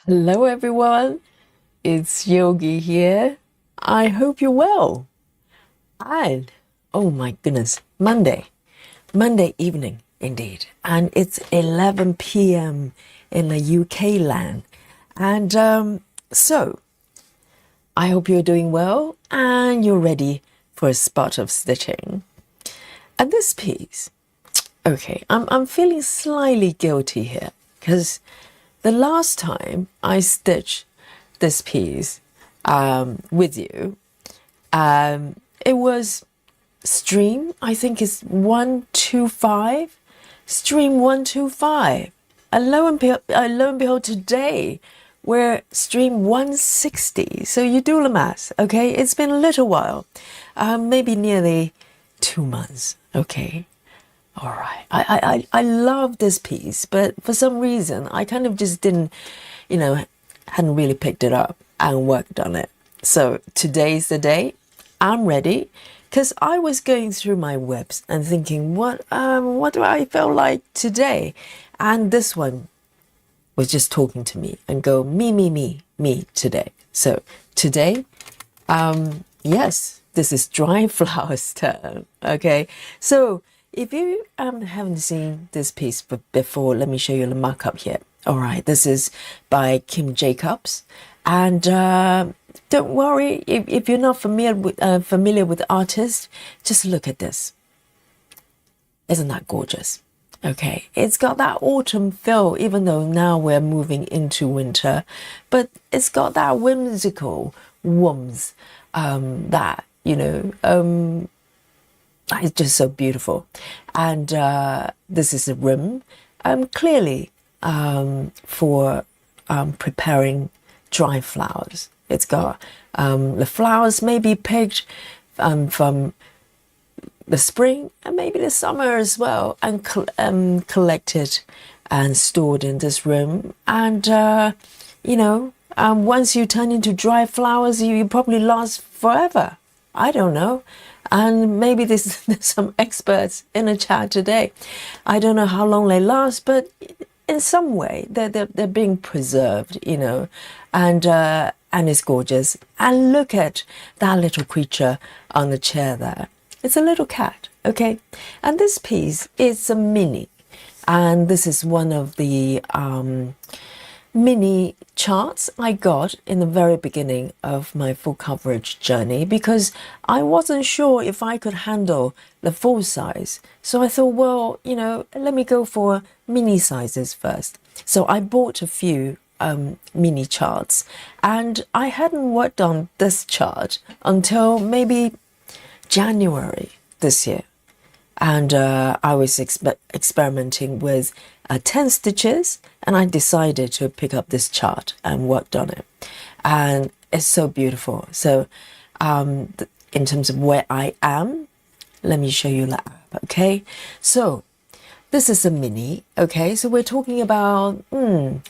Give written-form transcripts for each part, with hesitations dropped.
Hello, everyone. It's Yogi here. I hope you're well. And oh my goodness, Monday evening indeed. And it's 11 p.m. in the UK land. And so I hope you're doing well and you're ready for a spot of stitching. And this piece, okay, I'm feeling slightly guilty here because the last time I stitched this piece with you, it was stream, I think it's 125, stream 125. And lo and behold, today we're stream 160. So you do the math, okay? It's been a little while, maybe nearly 2 months, okay? All right. I love this piece, but for some reason, I kind of just didn't, hadn't really picked it up and worked on it. So today's the day. I'm ready because I was going through my webs and thinking, what do I feel like today? And this one was just talking to me and go, me today. So today, yes, this is dry flowers term. Okay. So if you haven't seen this piece before, let me show you the markup here. All right, this is by Kim Jacobs. And don't worry, if you're not familiar with the artist, just look at this. Isn't that gorgeous? Okay, it's got that autumn feel, even though now we're moving into winter, but it's got that whimsical warmth that, it's just so beautiful. And this is a rim, clearly for preparing dry flowers. It's got the flowers may be picked from the spring and maybe the summer as well, and collected and stored in this rim. And once you turn into dry flowers, you probably last forever. I don't know. And maybe there's some experts in the chat today. I don't know how long they last, but in some way they're being preserved, and it's gorgeous. And look at that little creature on the chair there. It's a little cat, okay? And this piece is a mini, and this is one of the mini charts I got in the very beginning of my full coverage journey because I wasn't sure if I could handle the full size. So I thought, well, let me go for mini sizes first. So I bought a few mini charts, and I hadn't worked on this chart until maybe January this year. And I was experimenting with 10 stitches, and I decided to pick up this chart and worked on it. And it's so beautiful. So in terms of where I am, let me show you that, okay? So this is a mini, okay? So we're talking about 9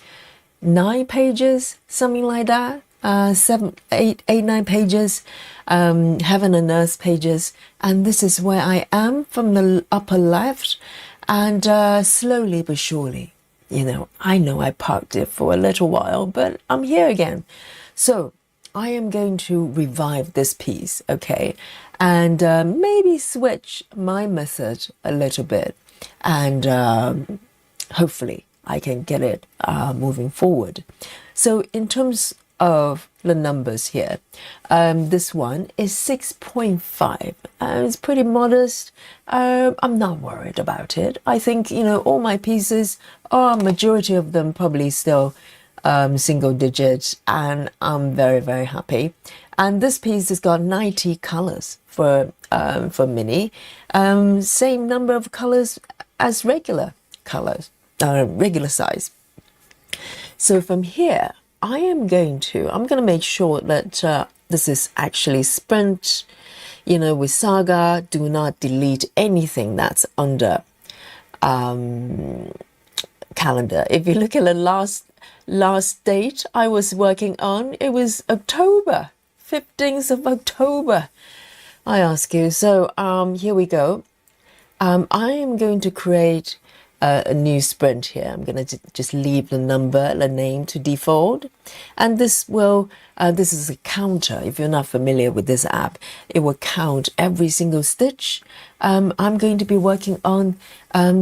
pages, something like that. 7, 8, 9 pages, heaven and earth pages, and this is where I am from the upper left, and slowly but surely, I know I parked it for a little while, but I'm here again. So I am going to revive this piece, okay, and maybe switch my method a little bit, and hopefully I can get it moving forward. So in terms of the numbers here, this one is 6.5. It's pretty modest. I'm not worried about it. I think all my pieces are, majority of them probably still single digits, and I'm very, very happy. And this piece has got 90 colors for mini, same number of colors as regular colors, regular size. So from here, I'm going to make sure that this is actually sprint, with Saga. Do not delete anything that's under calendar. If you look at the last date I was working on, it was October, 15th of October, I ask you. So here we go. I am going to create a new sprint here. I'm going to just leave the name to default. And this will, this is a counter. If you're not familiar with this app, it will count every single stitch I'm going to be working on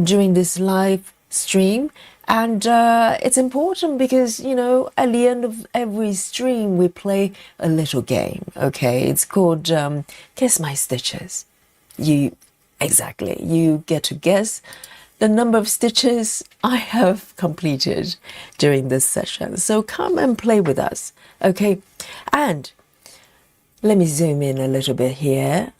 during this live stream. And it's important because, you know, at the end of every stream, we play a little game, okay? It's called Guess My Stitches. You get to guess the number of stitches I have completed during this session. So come and play with us, okay? And let me zoom in a little bit here.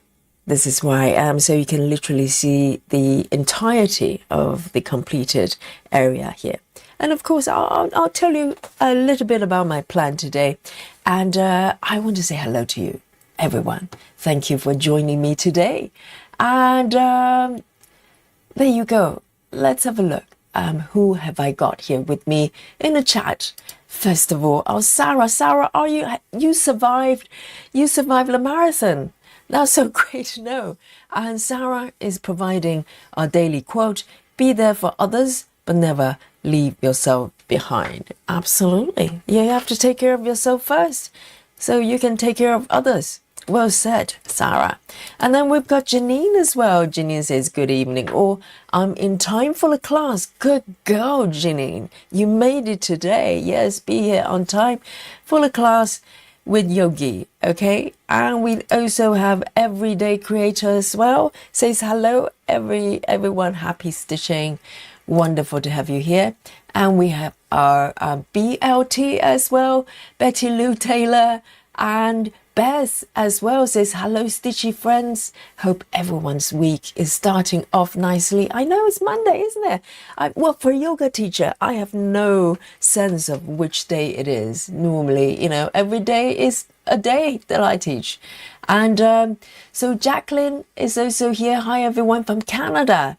This is where I am, so you can literally see the entirety of the completed area here. And of course, I'll tell you a little bit about my plan today. And I want to say hello to you, everyone. Thank you for joining me today. And there you go. Let's have a look. Who have I got here with me in the chat? First of all, Sarah. Sarah, you survived the marathon. That's so great to know. And Sarah is providing our daily quote, be there for others, but never leave yourself behind. Absolutely. You have to take care of yourself first, so you can take care of others. Well said, Sarah. And then we've got Janine as well. Janine says, good evening, or I'm in time for the class. Good girl, Janine. You made it today. Yes, be here on time for the class with Yogi, okay? And we also have Everyday Creator as well. Says hello, everyone. Happy stitching. Wonderful to have you here. And we have our BLT as well. Betty Lou Taylor and Beth as well says, hello, stitchy friends. Hope everyone's week is starting off nicely. I know it's Monday, isn't it? Well, for a yoga teacher, I have no sense of which day it is. Normally, you know, every day is a day that I teach. And so Jacqueline is also here. Hi, everyone from Canada.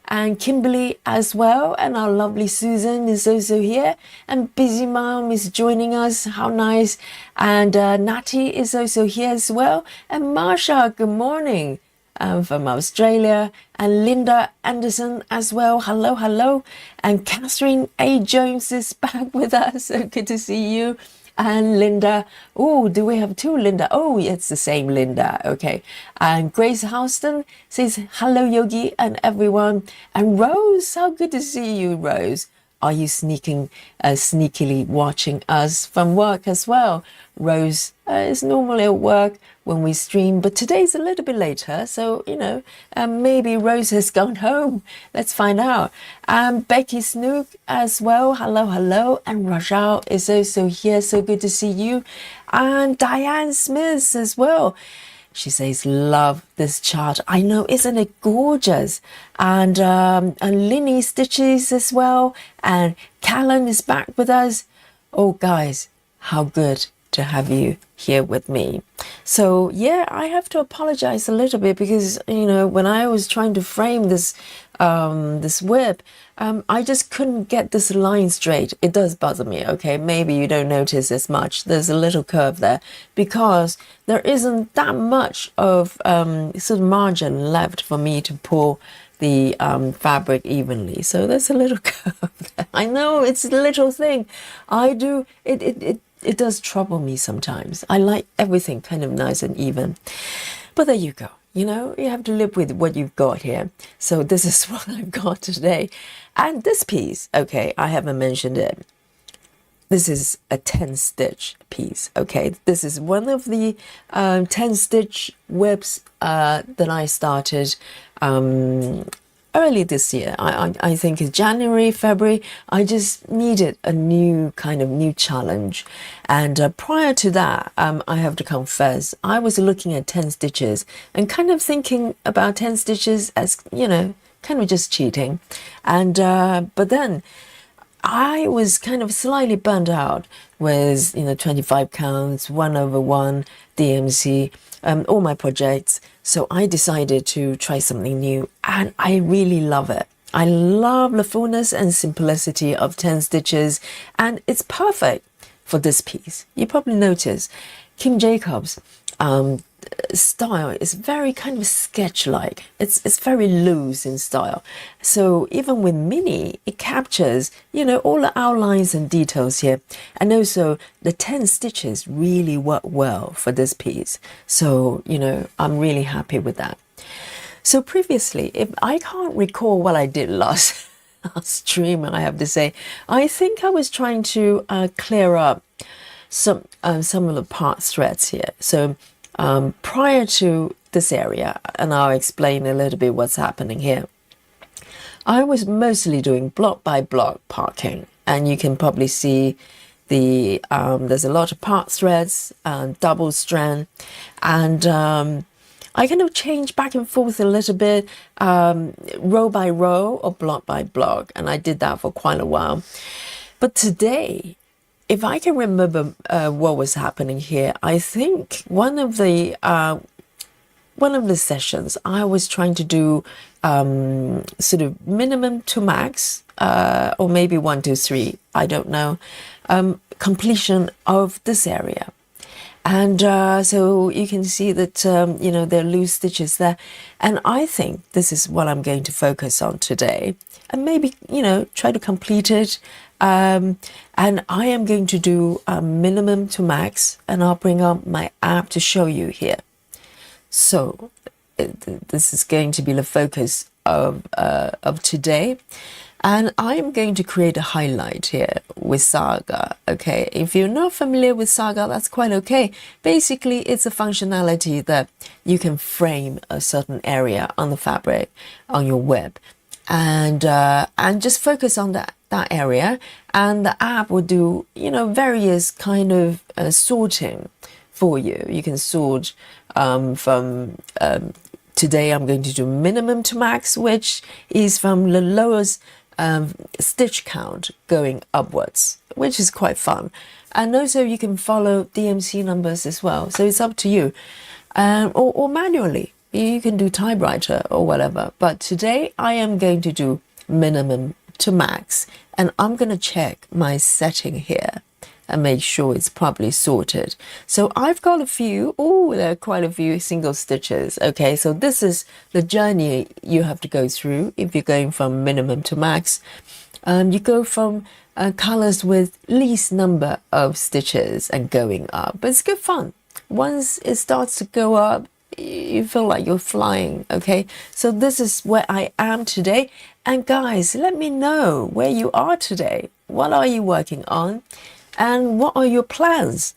And Kimberly as well. And our lovely Susan is also here. And Busy Mom is joining us. How nice. And Natty is also here as well. And Marsha, good morning. From Australia. And Linda Anderson as well. Hello, hello. And Catherine A. Jones is back with us. So good to see you. And Linda, oh, do we have two Linda? Oh, it's the same Linda, okay. And Grace Houston says, hello, Yogi and everyone. And Rose, how good to see you, Rose. Are you sneakily watching us from work as well? Rose is normally at work when we stream, but today's a little bit later, so, you know, maybe Rose has gone home. Let's find out. Becky Snook as well. Hello, hello. And Rajal is also here. So good to see you. And Diane Smith as well. She says, love this chart. I know, isn't it gorgeous? And Linny Stitches as well. And Callan is back with us. Oh, guys, how good to have you here with me. So yeah, I have to apologize a little bit because, you know, when I was trying to frame this this whip, I just couldn't get this line straight. It does bother me, okay? Maybe you don't notice as much. There's a little curve there because there isn't that much of sort of margin left for me to pull the fabric evenly. So there's a little curve there. I know it's a little thing. It does trouble me sometimes. I like everything kind of nice and even. But there you go. You know, you have to live with what you've got here. So this is what I've got today. And this piece, okay, I haven't mentioned it. This is a 10 stitch piece, okay? This is one of the 10 stitch whips that I started early this year. I think it's January, February. I just needed a new challenge. And prior to that, I have to confess, I was looking at 10 stitches and kind of thinking about 10 stitches as, you know, kind of just cheating. And but then I was kind of slightly burnt out with, you know, 25 counts, 1/1, DMC, all my projects. So I decided to try something new and I really love it. I love the fullness and simplicity of 10 stitches and it's perfect for this piece. You probably notice Kim Jacobs style is very kind of sketch-like. It's very loose in style. So even with Minnie, it captures, all the outlines and details here. And also the 10 stitches really work well for this piece. So, I'm really happy with that. So previously, if I can't recall what I did last stream, I have to say, I think I was trying to clear up some of the part threads here. So prior to this area, and I'll explain a little bit what's happening here, I was mostly doing block by block parking, and you can probably see there's a lot of part threads, double strand, and I kind of changed back and forth a little bit, row by row or block by block, and I did that for quite a while. But today, if I can remember what was happening here, I think one of the sessions I was trying to do sort of minimum to max, or maybe 1, 2, 3, I don't know, completion of this area. And so you can see that, there are loose stitches there. And I think this is what I'm going to focus on today. And maybe, try to complete it. And I am going to do a minimum to max. And I'll bring up my app to show you here. So this is going to be the focus of today. And I'm going to create a highlight here with Saga, okay? If you're not familiar with Saga, that's quite okay. Basically, it's a functionality that you can frame a certain area on the fabric, on your web, and just focus on that area. And the app will do, various kind of sorting for you. You can sort from... Today, I'm going to do minimum to max, which is from the lowest stitch count going upwards, which is quite fun. And also you can follow DMC numbers as well, so it's up to you, or manually you can do typewriter or whatever. But today I am going to do minimum to max, and I'm going to check my setting here and make sure it's properly sorted. So I've got there are quite a few single stitches. Okay, so this is the journey you have to go through if you're going from minimum to max. You go from colors with least number of stitches and going up, but it's good fun. Once it starts to go up, you feel like you're flying. Okay, so this is where I am today. And guys, let me know where you are today. What are you working on? And what are your plans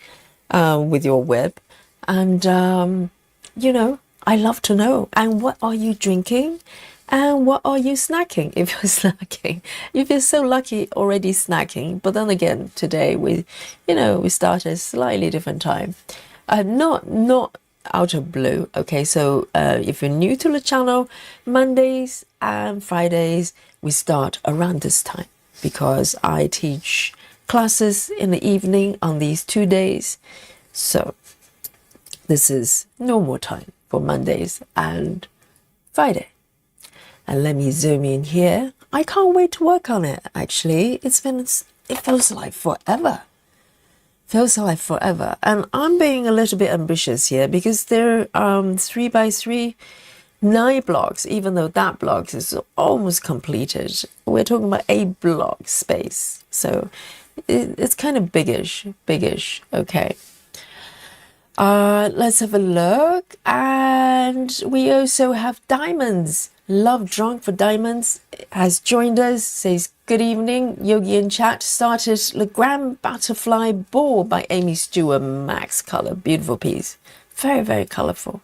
with your web? And, I love to know. And what are you drinking? And what are you snacking, if you're snacking? If you're so lucky already snacking. But then again, today we start at a slightly different time. Not out of blue. Okay, so if you're new to the channel, Mondays and Fridays, we start around this time because I teach classes in the evening on these 2 days. So this is normal time for Mondays and Friday. And let me zoom in here. I can't wait to work on it, actually. It feels like forever. And I'm being a little bit ambitious here because there are 3 by 3, 9 blocks, even though that block is almost completed. We're talking about 8 block space. So it's kind of biggish, okay. Let's have a look. And we also have Diamonds. Love Drunk for Diamonds has joined us, says, good evening. Yogi in chat started the Grand Butterfly Ball by Amy Stewart, Max color. Beautiful piece. Very, very colorful.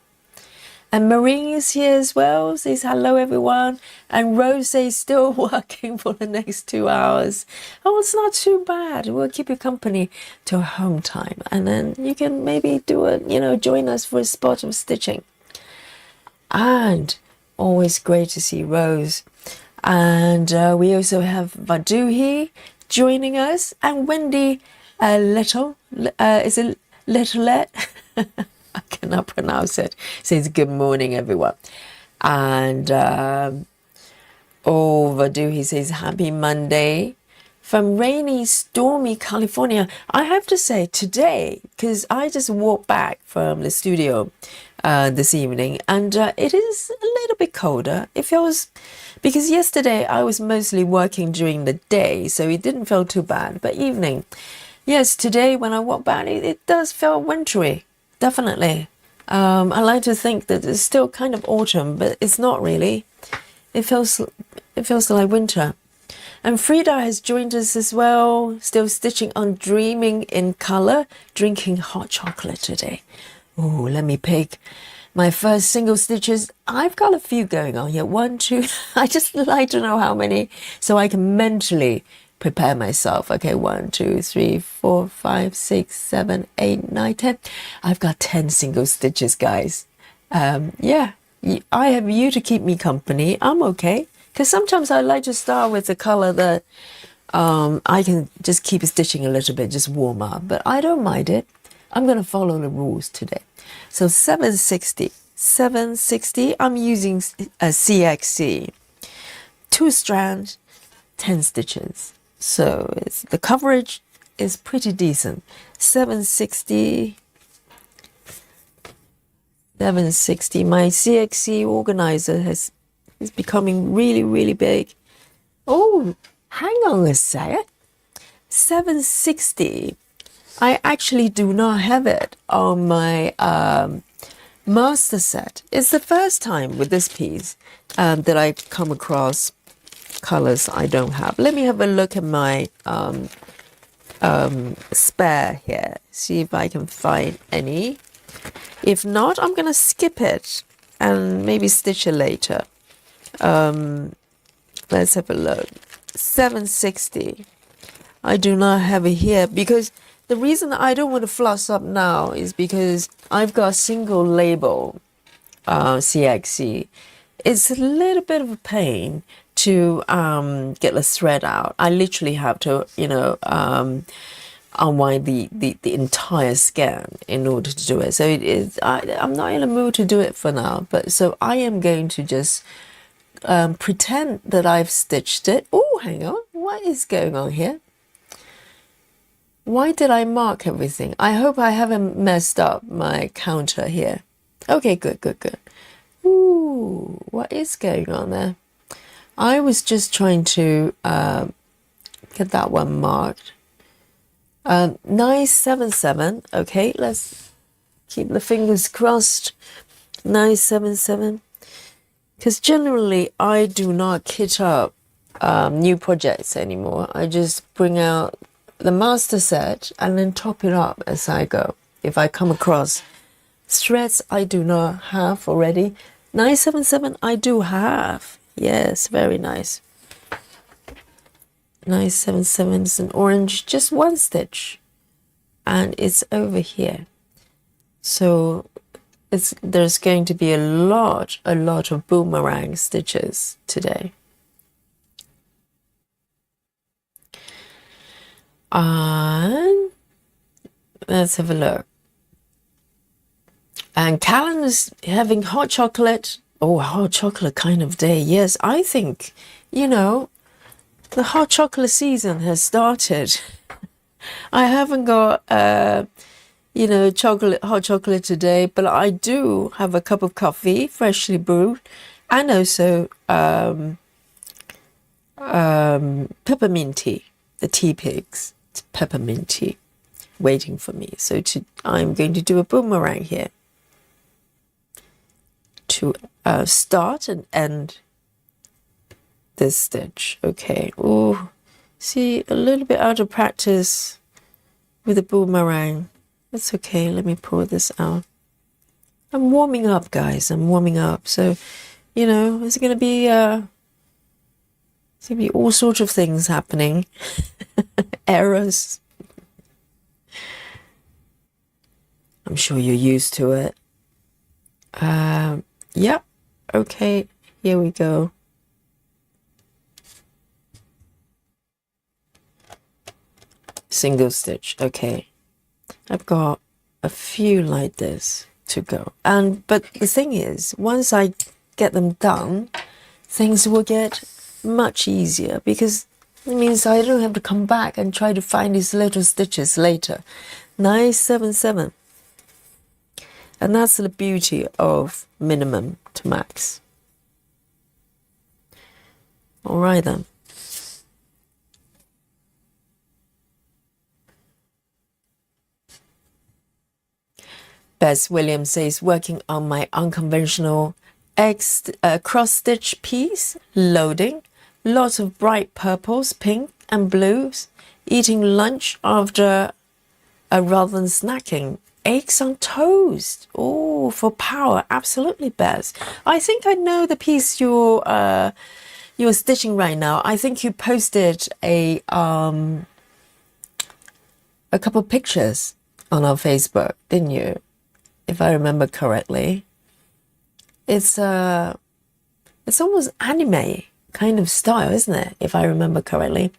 And Marine is here as well, says hello everyone. And Rose says still working for the next 2 hours. Oh, it's not too bad. We'll keep you company till home time. And then you can maybe join us for a spot of stitching. And always great to see Rose. And we also have Vaduhi joining us. And Wendy Little, is it Littlette? I cannot pronounce it. Says good morning, everyone. And Vaduhi says happy Monday. from rainy, stormy California. I have to say today, because I just walked back from the studio this evening, and it is a little bit colder. It feels, because yesterday I was mostly working during the day, so it didn't feel too bad. But evening, yes, today when I walk back, it does feel wintry, definitely. I like to think that it's still kind of autumn, but it's not really. It feels like winter. And Frida has joined us as well, still stitching on Dreaming in Color, drinking hot chocolate today. Oh, let me pick my first single stitches. I've got a few going on here. 1, 2, I just like to know how many so I can mentally prepare myself. Okay, 1, 2, 3, 4, 5, 6, 7, 8, 9, 10. I've got 10 single stitches, guys. Yeah, I have you to keep me company. I'm okay. Because sometimes I like to start with a color that I can just keep stitching a little bit, just warm up. But I don't mind it. I'm going to follow the rules today. So 760, I'm using a CXC. 2 strands, 10 stitches. So the coverage is pretty decent. 760. My CXC organizer is becoming really, really big. Oh, hang on a sec. 760. I actually do not have it on my master set. It's the first time with this piece that I come across colors I don't have. Let me have a look at my spare here. See if I can find any. If not, I'm going to skip it and maybe stitch it later. Let's have a look. 760. I do not have it here because the reason I don't want to floss up now is because I've got a single label CXC. It's a little bit of a pain to get the thread out. I literally have to, unwind the entire skein in order to do it. So it is. I'm not in a mood to do it for now. But so I am going to just pretend that I've stitched it. Oh, hang on. What is going on here? Why did I mark everything? I hope I haven't messed up my counter here. Okay, good. Ooh, what is going on there? I was just trying to get that one marked. 977. Okay, let's keep the fingers crossed. 977. Because generally, I do not kit up new projects anymore. I just bring out the master set and then top it up as I go. If I come across threads I do not have already. 977 I do have. Yes, very nice. 977 is an orange, just 1 stitch. And it's over here. So there's going to be a lot of boomerang stitches today. And let's have a look. And Callan's having hot chocolate. Oh, hot chocolate kind of day. Yes, I think, the hot chocolate season has started. I haven't got, hot chocolate today, but I do have a cup of coffee, freshly brewed, and also peppermint tea, the tea pigs, peppermint tea, waiting for me. So I'm going to do a boomerang here to start and end this stitch. Okay. Oh, see, a little bit out of practice with the boomerang. That's okay. Let me pull this out. I'm warming up, guys. I'm warming up. So, there's going to be all sorts of things happening. Errors. I'm sure you're used to it. Yep. Okay. Here we go. Single stitch. Okay. I've got a few like this to go. But the thing is, once I get them done, things will get much easier because It means I don't have to come back and try to find these little stitches later. 977. And that's the beauty of minimum to max. All right then. Bess Williams says, working on my unconventional cross stitch piece, loading, lots of bright purples, pink and blues, eating lunch after rather than snacking. Eggs on toast. Oh, for power. Absolutely, Bess. I think I know the piece you're stitching right now. I think you posted a couple pictures on our Facebook, didn't you? If I remember correctly. It's almost anime kind of style, isn't it? If I remember correctly.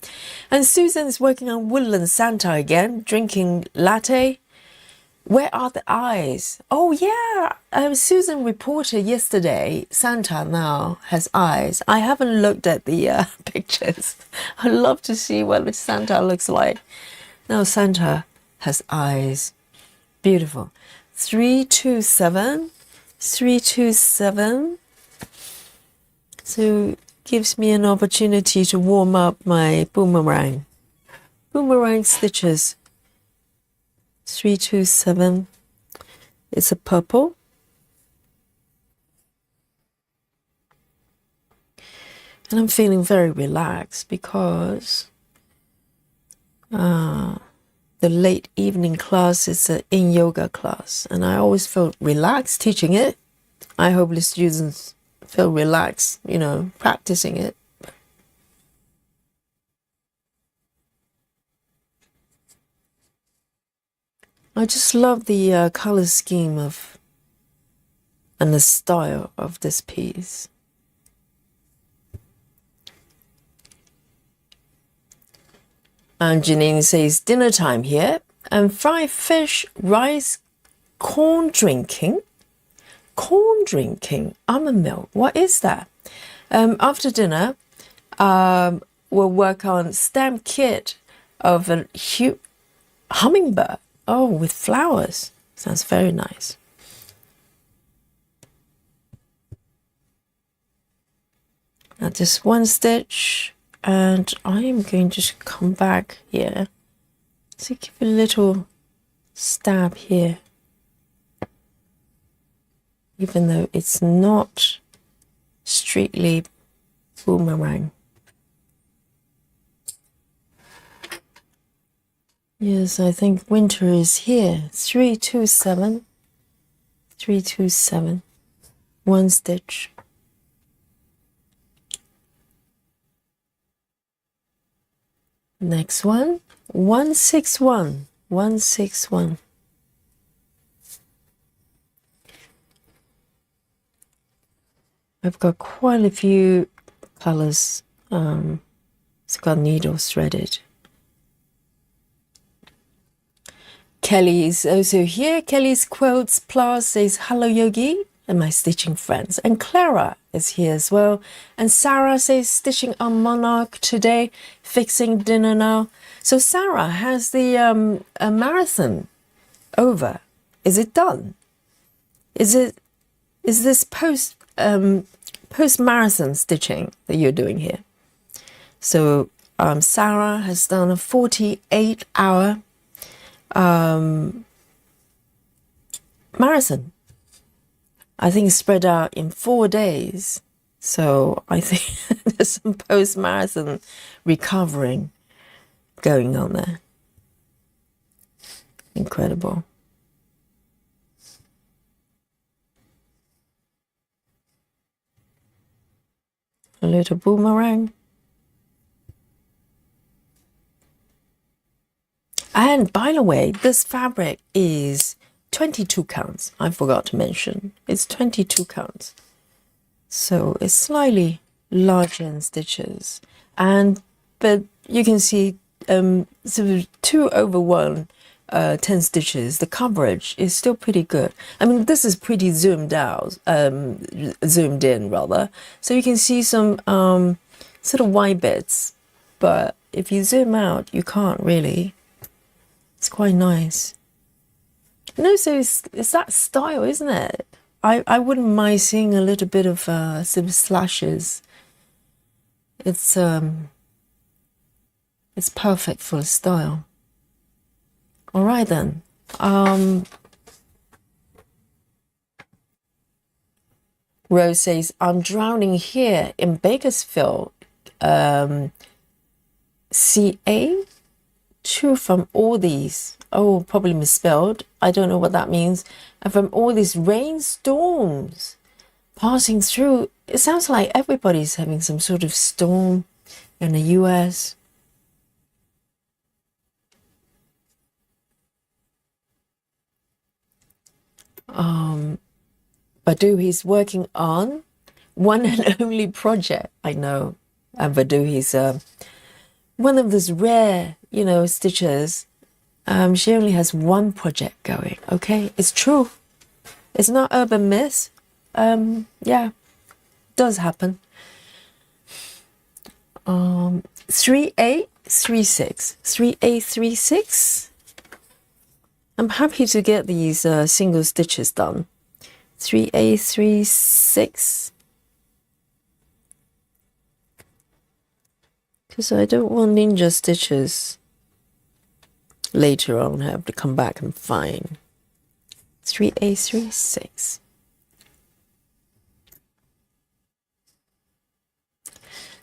And Susan's working on Woodland Santa again, drinking latte. Where are the eyes? Oh yeah, Susan reported yesterday Santa now has eyes. I haven't looked at the pictures. I'd love to see what Santa looks like. Now Santa has eyes. Beautiful. 327. 327. So gives me an opportunity to warm up my boomerang stitches. 327. It's a purple. And I'm feeling very relaxed because the late evening class is an yin yoga class, and I always felt relaxed teaching it. I hope the students feel relaxed, practicing it. I just love the color scheme and the style of this piece. And Janine says, dinner time here. And fried fish, rice, corn drinking. Corn drinking, almond milk. What is that? After dinner, we'll work on stamp kit of a hummingbird. Oh, with flowers. Sounds very nice. Now just one stitch. And I am going to come back here to give a little stab here, even though it's not strictly boomerang. Yes, I think winter is here. 327. 327. One stitch. Next one, 161, 161. I've got quite a few colors. It's got needles threaded. Kelly is also here. Kelly's Quilts Plus says, hello Yogi and my stitching friends. And Clara is here as well. And Sarah says, stitching on Monarch today, fixing dinner now. So Sarah, has the a marathon over? Is it done? Is this post marathon stitching that you're doing here? So Sarah has done a 48-hour marathon. I think it's spread out in 4 days. So I think there's some post-marathon recovering going on there. Incredible. A little boomerang. And by the way, this fabric is 22 counts. I forgot to mention. It's 22 counts. So it's slightly larger in stitches. But you can see sort of 2/1, 10 stitches. The coverage is still pretty good. I mean, this is pretty zoomed out, zoomed in rather. So you can see some sort of white bits but if you zoom out, you can't really. It's quite nice. No, so it's that style, isn't it? I wouldn't mind seeing a little bit of some slashes. It's perfect for the style. All right then. Rose says, I'm drowning here in Bakersfield. CA? Two from all these. Oh, probably misspelled. I don't know what that means. And from all these rainstorms passing through, it sounds like everybody's having some sort of storm in the US. Badu, he's working on one and only project. I know. And Badu, he's one of those rare, stitchers. She only has one project going. Okay, it's true. It's not urban myth. Yeah, does happen. 3836. 3836. I'm happy to get these single stitches done. 3836. Because I don't want ninja stitches later on have to come back and find. 3836.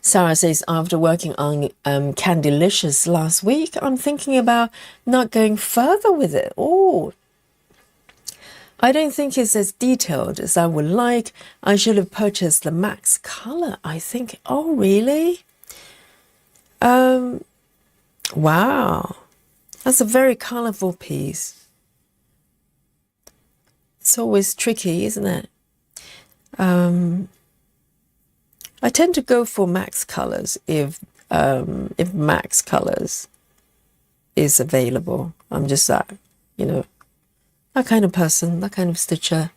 Sarah says, after working on Candylicious last week, I'm thinking about not going further with it. Oh, I don't think it's as detailed as I would like. I should have purchased the Max Color, I think. Oh, really? Wow. That's a very colorful piece. It's always tricky, isn't it? I tend to go for Max Colors if Max Colors is available. I'm just that kind of person, that kind of stitcher.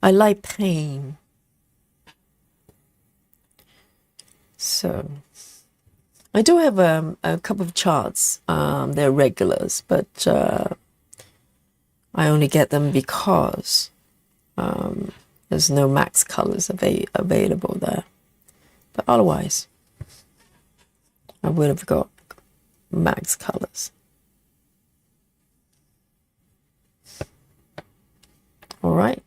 I like pain. So I do have a couple of charts. They're regulars, but I only get them because there's no Max Colors available there. But otherwise, I would have got Max Colors. All right.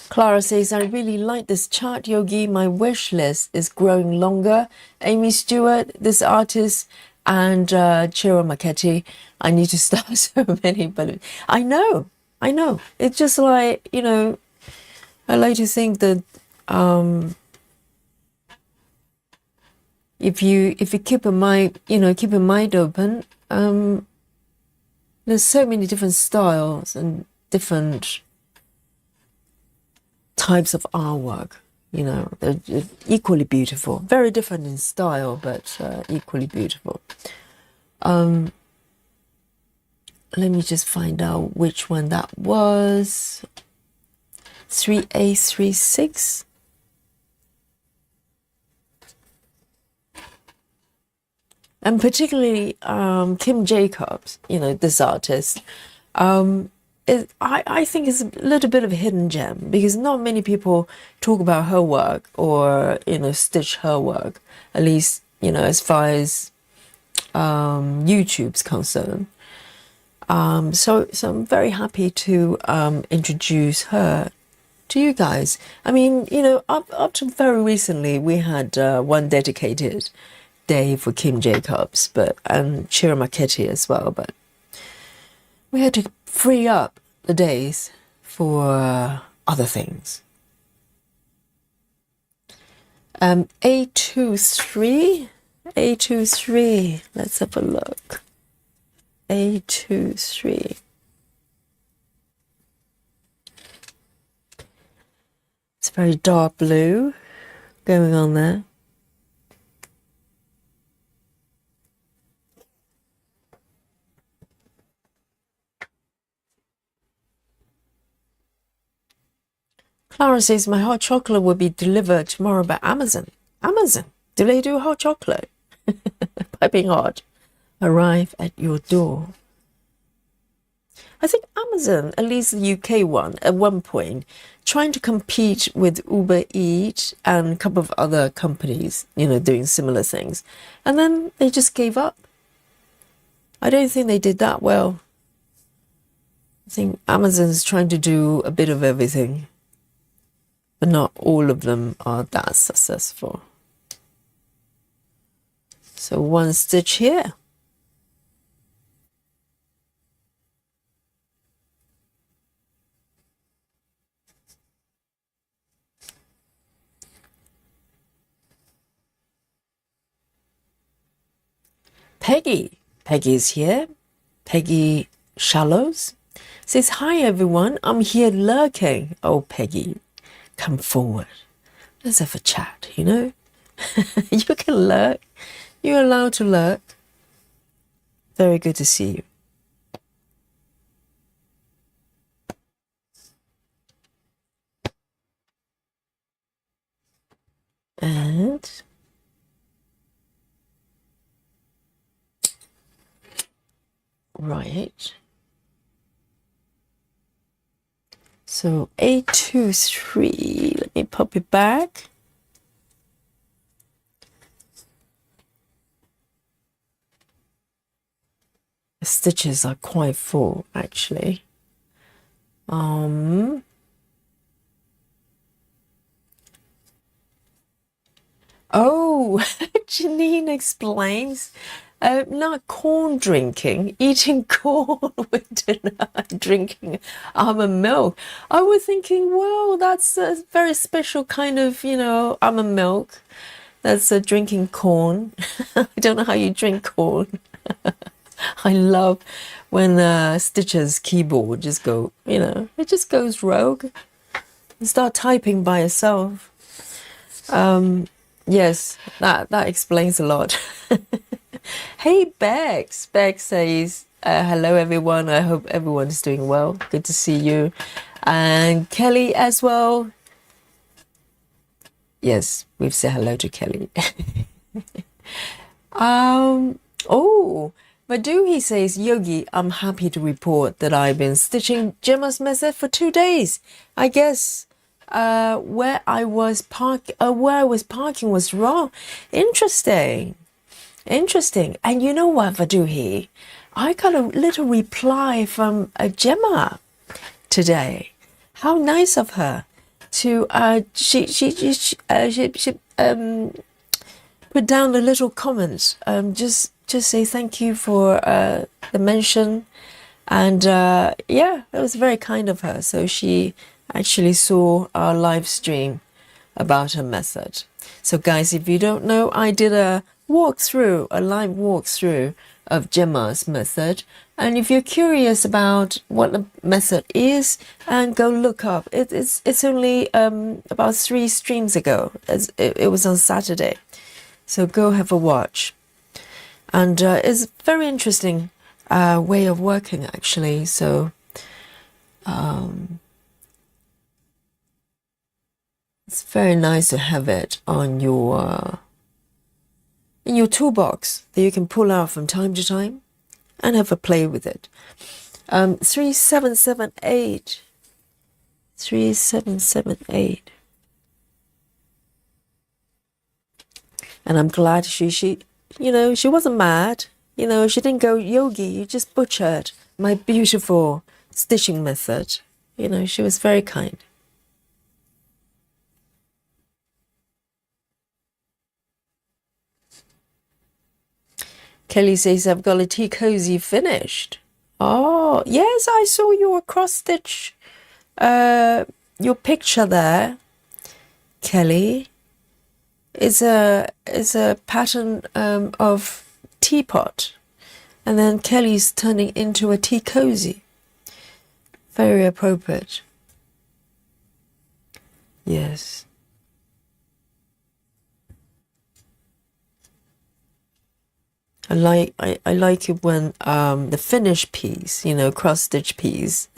Clara says, I really like this chart, Yogi. My wish list is growing longer. Amy Stewart, this artist, and Chiro Marchetti. I need to start so many, but I know. It's just like, I like to think that if you keep a mind, open, there's so many different styles and different types of artwork, they're equally beautiful, very different in style, but equally beautiful. Let me just find out which one that was. 3836. And particularly Kim Jacobs, this artist, I think it's a little bit of a hidden gem because not many people talk about her work or, stitch her work, at least, as far as YouTube's concerned. So I'm very happy to introduce her to you guys. I mean, up to very recently, we had one dedicated day for Kim Jacobs, and Chiro Marchetti as well, but we had to free up the days for other things. A23, let's have a look. A23. It's very dark blue going on there. Clara says my hot chocolate will be delivered tomorrow by Amazon. Amazon? Do they do hot chocolate? Piping hot. Arrive at your door. I think Amazon, at least the UK one, at one point, trying to compete with Uber Eats and a couple of other companies, doing similar things. And then they just gave up. I don't think they did that well. I think Amazon's trying to do a bit of everything, but not all of them are that successful. So one stitch here. Peggy's here. Peggy Shallows says, hi everyone, I'm here lurking. Oh, Peggy, come forward. Let's have a chat, You can lurk. You're allowed to lurk. Very good to see you. And right. So 823, let me pop it back. The stitches are quite full, actually. Oh, Janine explains. Not corn drinking, eating corn with dinner, drinking almond milk. I was thinking, well, that's a very special kind of, almond milk. That's drinking corn. I don't know how you drink corn. I love when Stitcher's keyboard just go, it just goes rogue and start typing by itself. Yes, that explains a lot. Hey, Bex. Bex says, hello, everyone. I hope everyone's doing well. Good to see you. And Kelly as well. Yes, we've said hello to Kelly. Madhu, he says, Yogi, I'm happy to report that I've been stitching Gemma's method for 2 days. I guess where I was parking was wrong. Interesting. And you know what, Vaduhi? I got a little reply from Gemma today. How nice of her to she put down a little comment. Just say thank you for the mention, and yeah, it was very kind of her. So she actually saw our live stream about her method. So guys, if you don't know, I did a live walkthrough of Gemma's method. And if you're curious about what the method is, and go look up. It's only about 3 streams ago. It was on Saturday. So go have a watch. And it's a very interesting way of working, actually. So it's very nice to have it on your in your toolbox that you can pull out from time to time and have a play with it. 3778. 3778. And I'm glad she wasn't mad. She didn't go, Yogi, you just butchered my beautiful stitching method. She was very kind. Kelly says, I've got a tea cozy finished. Oh, yes, I saw your cross stitch, your picture there, Kelly. Is a pattern of teapot, and then Kelly's turning into a tea cozy. Very appropriate. Yes. I like it when the finished piece, cross stitch piece,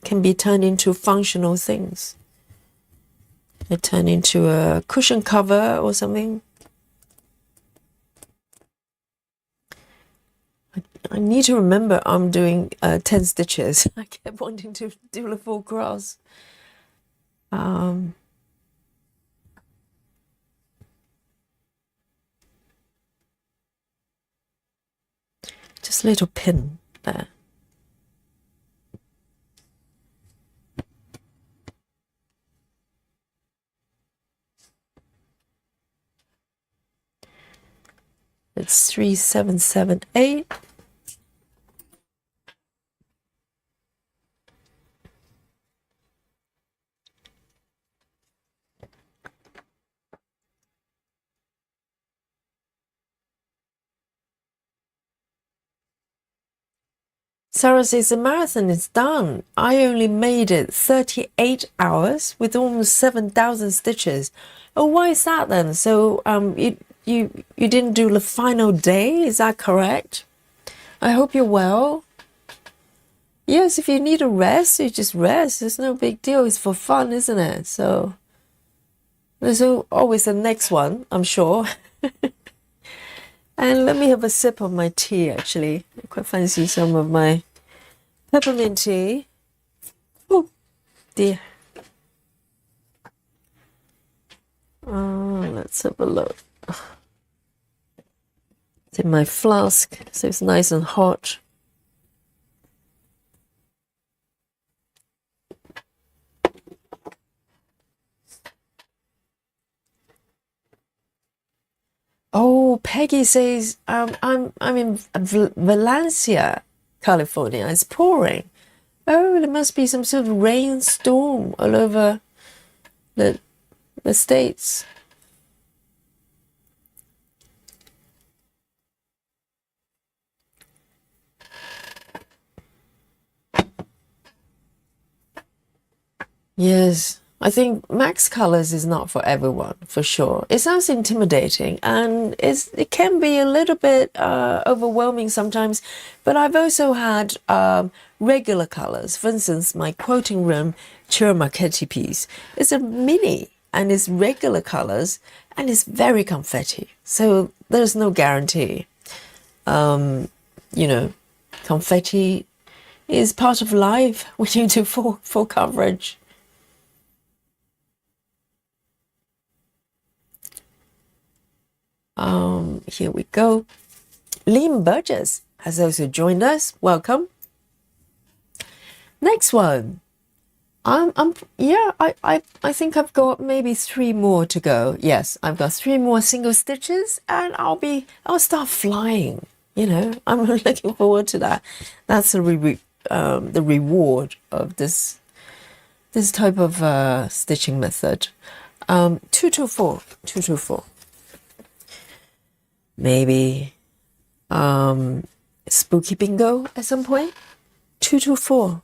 can be turned into functional things. It turned into a cushion cover or something. I need to remember I'm doing 10 stitches. I kept wanting to do the full cross. Just a little pin there. It's 3778. Sarah says the marathon is done. I only made it 38 hours with almost 7,000 stitches. Oh, why is that then? So you didn't do the final day, is that correct? I hope you're well. Yes, if you need a rest, you just rest. It's no big deal. It's for fun, isn't it? So there's always the next one, I'm sure. And let me have a sip of my tea, actually. I quite fancy some of my peppermint tea. Oh, dear. Let's have a look. It's in my flask, so it's nice and hot. Oh, Peggy says I'm in Valencia, California. It's pouring. Oh, there must be some sort of rainstorm all over the States. Yes, I think Max Colors is not for everyone, for sure. It sounds intimidating and it can be a little bit overwhelming sometimes, but I've also had regular colors. For instance, my quoting room Ciro Marchetti piece is a mini and it's regular colors and it's very confetti. So there's no guarantee. You know, confetti is part of life when you do full coverage. Here we go. Liam Burgess has also joined us. Welcome. Next one. Yeah, I think I've got maybe 3 more to go. Yes, I've got 3 more single stitches and I'll start flying. You know, I'm looking forward to that. That's the reward of this type of stitching method. 224, 224. Maybe spooky bingo at some point. 224.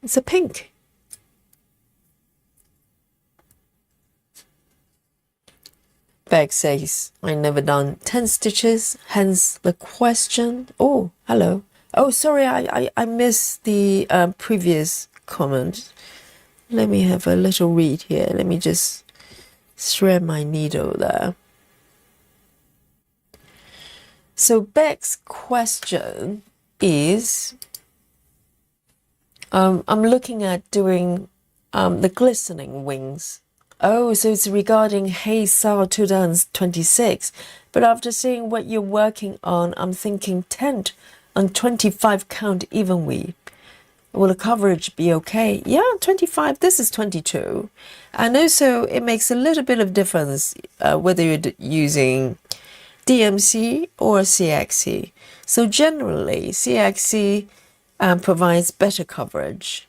It's a pink. Beck says, I never done 10 stitches, hence the question. Oh, hello. Oh, sorry, I missed the previous comment. Let me have a little read here. Let me just thread my needle there. So Beck's question is, I'm looking at doing the glistening wings. Oh, so it's regarding Hey Sao 2026. But after seeing what you're working on, I'm thinking tent on 25 count even weave. Will the coverage be okay? Yeah, 25. This is 22. And also, it makes a little bit of difference whether you're using DMC or CXC. So generally, CXC provides better coverage.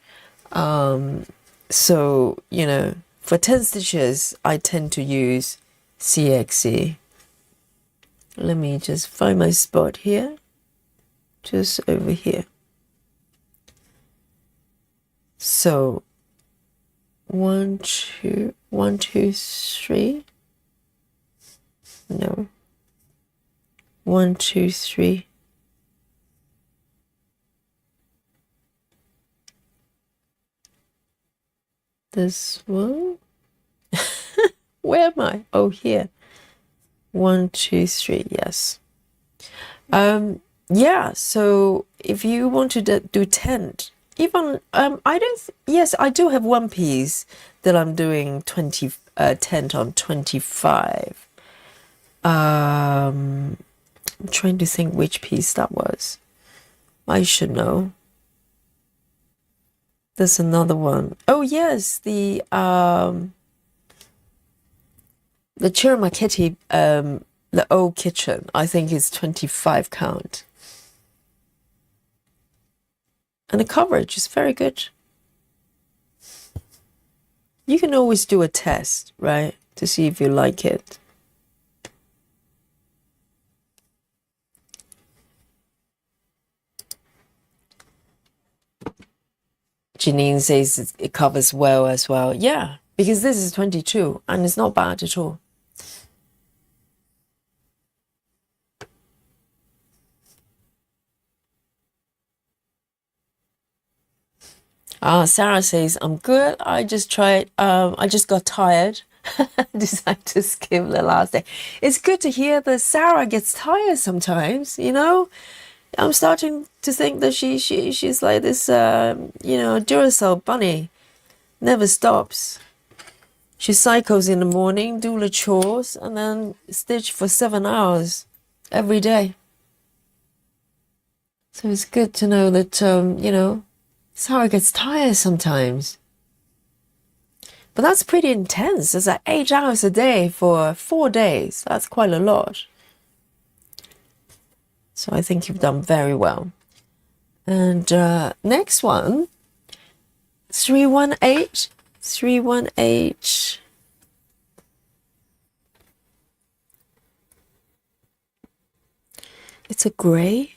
So, you know, for 10 stitches, I tend to use CXC. Let me just find my spot here. Just over here. So 1, 2, 1, 2, 3. No. 1, 2, 3. this one. Where am I? Oh, here. 1, 2, 3. Yes. Yeah. So if you want to do tent, even I don't. Yes, I do have one piece that I'm doing tent on 25. I'm trying to think which piece that was. I should know. There's another one. Oh yes, the Chirma Kitty, the old kitchen. I think is 25 count, and the coverage is very good. You can always do a test, right, to see if you like it. Janine says it covers well as well. Yeah, because this is 22 and it's not bad at all. Sarah says, I'm good. I just tried, I just got tired. Decided to skip the last day. It's good to hear that Sarah gets tired sometimes, you know? I'm starting to think that she's like this, Duracell bunny. Never stops. She cycles in the morning, do the chores, and then stitch for 7 hours every day. So it's good to know that, Sarah gets tired sometimes. But that's pretty intense. It's like 8 hours a day for 4 days. That's quite a lot. So I think you've done very well. And next one, 318. 318. It's a grey.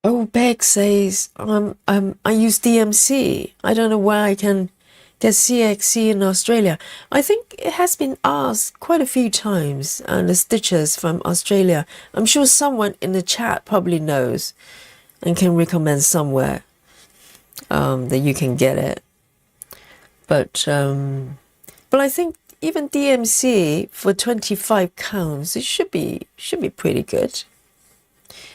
Oh, Beck says, I use DMC. I don't know where I can get CXC in Australia. I think it has been asked quite a few times, and the stitchers from Australia. I'm sure someone in the chat probably knows and can recommend somewhere that you can get it. But I think even DMC for 25 counts, it should be pretty good.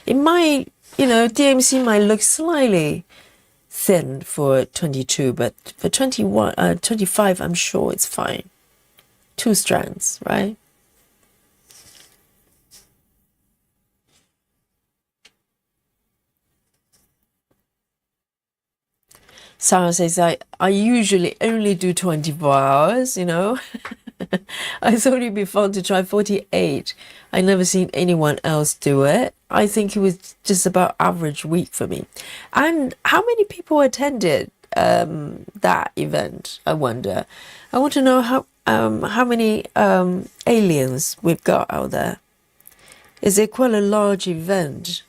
It might, DMC might look slightly thin for 22, but for 25, I'm sure it's fine. 2 strands, right? Sarah says, I usually only do 24 hours, I thought it'd be fun to try 48. I never seen anyone else do it. I think it was just about average week for me. And how many people attended that event? I wonder. I want to know how many aliens we've got out there. Is it quite a large event?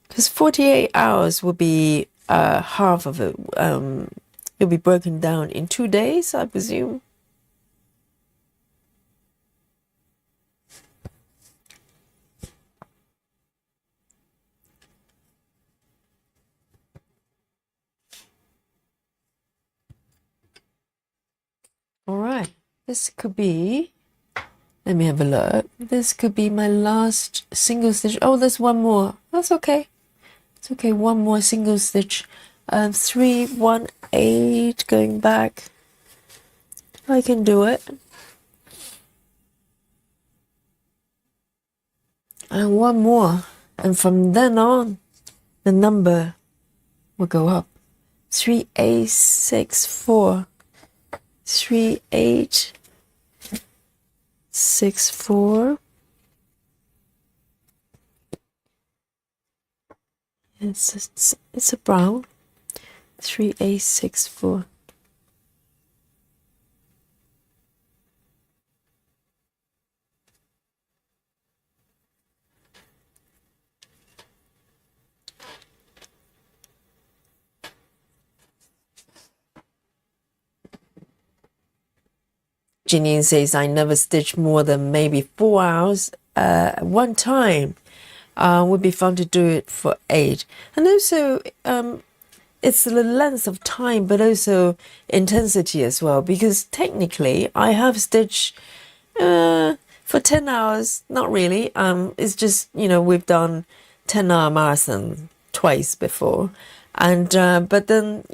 Because 48 hours would be half of it. It'll be broken down in 2 days, I presume. All right, this could be, let me have a look. This could be my last single stitch. Oh, there's one more. That's okay. It's okay, one more single stitch. 318 going back. I can do it. And one more. And from then on, the number will go up. 3864. 3864. It's a brown. 3864. Janine says I never stitch more than maybe 4 hours at one time. Would be fun to do it for 8. And also, it's the length of time, but also intensity as well. Because technically, I have stitched for 10 hours. Not really. It's just, we've done 10-hour marathon twice before. And but then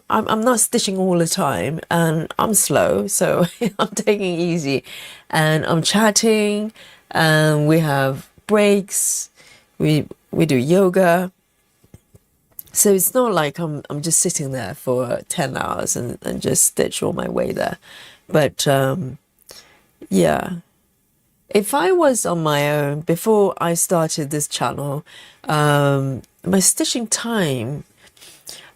I'm not stitching all the time, and I'm slow, so I'm taking it easy, and I'm chatting, and we have breaks, we do yoga, so it's not like I'm just sitting there for 10 hours and just stitch all my way there. But yeah, if I was on my own before I started this channel, my stitching time,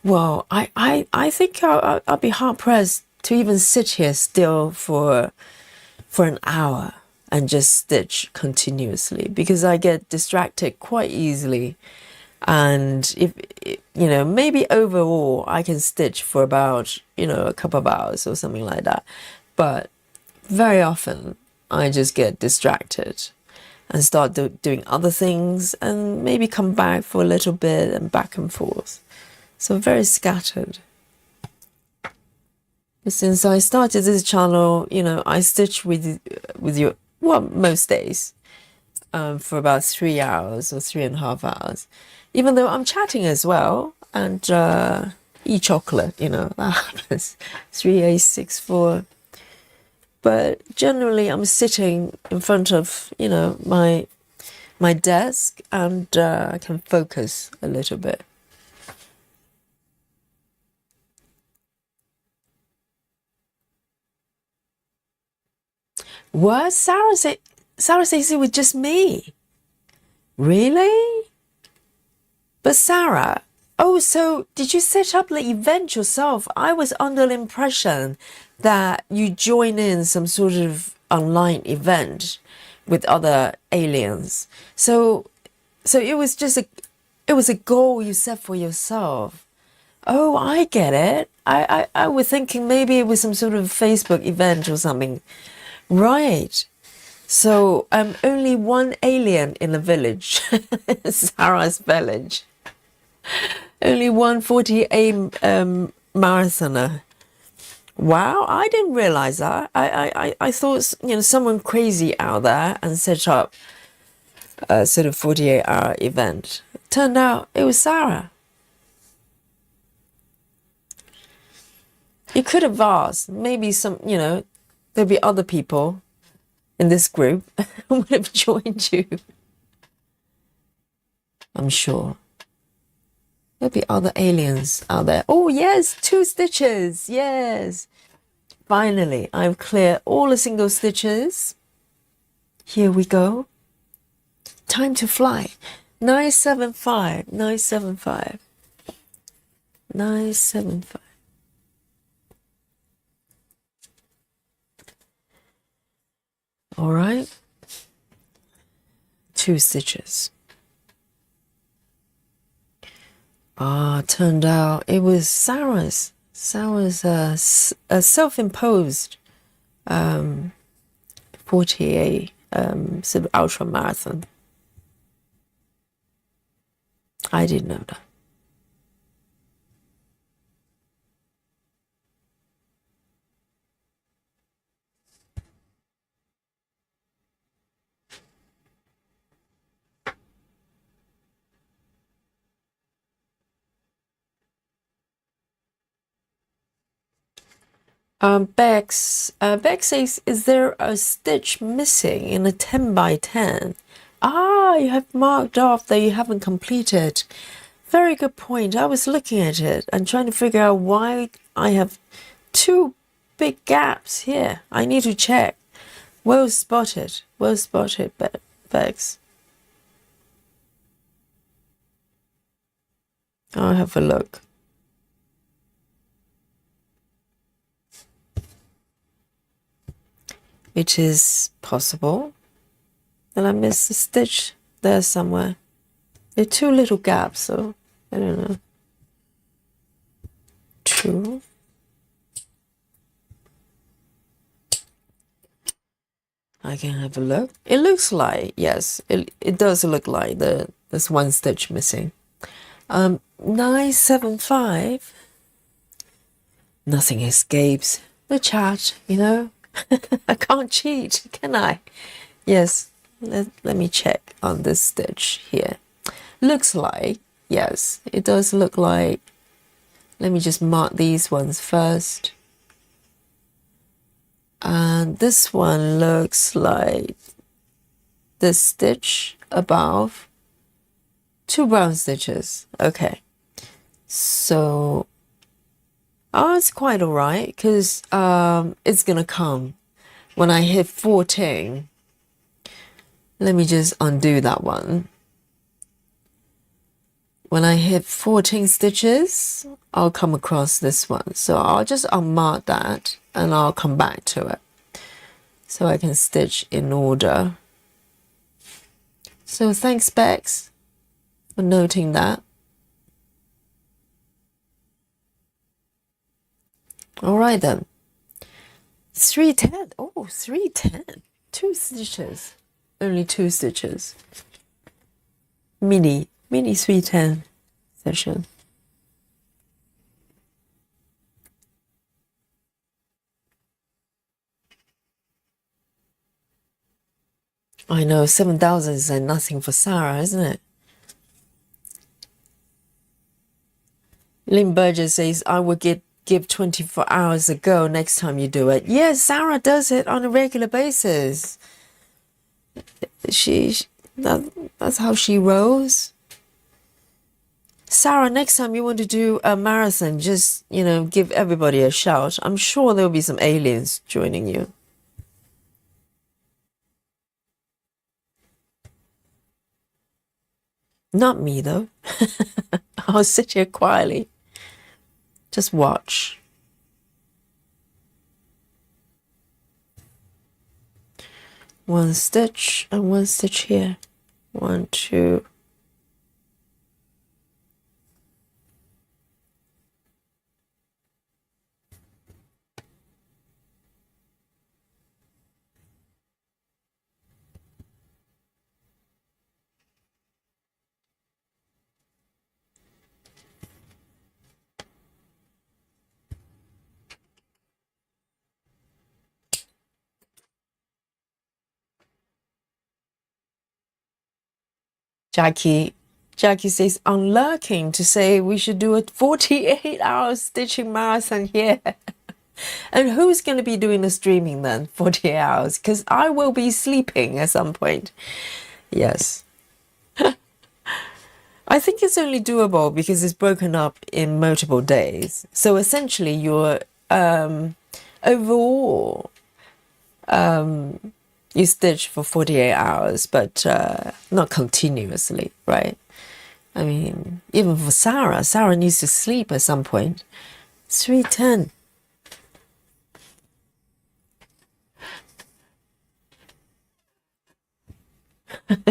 well, I think I'll be hard pressed to even sit here still for an hour and just stitch continuously, because I get distracted quite easily. And if maybe overall I can stitch for about a couple of hours or something like that, but very often I just get distracted and start doing other things, and maybe come back for a little bit and back and forth. So very scattered. Since I started this channel, I stitch with you, well, most days, for about 3 hours or 3.5 hours, even though I'm chatting as well, and eat chocolate, that happens. 3, 8, 6, 4. But generally I'm sitting in front of, my desk, and I can focus a little bit. What? Sarah says it was just me. Really? But Sarah, oh, so did you set up the event yourself? I was under the impression that you join in some sort of online event with other aliens. So it was just a goal you set for yourself. Oh, I get it. I was thinking maybe it was some sort of Facebook event or something. Right. So only one alien in the village, Sarah's village. Only 148 marathoner. Wow, I didn't realize that. I thought someone crazy out there and set up a sort of 48-hour event. Turned out it was Sarah. You could have asked. Maybe there'd be other people in this group who would have joined you. I'm sure. There'll be other aliens out there. Oh, yes, 2 stitches. Yes. Finally, I've cleared all the single stitches. Here we go. Time to fly. 975, 975, 975. All right. 2 stitches. Turned out it was Sarah's a self-imposed 48 sort of ultra marathon. I didn't know that. Bex says, is there a stitch missing in a 10 by 10? You have marked off that you haven't completed. Very good point. I was looking at it and trying to figure out why I have 2 big gaps here. I need to check. Well spotted, Bex. I'll have a look. It is possible that I missed a stitch there somewhere. There are 2 little gaps, so I don't know. 2. I can have a look. It looks like, yes, it does look like there's one stitch missing. 975. Nothing escapes the chat, you know. I can't cheat, can I? Yes, let me check on this stitch here. Looks like, yes, it does look like. Let me just mark these ones first. And this one looks like this stitch above, 2 brown stitches. Okay, so it's quite all right, because it's gonna come when I hit 14. Let me just undo that one. When I hit 14 stitches, I'll come across this one. So I'll just unmark that and I'll come back to it, so I can stitch in order. So thanks, Bex, for noting that. All right then. 310. Oh, 310. 2 stitches. Only 2 stitches. Mini 310 session. I know, 7,000 is nothing for Sarah, isn't it? Lynn Burgess says, I would give 24 hours a go next time you do it. Yes, Sarah does it on a regular basis. That's how she rolls. Sarah, next time you want to do a marathon, just, you know, give everybody a shout. I'm sure there'll be some aliens joining you. Not me, though. I'll sit here quietly. Just watch. One stitch and one stitch here. 1, 2. Jackie says, I'm lurking to say we should do a 48-hour stitching marathon here. And who's going to be doing the streaming then? 48 hours? Because I will be sleeping at some point. Yes. I think it's only doable because it's broken up in multiple days. So essentially your overall you stitch for 48 hours, but not continuously, right? I mean, even for Sarah needs to sleep at some point. 310.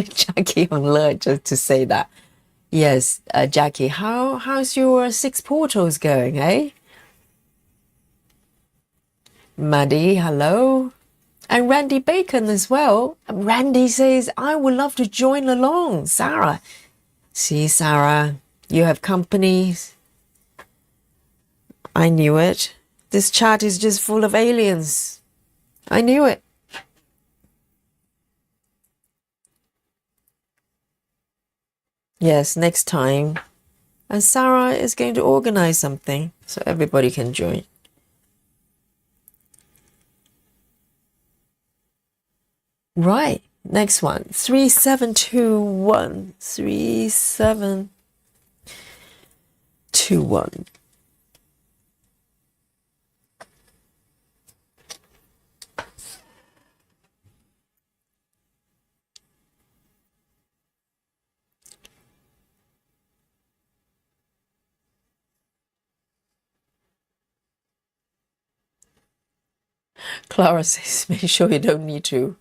Jackie on alert just to say that. Yes, Jackie, how's your 6 portals going, eh? Maddie, hello. And Randy Bacon as well. Randy says, I would love to join along. Sarah. See, Sarah, you have company. I knew it. This chat is just full of aliens. I knew it. Yes, next time. And Sarah is going to organize something so everybody can join. Right, next one. 3721. 3721. Clara says, make sure you don't need to.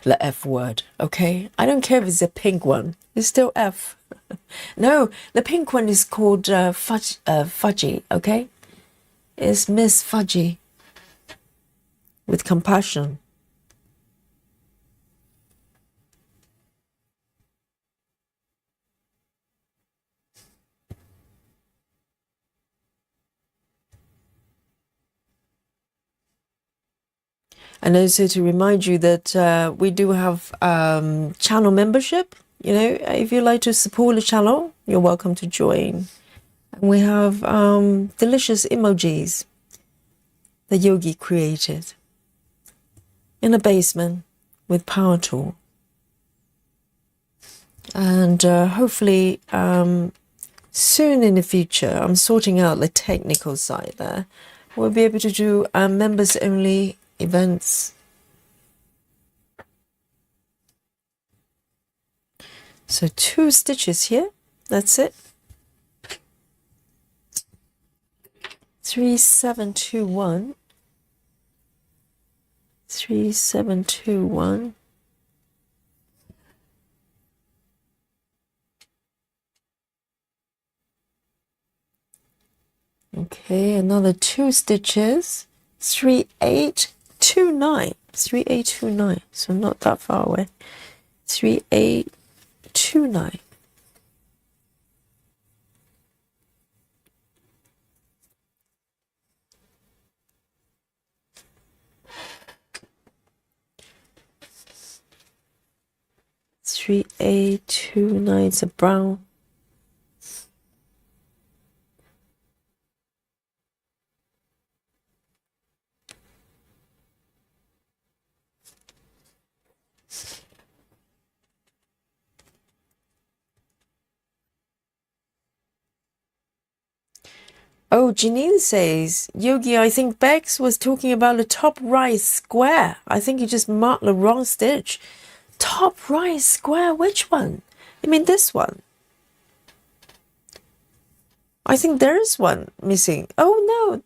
The F word, okay? I don't care if it's a pink one. It's still F. No, the pink one is called Fudgy, okay? It's Miss Fudgy. With compassion. And also to remind you that we do have channel membership. You know, if you'd like to support the channel, you're welcome to join. And we have delicious emojis that Yogi created in a basement with Power Tool. And hopefully soon in the future, I'm sorting out the technical side there. We'll be able to do members only events. So 2 stitches here, that's it. 3721, 3721. Okay, another 2 stitches, 3829, 3829, so not that far away, 3829. Three, 829, it's a brown. Oh, Janine says, Yogi, I think Bex was talking about the top right square. I think you just marked the wrong stitch. Top right square, which one? You mean this one? I think there is one missing. Oh, no,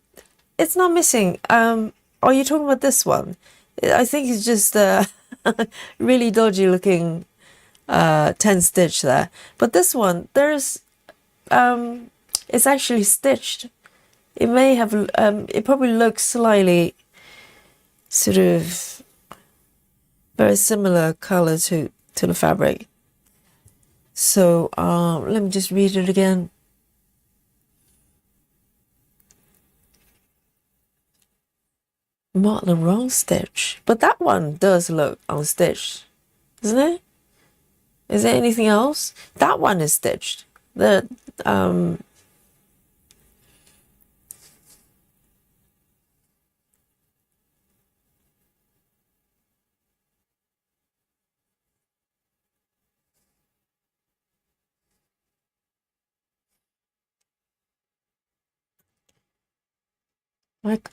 it's not missing. Are you talking about this one? I think it's just a really dodgy looking 10 stitch there. But this one, there's, it's actually stitched. It may have, it probably looks slightly sort of very similar color to the fabric. So let me just read it again. Mark the wrong stitch, but that one does look unstitched, isn't it? Is there anything else? That one is stitched. The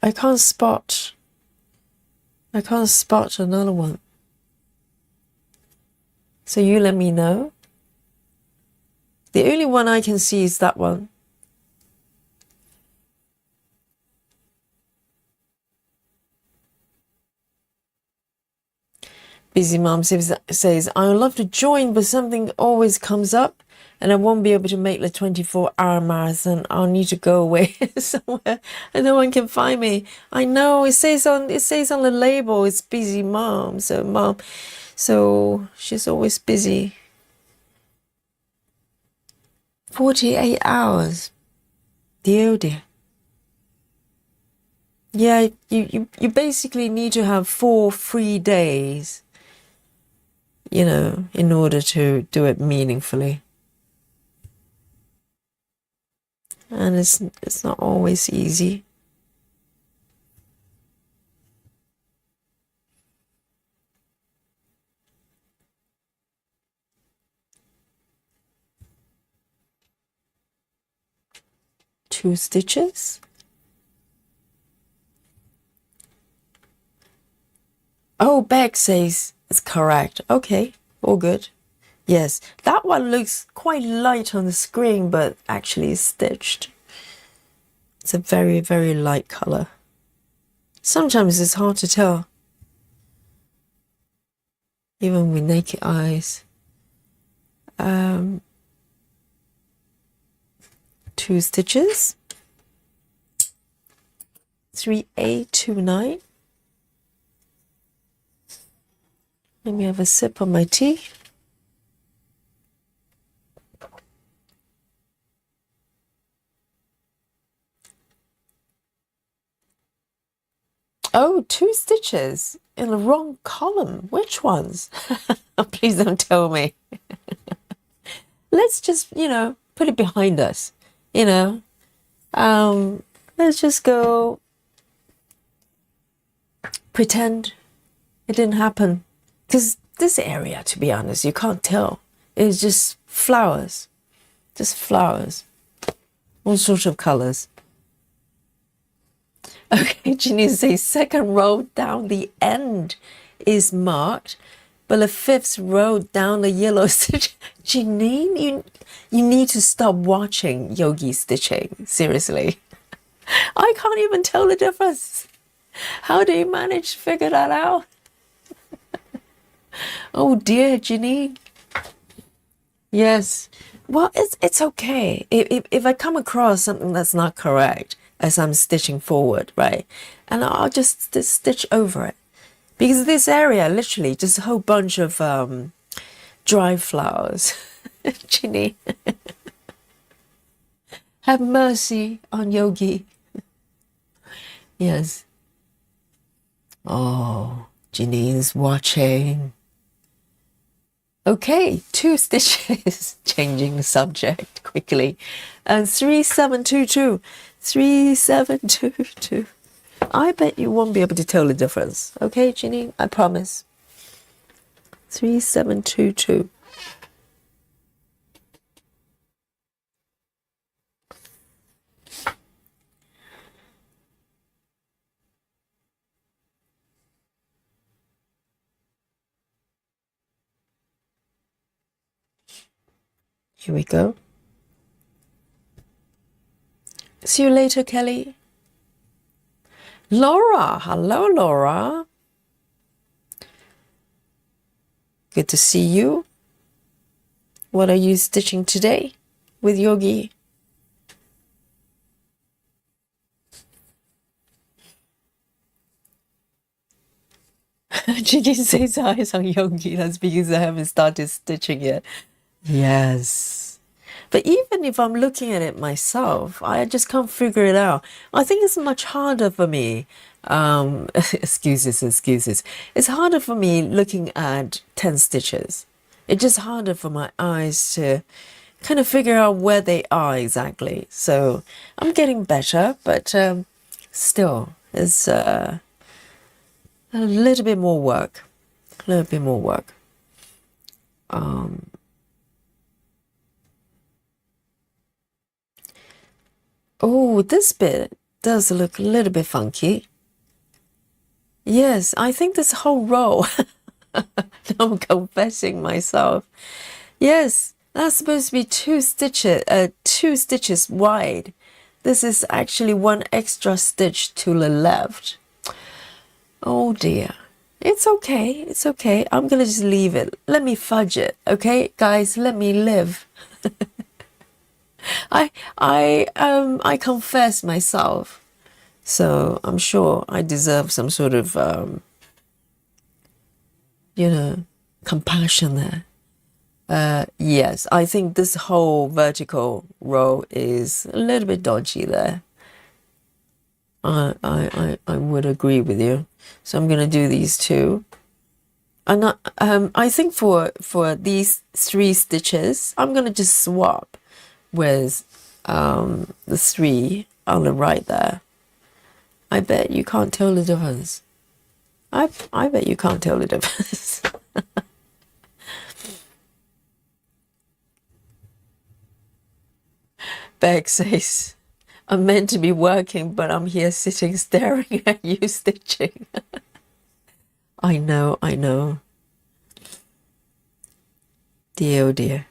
I can't spot. I can't spot another one. So you let me know. The only one I can see is that one. Busy Mom says, I would love to join, but something always comes up and I won't be able to make the 24-hour marathon. I'll need to go away somewhere and no one can find me. I know, it says on the label, it's Busy Mom. So she's always busy. 48 hours. Dear, oh dear. Yeah, you basically need to have 4 free days, you know, in order to do it meaningfully. And it's not always easy. Two stitches. Oh, Beck says it's correct. Okay, all good. Yes, that one looks quite light on the screen, but actually is stitched. It's a very, very light color. Sometimes it's hard to tell, even with naked eyes. 2 stitches. 3829. Let me have a sip of my tea. Oh, two stitches in the wrong column. Which ones? Please don't tell me. Let's just, put it behind us, let's just go pretend it didn't happen. Because this area, to be honest, you can't tell. It's just flowers. Just flowers. All sorts of colors. Okay, Janine says second row down the end is marked, but the fifth row down the yellow stitch. Janine, you need to stop watching Yogi stitching. Seriously. I can't even tell the difference. How do you manage to figure that out? Oh dear, Janine. Yes. Well, it's okay. If I come across something that's not correct as I'm stitching forward, right? And I'll just stitch over it. Because this area, literally, just a whole bunch of dry flowers. Ginny. Have mercy on Yogi. Yes. Oh, Janine's watching. Okay, two stitches. Changing the subject quickly. And 3722. 3722. I bet you won't be able to tell the difference. Okay, Janine? I promise. 3722. Here we go. See you later, Kelly. Laura. Hello, Laura. Good to see you. What are you stitching today with Yogi? Ginny says eyes on Yogi. That's because I haven't started stitching yet. Yes. But even if I'm looking at it myself, I just can't figure it out. I think it's much harder for me. Excuses. It's harder for me looking at 10 stitches. It's just harder for my eyes to kind of figure out where they are exactly. So I'm getting better, but still, it's a little bit more work. A little bit more work. Oh, this bit does look a little bit funky. Yes, I think this whole row, I'm confessing myself. Yes, that's supposed to be two stitches wide. This is actually one extra stitch to the left. Oh dear. It's okay. It's okay. I'm gonna just leave it. Let me fudge it. Okay, guys, let me live. I confess myself, so I'm sure I deserve some sort of compassion there. Yes, I think this whole vertical row is a little bit dodgy there. I would agree with you. So I'm gonna do these two. And I think for these 3 stitches, I'm gonna just swap with the 3 on the right there. I bet you can't tell the difference. I bet you can't tell the difference. Beck says, I'm meant to be working, but I'm here sitting staring at you stitching. I know. Dear, oh dear.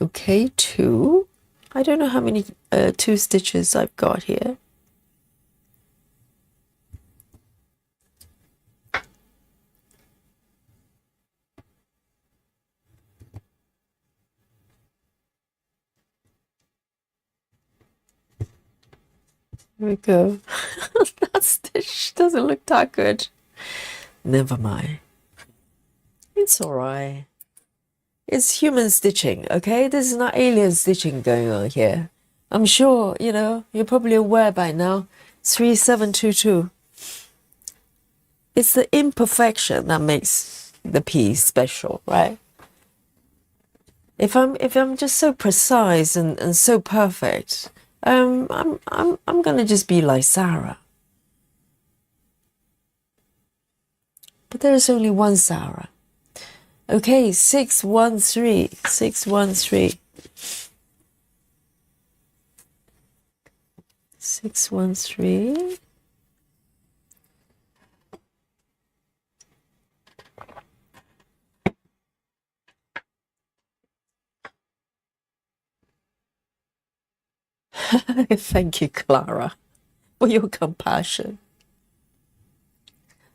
Okay, 2. I don't know how many 2 stitches I've got here. Here we go. That stitch doesn't look that good. Never mind. It's alright. It's human stitching, okay? This is not alien stitching going on here. I'm sure, you're probably aware by now. 3722. It's the imperfection that makes the piece special, right? If I'm just so precise and so perfect, I'm gonna just be like Sarah. But there's only one Sarah. Okay, 613. 613. 613. Thank you, Clara, for your compassion.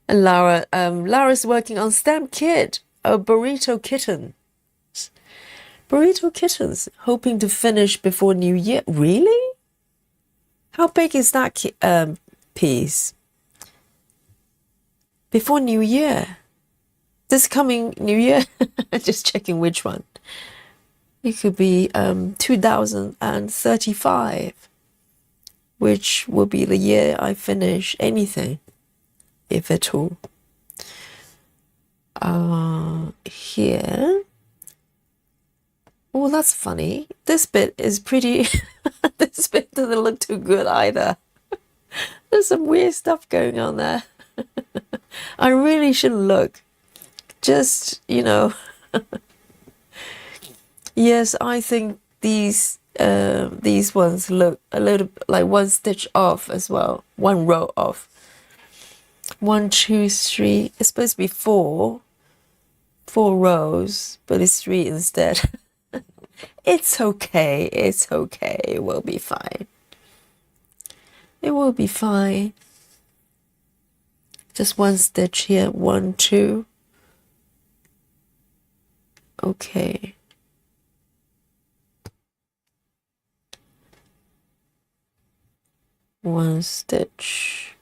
And Lara's working on Stamp Kid, a Burrito Kitten. Burrito Kittens, hoping to finish before New Year. Really? How big is that piece? Before New Year? This coming New Year? Just checking which one. It could be 2035, which will be the year I finish anything, if at all. Here. Oh, that's funny. This bit is pretty... This bit doesn't look too good either. There's some weird stuff going on there. I really shouldn't look. Just, Yes, I think these ones look a little like one stitch off as well. One row off. 1, 2, 3. It's supposed to be four rows, but it's 3 instead. It's okay. It's okay. It will be fine. It will be fine. Just one stitch here. 1, 2. Okay. One stitch.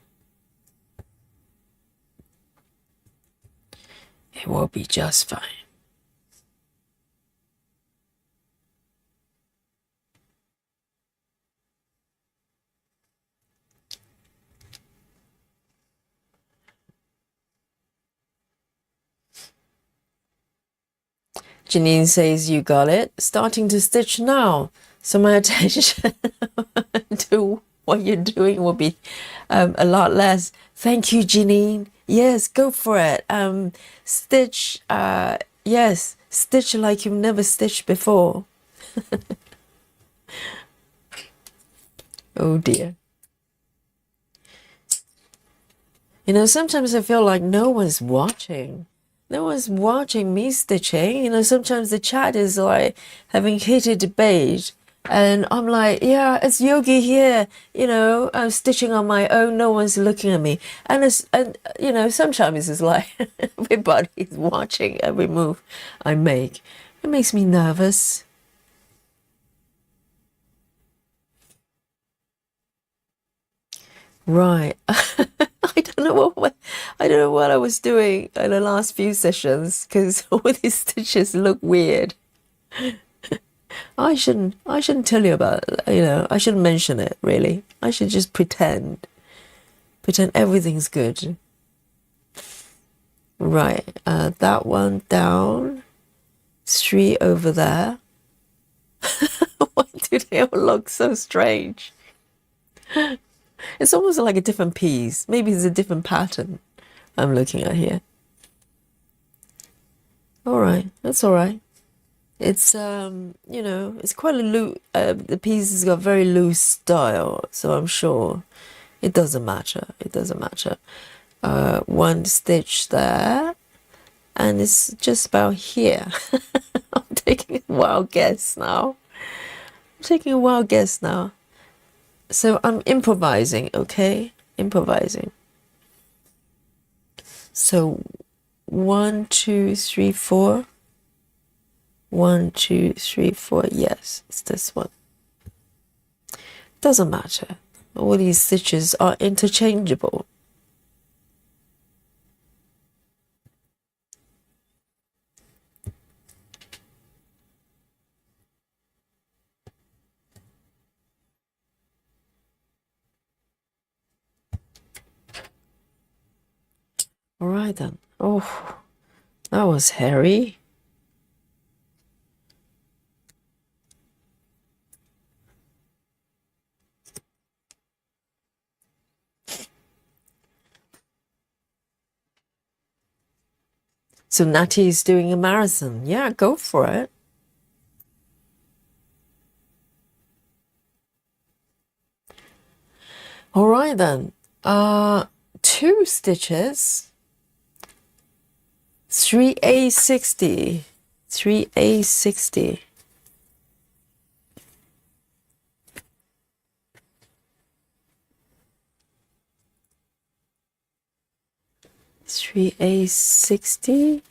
It will be just fine. Janine says, you got it. Starting to stitch now. So my attention to what you're doing will be a lot less. Thank you, Janine. Yes, go for it. Stitch, yes, stitch like you've never stitched before. Oh dear. Sometimes I feel like no one's watching. No one's watching me stitching. Sometimes the chat is like having heated debate. And I'm like, yeah, it's Yogi here. I'm stitching on my own. No one's looking at me. And sometimes it's like everybody's watching every move I make. It makes me nervous. Right. I don't know what I was doing in the last few sessions because all these stitches look weird. I shouldn't tell you about it, I shouldn't mention it really. I should just pretend everything's good. Right, that one down, 3 over there. Why do they all look so strange? It's almost like a different piece. Maybe it's a different pattern I'm looking at here. All right, that's all right. It's it's quite a loose. The piece has got very loose style, so I'm sure it doesn't matter. It doesn't matter. One stitch there, and it's just about here. I'm taking a wild guess now. So I'm improvising, okay? Improvising. So 1, 2, 3, 4. 1, 2, 3, 4. Yes, it's this one. Doesn't matter. All these stitches are interchangeable. All right then. Oh, that was hairy. So Natty is doing a marathon. Yeah, go for it. All right then. 2 stitches. 3A60. 3A60. 3A60.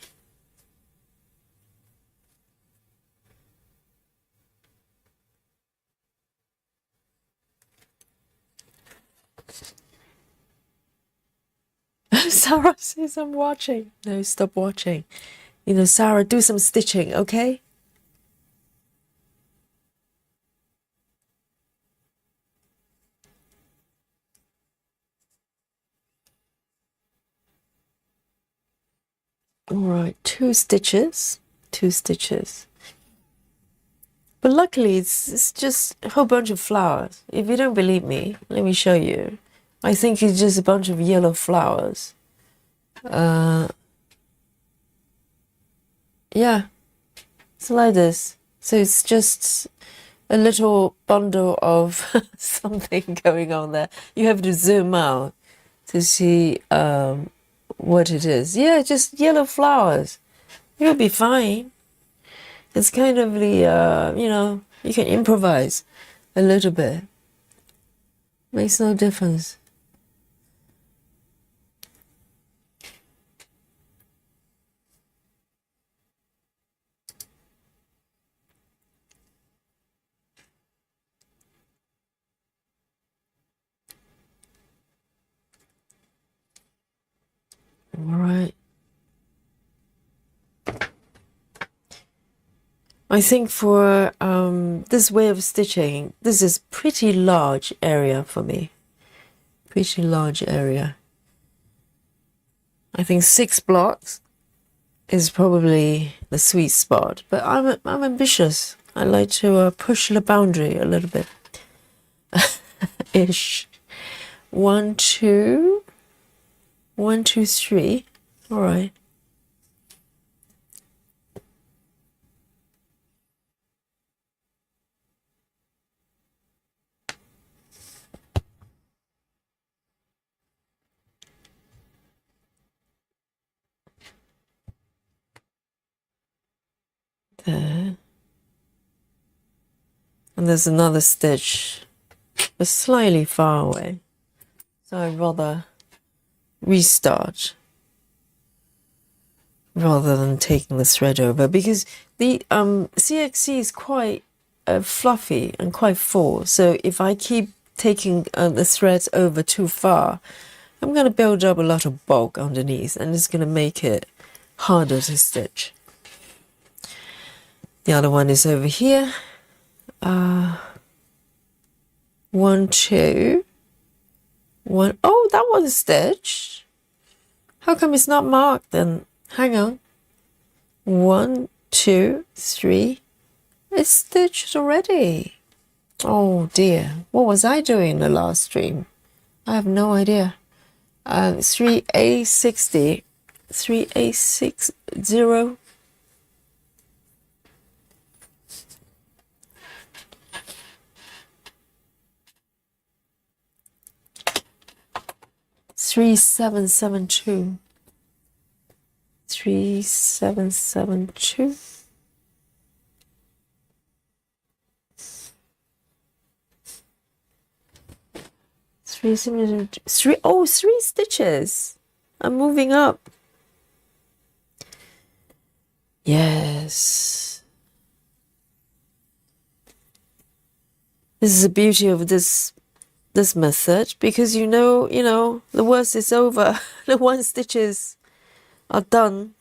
Sarah says I'm watching. No, stop watching. You know, Sarah, do some stitching, okay? All right, 2 stitches. 2 stitches. But luckily, it's just a whole bunch of flowers. If you don't believe me, let me show you. I think it's just a bunch of yellow flowers. Yeah, it's like this. So it's just a little bundle of something going on there. You have to zoom out to see what it is. Yeah, just yellow flowers. You'll be fine. It's kind of the, you can improvise a little bit. Makes no difference. All right. I think for this way of stitching, this is pretty large area for me. Pretty large area. I think 6 blocks is probably the sweet spot, but I'm ambitious. I like to push the boundary a little bit. Ish. 1, 2, 1, 2, 3. All right. There. And there's another stitch, but slightly far away. So I'd rather restart rather than taking the thread over, because the CXC is quite fluffy and quite full. So if I keep taking the threads over too far, I'm going to build up a lot of bulk underneath, and it's going to make it harder to stitch. The other one is over here. 1, 2, 1. Oh, that one's stitched. How come it's not marked then? Hang on. 1, 2, 3. It's stitched already. Oh dear. What was I doing in the last stream? I have no idea. 3A60. 3A60. 3772. 3772. 3. Oh, 3 stitches. I'm moving up. Yes. This is the beauty of this method, because you know, the worst is over. The 1 stitches are done.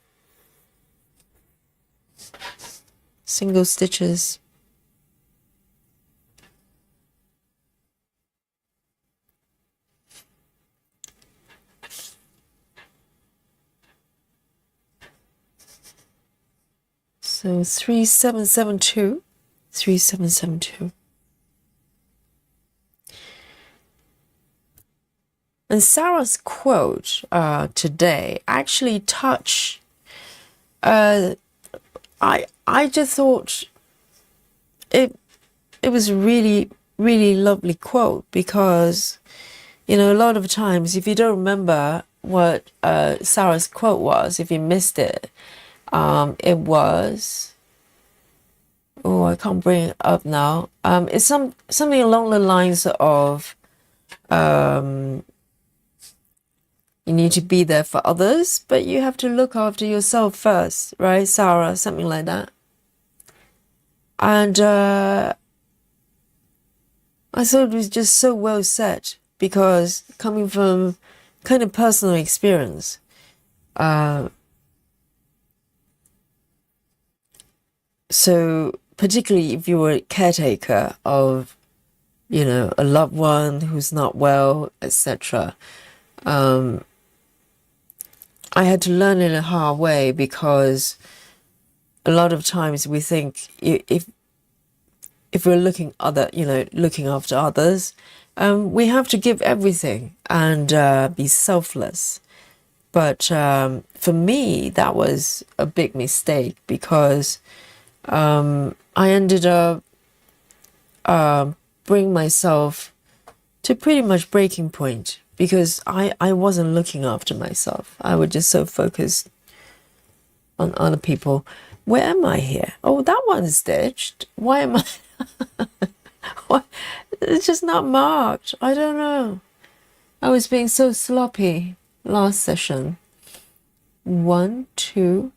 Single stitches. So 3772. 3772. And Sarah's quote today actually touched. I just thought it was a really lovely quote, because a lot of times if you don't remember what Sarah's quote was, if you missed it, it was, oh, I can't bring it up now. It's something along the lines of, you need to be there for others, but you have to look after yourself first, right, Sarah? Something like that. And I thought it was just so well said, because coming from kind of personal experience, so particularly if you were a caretaker of, a loved one who's not well, etc., I had to learn it a hard way, because a lot of times we think if we're looking after others, we have to give everything and be selfless. But for me, that was a big mistake, because I ended up bring myself to pretty much breaking point, because I wasn't looking after myself. I was just so focused on other people. Where am I here? Oh, that one's stitched. Why am I? What? It's just not marked. I don't know. I was being so sloppy last session. 1, 2.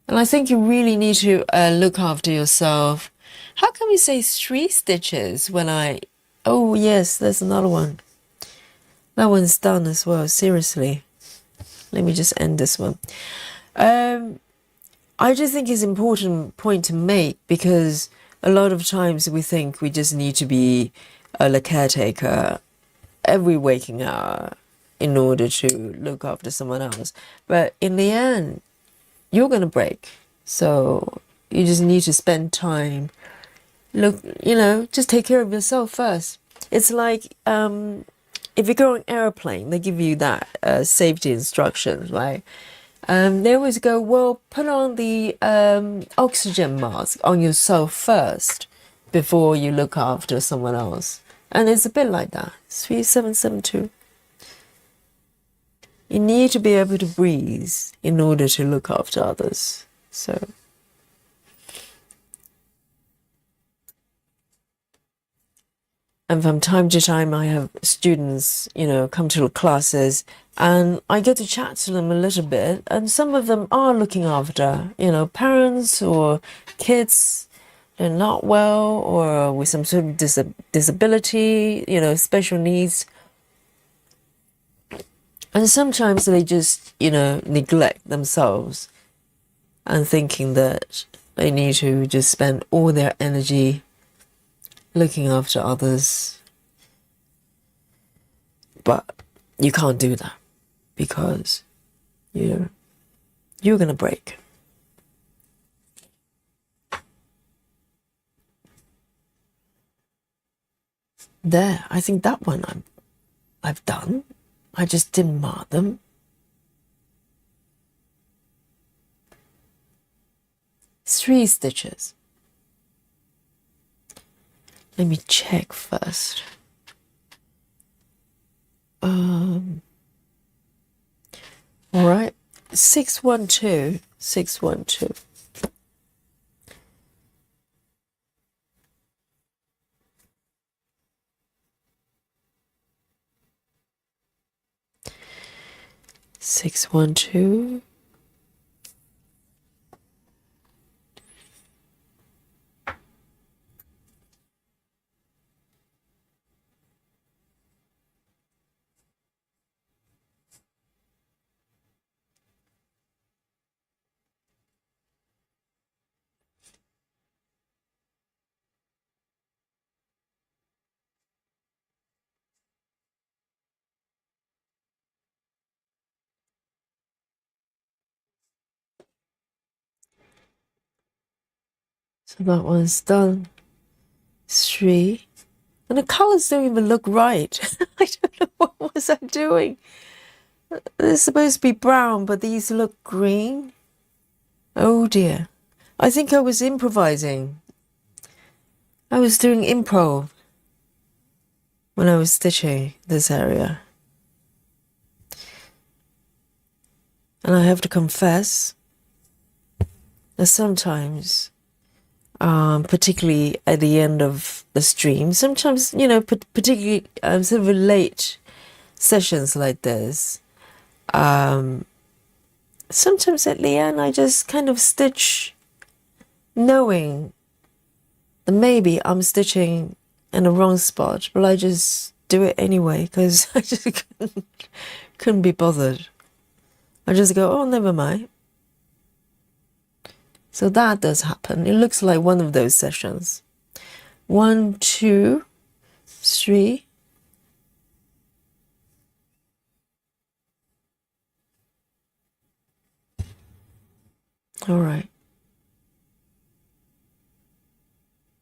And I think you really need to look after yourself. How can we say 3 stitches when oh yes, there's another one. That one's done as well, seriously. Let me just end this one. I just think it's an important point to make, because a lot of times we think we just need to be a caretaker every waking hour in order to look after someone else. But in the end, you're going to break. So you just need to spend time. Look, just take care of yourself first. It's like if you go on an airplane, they give you that safety instructions, right? They always go, well, put on the oxygen mask on yourself first before you look after someone else. And it's a bit like that. 3772. You need to be able to breathe in order to look after others. So, and from time to time, I have students, come to the classes, and I get to chat to them a little bit. And some of them are looking after, parents or kids. They're not well, or with some sort of disability, special needs. And sometimes they just, neglect themselves, and thinking that they need to just spend all their energy looking after others. But you can't do that, because you're going to break. There, I think that one I've done. I just didn't mark them. Three stitches. Let me check first. All right, 612, 612. Six, 1, 2. So that one's done. 3. And the colors don't even look right. I don't know what was I doing. They're supposed to be brown, but these look green. Oh dear. I think I was improvising. I was doing improv when I was stitching this area. And I have to confess that sometimes, particularly at the end of the stream, sometimes, you know, particularly sort of late sessions like this, sometimes at the end I just kind of stitch knowing that maybe I'm stitching in the wrong spot, but I just do it anyway because I just couldn't be bothered. I just go, oh, never mind. So that does happen. It looks like one of those sessions. 1, 2, 3. All right.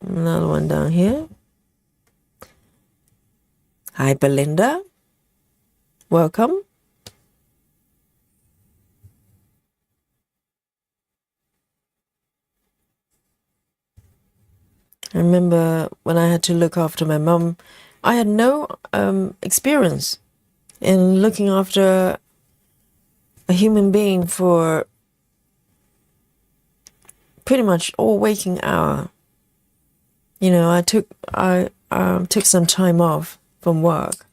Another one down here. Hi, Belinda. Welcome. I remember when I had to look after my mum, I had no experience in looking after a human being for pretty much all waking hour. You know, I took some time off from work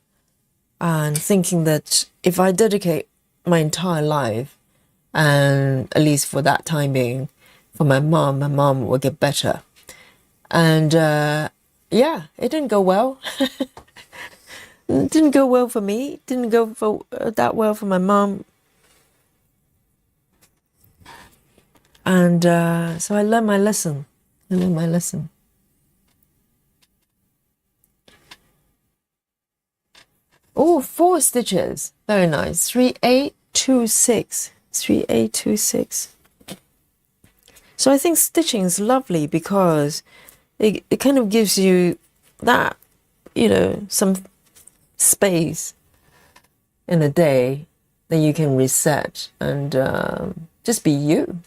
and thinking that if I dedicate my entire life, and at least for that time being, for my mom will get better. And yeah, it didn't go well. It didn't go well for me. It didn't go that well for my mom. And so I learned my lesson. Oh, 4 stitches. Very nice. 3, 8, 2, 6. 3, 8, 2, 6. So I think stitching is lovely because it kind of gives you that, you know, some space in a day that you can reset and just be you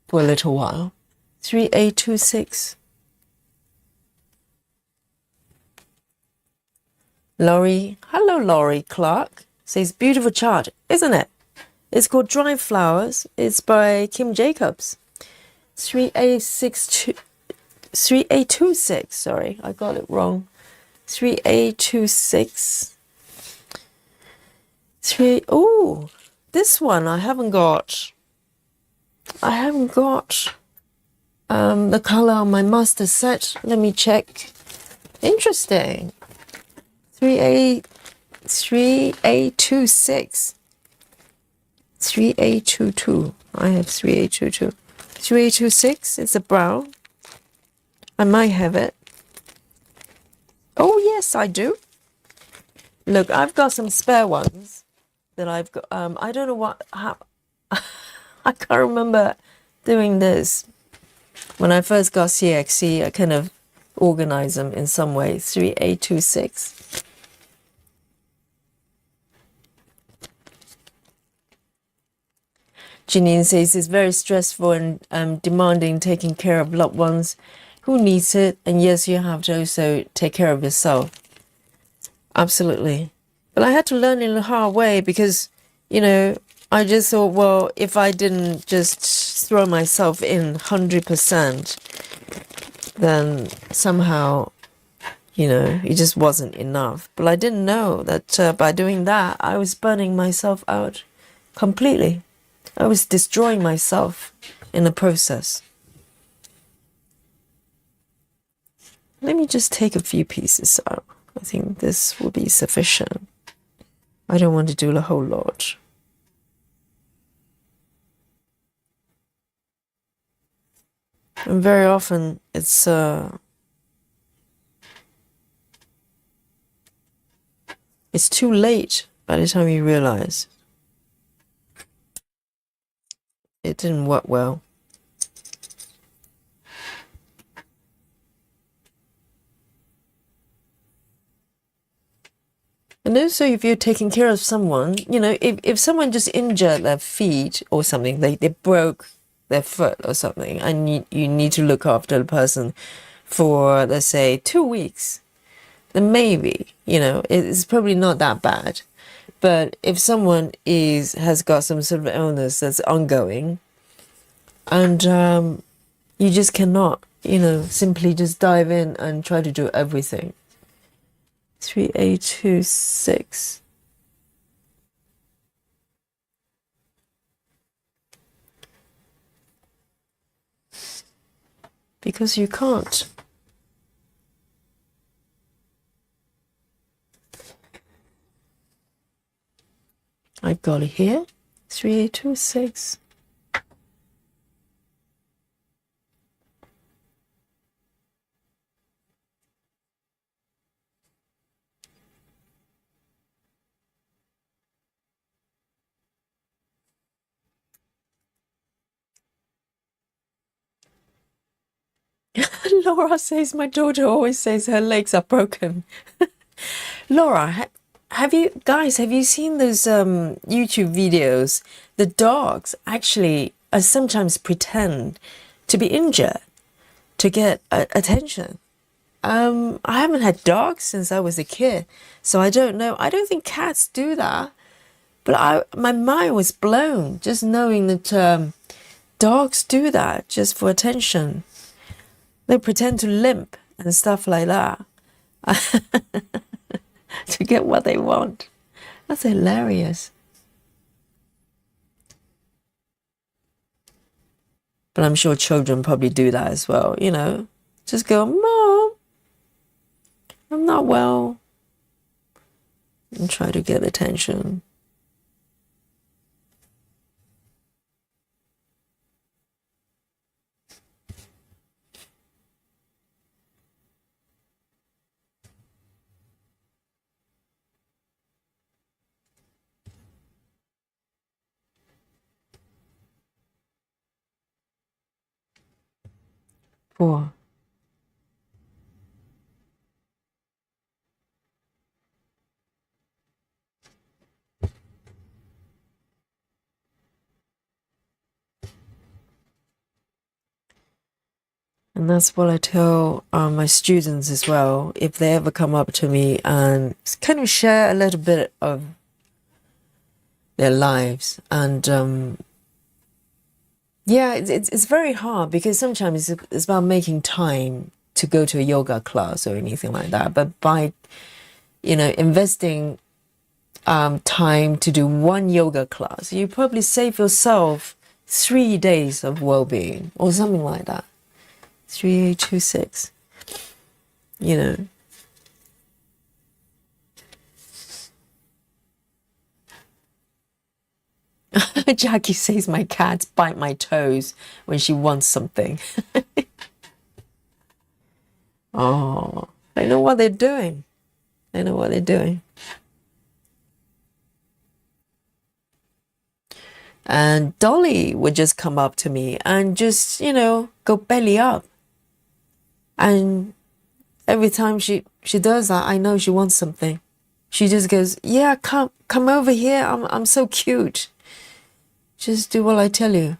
for a little while. 3, 8, 2, 6. Laurie, hello Laurie Clark, says beautiful chart, isn't it? It's called Dry Flowers. It's by Kim Jacobs. 3826. Sorry, I got it wrong. 3826. Oh, this one I haven't got. The color on my master set. Let me check. Interesting. 3826. 3822. I have 3822. 3826. It's a brown. I might have it. Oh yes, I do. Look, I've got some spare ones that I've got. I don't know how. I can't remember doing this. When I first got CXC, I kind of organized them in some way. 3826. Janine says it's very stressful and demanding taking care of loved ones. Who needs it? And yes, you have to also take care of yourself. Absolutely. But I had to learn in a hard way because, you know, I just thought, well, if I didn't just throw myself in 100%, then somehow, you know, it just wasn't enough. But I didn't know that by doing that, I was burning myself out completely. I was destroying myself in the process. Let me just take a few pieces out. I think this will be sufficient. I don't want to do the whole lot. And very often it's too late by the time you realize it didn't work well. And also, if you're taking care of someone, if someone just injured their feet or something, they broke their foot or something, and you need to look after the person for, let's say, 2 weeks, then maybe, it's probably not that bad. But if someone has got some sort of illness that's ongoing, and you just cannot, simply just dive in and try to do everything. 3826. Because you can't. I got it here. 3826. Laura says my daughter always says her legs are broken. Laura, have you seen those YouTube videos? The dogs actually sometimes pretend to be injured to get attention. I haven't had dogs since I was a kid, so I don't know. I don't think cats do that. But my mind was blown just knowing that dogs do that just for attention. They pretend to limp and stuff like that to get what they want. That's hilarious. But I'm sure children probably do that as well, Just go, Mom, I'm not well. And try to get attention. Poor. And that's what I tell my students as well, if they ever come up to me and kind of share a little bit of their lives. And yeah, it's very hard because sometimes it's about making time to go to a yoga class or anything like that. But by, investing time to do one yoga class, you probably save yourself 3 days of well-being or something like that. 3826. Jackie says my cats bite my toes when she wants something. Oh, they know what they're doing. They know what they're doing. And Dolly would just come up to me and just, go belly up. And every time she does that, I know she wants something. She just goes, yeah, come over here. I'm so cute. Just do what I tell you.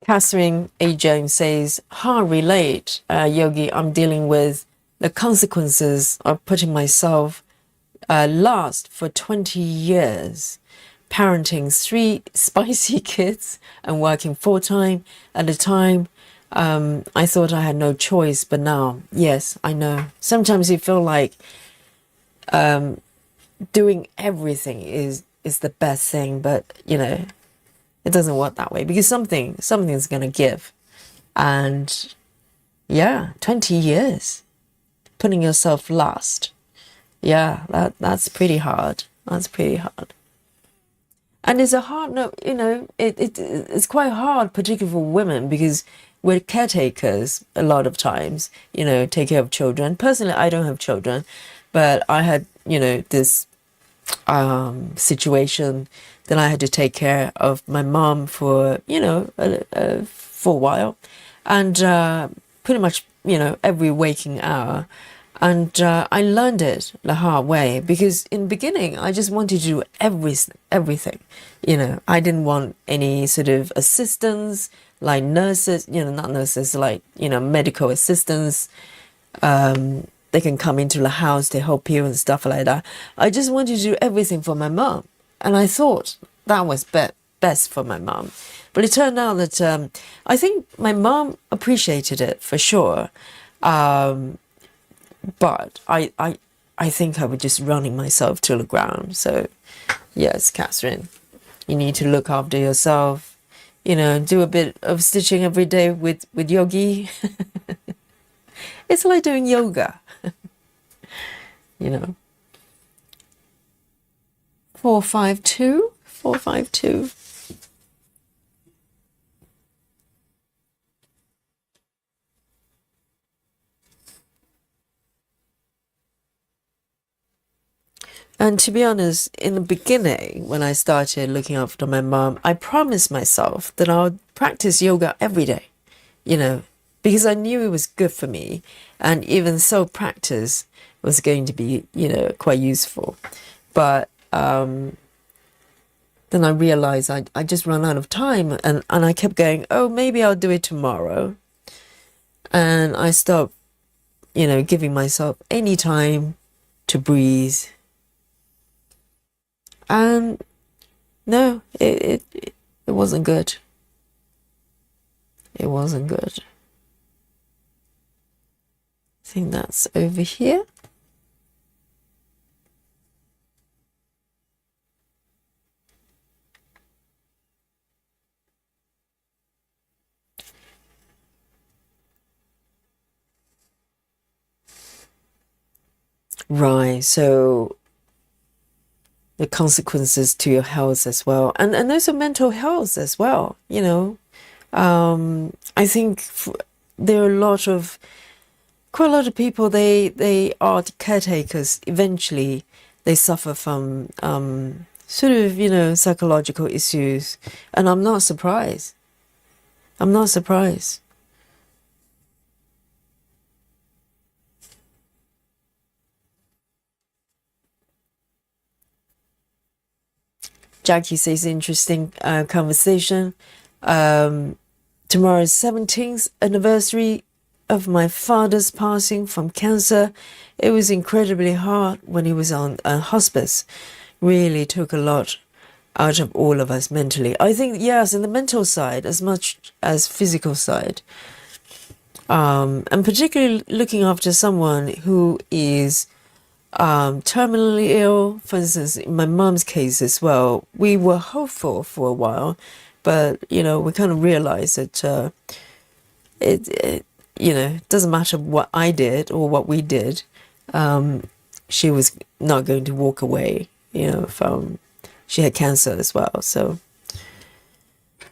Catherine A. Jones says, hard relate, Yogi. I'm dealing with the consequences of putting myself last for 20 years, parenting 3 spicy kids and working full-time at a time. I thought I had no choice, but now, yes, I know. Sometimes you feel like doing everything is the best thing, but, it doesn't work that way because something's going to give. And yeah, 20 years putting yourself last. Yeah, that's pretty hard. That's pretty hard. And it's a hard no, it's quite hard, particularly for women, because we're caretakers a lot of times, take care of children. Personally, I don't have children, but I had, this situation that I had to take care of my mom for, for a while. And pretty much, every waking hour. And I learned it the hard way because in the beginning, I just wanted to do everything. I didn't want any sort of assistance like nurses, not nurses, like, medical assistants. They can come into the house to help you and stuff like that. I just wanted to do everything for my mom. And I thought that was best for my mom. But it turned out that I think my mom appreciated it for sure. But I think I was just running myself to the ground. So, yes, Catherine, you need to look after yourself. Do a bit of stitching every day with Yogi. It's like doing yoga, you know. 452, 452. And to be honest, in the beginning, when I started looking after my mom, I promised myself that I would practice yoga every day, because I knew it was good for me. And even so, practice was going to be, quite useful. But then I realized I just ran out of time and I kept going, oh, maybe I'll do it tomorrow. And I stopped, giving myself any time to breathe. And no, it wasn't good. It wasn't good. I think that's over here. Right, so the consequences to your health as well, and also mental health as well. I think there are quite a lot of people. They are caretakers. Eventually, they suffer from sort of psychological issues, and I'm not surprised. I'm not surprised. Jackie says interesting conversation. Tomorrow is 17th anniversary of my father's passing from cancer. It was incredibly hard when he was on hospice. Really took a lot out of all of us mentally. I think, yes, in the mental side as much as physical side. And particularly looking after someone who is terminally ill. For instance, in my mom's case as well, we were hopeful for a while, but we kind of realized that it doesn't matter what I did or what we did. She was not going to walk away. From she had cancer as well, so.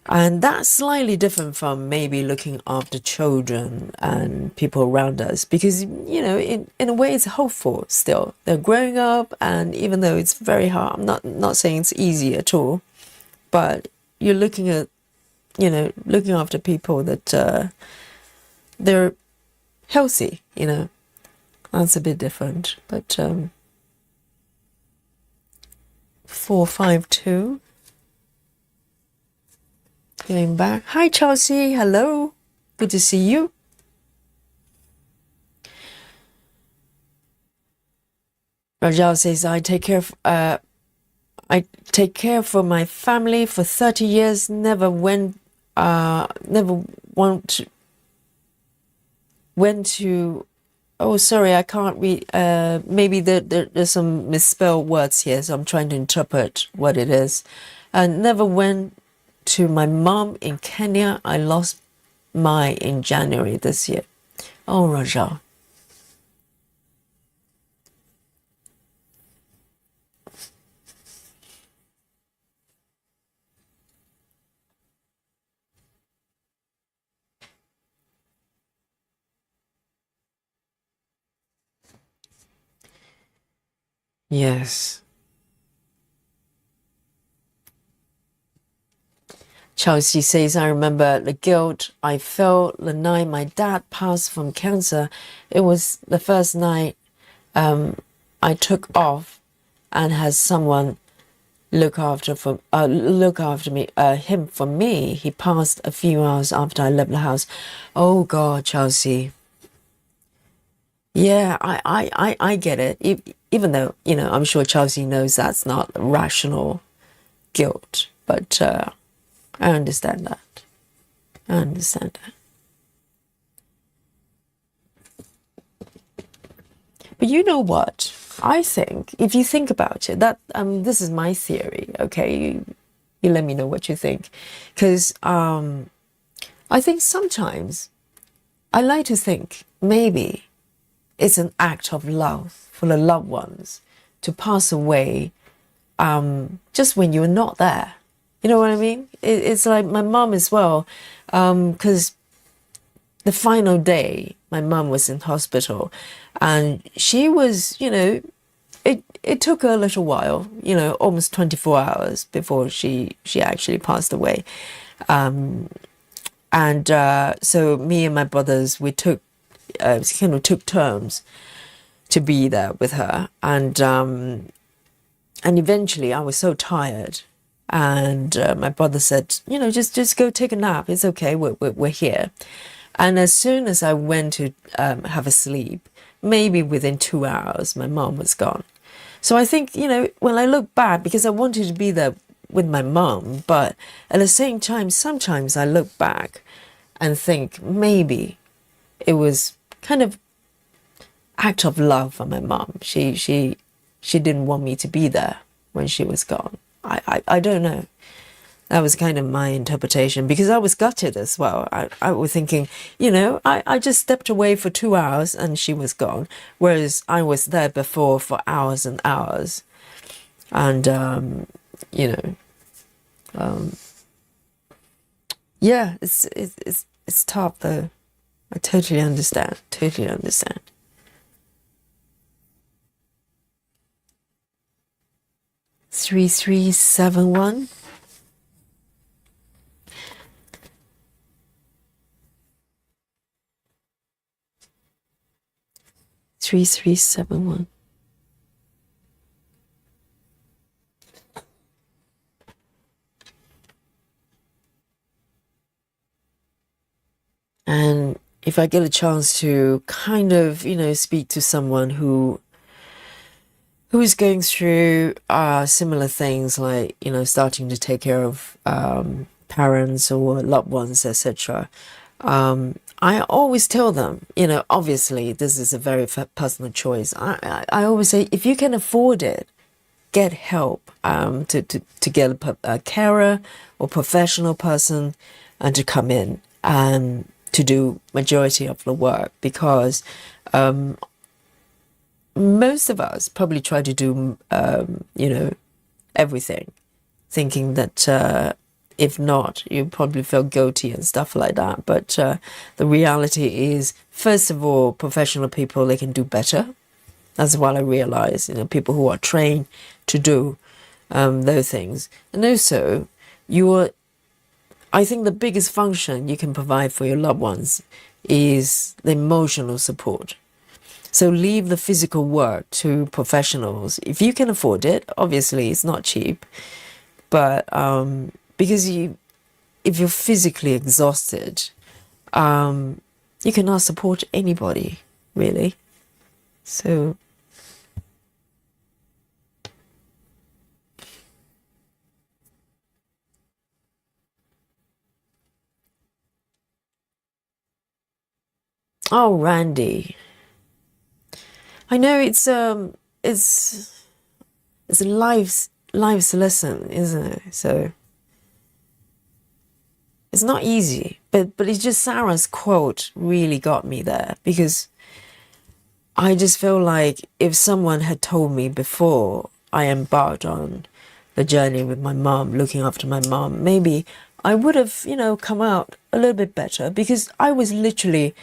And that's slightly different from maybe looking after children and people around us because, in a way it's hopeful still. They're growing up, and even though it's very hard, I'm not saying it's easy at all, but you're looking at, looking after people that they're healthy, That's a bit different, but 452. Going back. Hi, Chelsea. Hello. Good to see you. Rajal says, I take care for my family for 30 years. Never went to. Oh, sorry, I can't read. Maybe there's some misspelled words here, so I'm trying to interpret what it is. Never went to my mom in Kenya. I lost mine in January this year. Oh, Raja. Yes. Chelsea says, I remember the guilt I felt the night my dad passed from cancer. It was the first night I took off and had someone look after me him for me. He passed a few hours after I left the house. Oh God, Chelsea. Yeah, I get it. Even though, I'm sure Chelsea knows that's not rational guilt, but I understand that. I understand that. But you know what? I think if you think about it, that this is my theory. Okay, you let me know what you think, because I think sometimes I like to think maybe it's an act of love for the loved ones to pass away just when you're not there. You know what I mean? It's like my mom as well, because the final day my mum was in hospital, and she was, it took her a little while, almost 24 hours before she actually passed away. So me and my brothers, we took turns to be there with her, and eventually I was so tired, and my brother said, just go take a nap. It's okay. We're here. And as soon as I went to have a sleep, maybe within 2 hours, my mom was gone. So I think, when I look back, because I wanted to be there with my mom, but at the same time, sometimes I look back and think maybe it was kind of act of love for my mom. She didn't want me to be there when she was gone. I don't know. That was kind of my interpretation, because I was gutted as well. I was thinking, I just stepped away for 2 hours and she was gone, whereas I was there before for hours and hours. And, yeah, it's tough though. I totally understand. Totally understand. Three, 371. 3371. And if I get a chance to kind of, speak to someone who's going through similar things, like, starting to take care of parents or loved ones, etc., I always tell them, obviously this is a very personal choice. I always say, if you can afford it, get help to get a carer or professional person and to come in and to do majority of the work, because most of us probably try to do, everything, thinking that if not, you probably feel guilty and stuff like that. But the reality is, first of all, professional people, they can do better. That's what I realize, people who are trained to do those things. And also, I think the biggest function you can provide for your loved ones is the emotional support. So leave the physical work to professionals. If you can afford it, obviously it's not cheap, but because if you're physically exhausted, you cannot support anybody, really. So oh, Randy, I know it's a life's lesson, isn't it? So it's not easy, but it's just Sarah's quote really got me there, because I just feel like if someone had told me before I embarked on the journey with my mom, looking after my mom, maybe I would have, come out a little bit better, because I was literally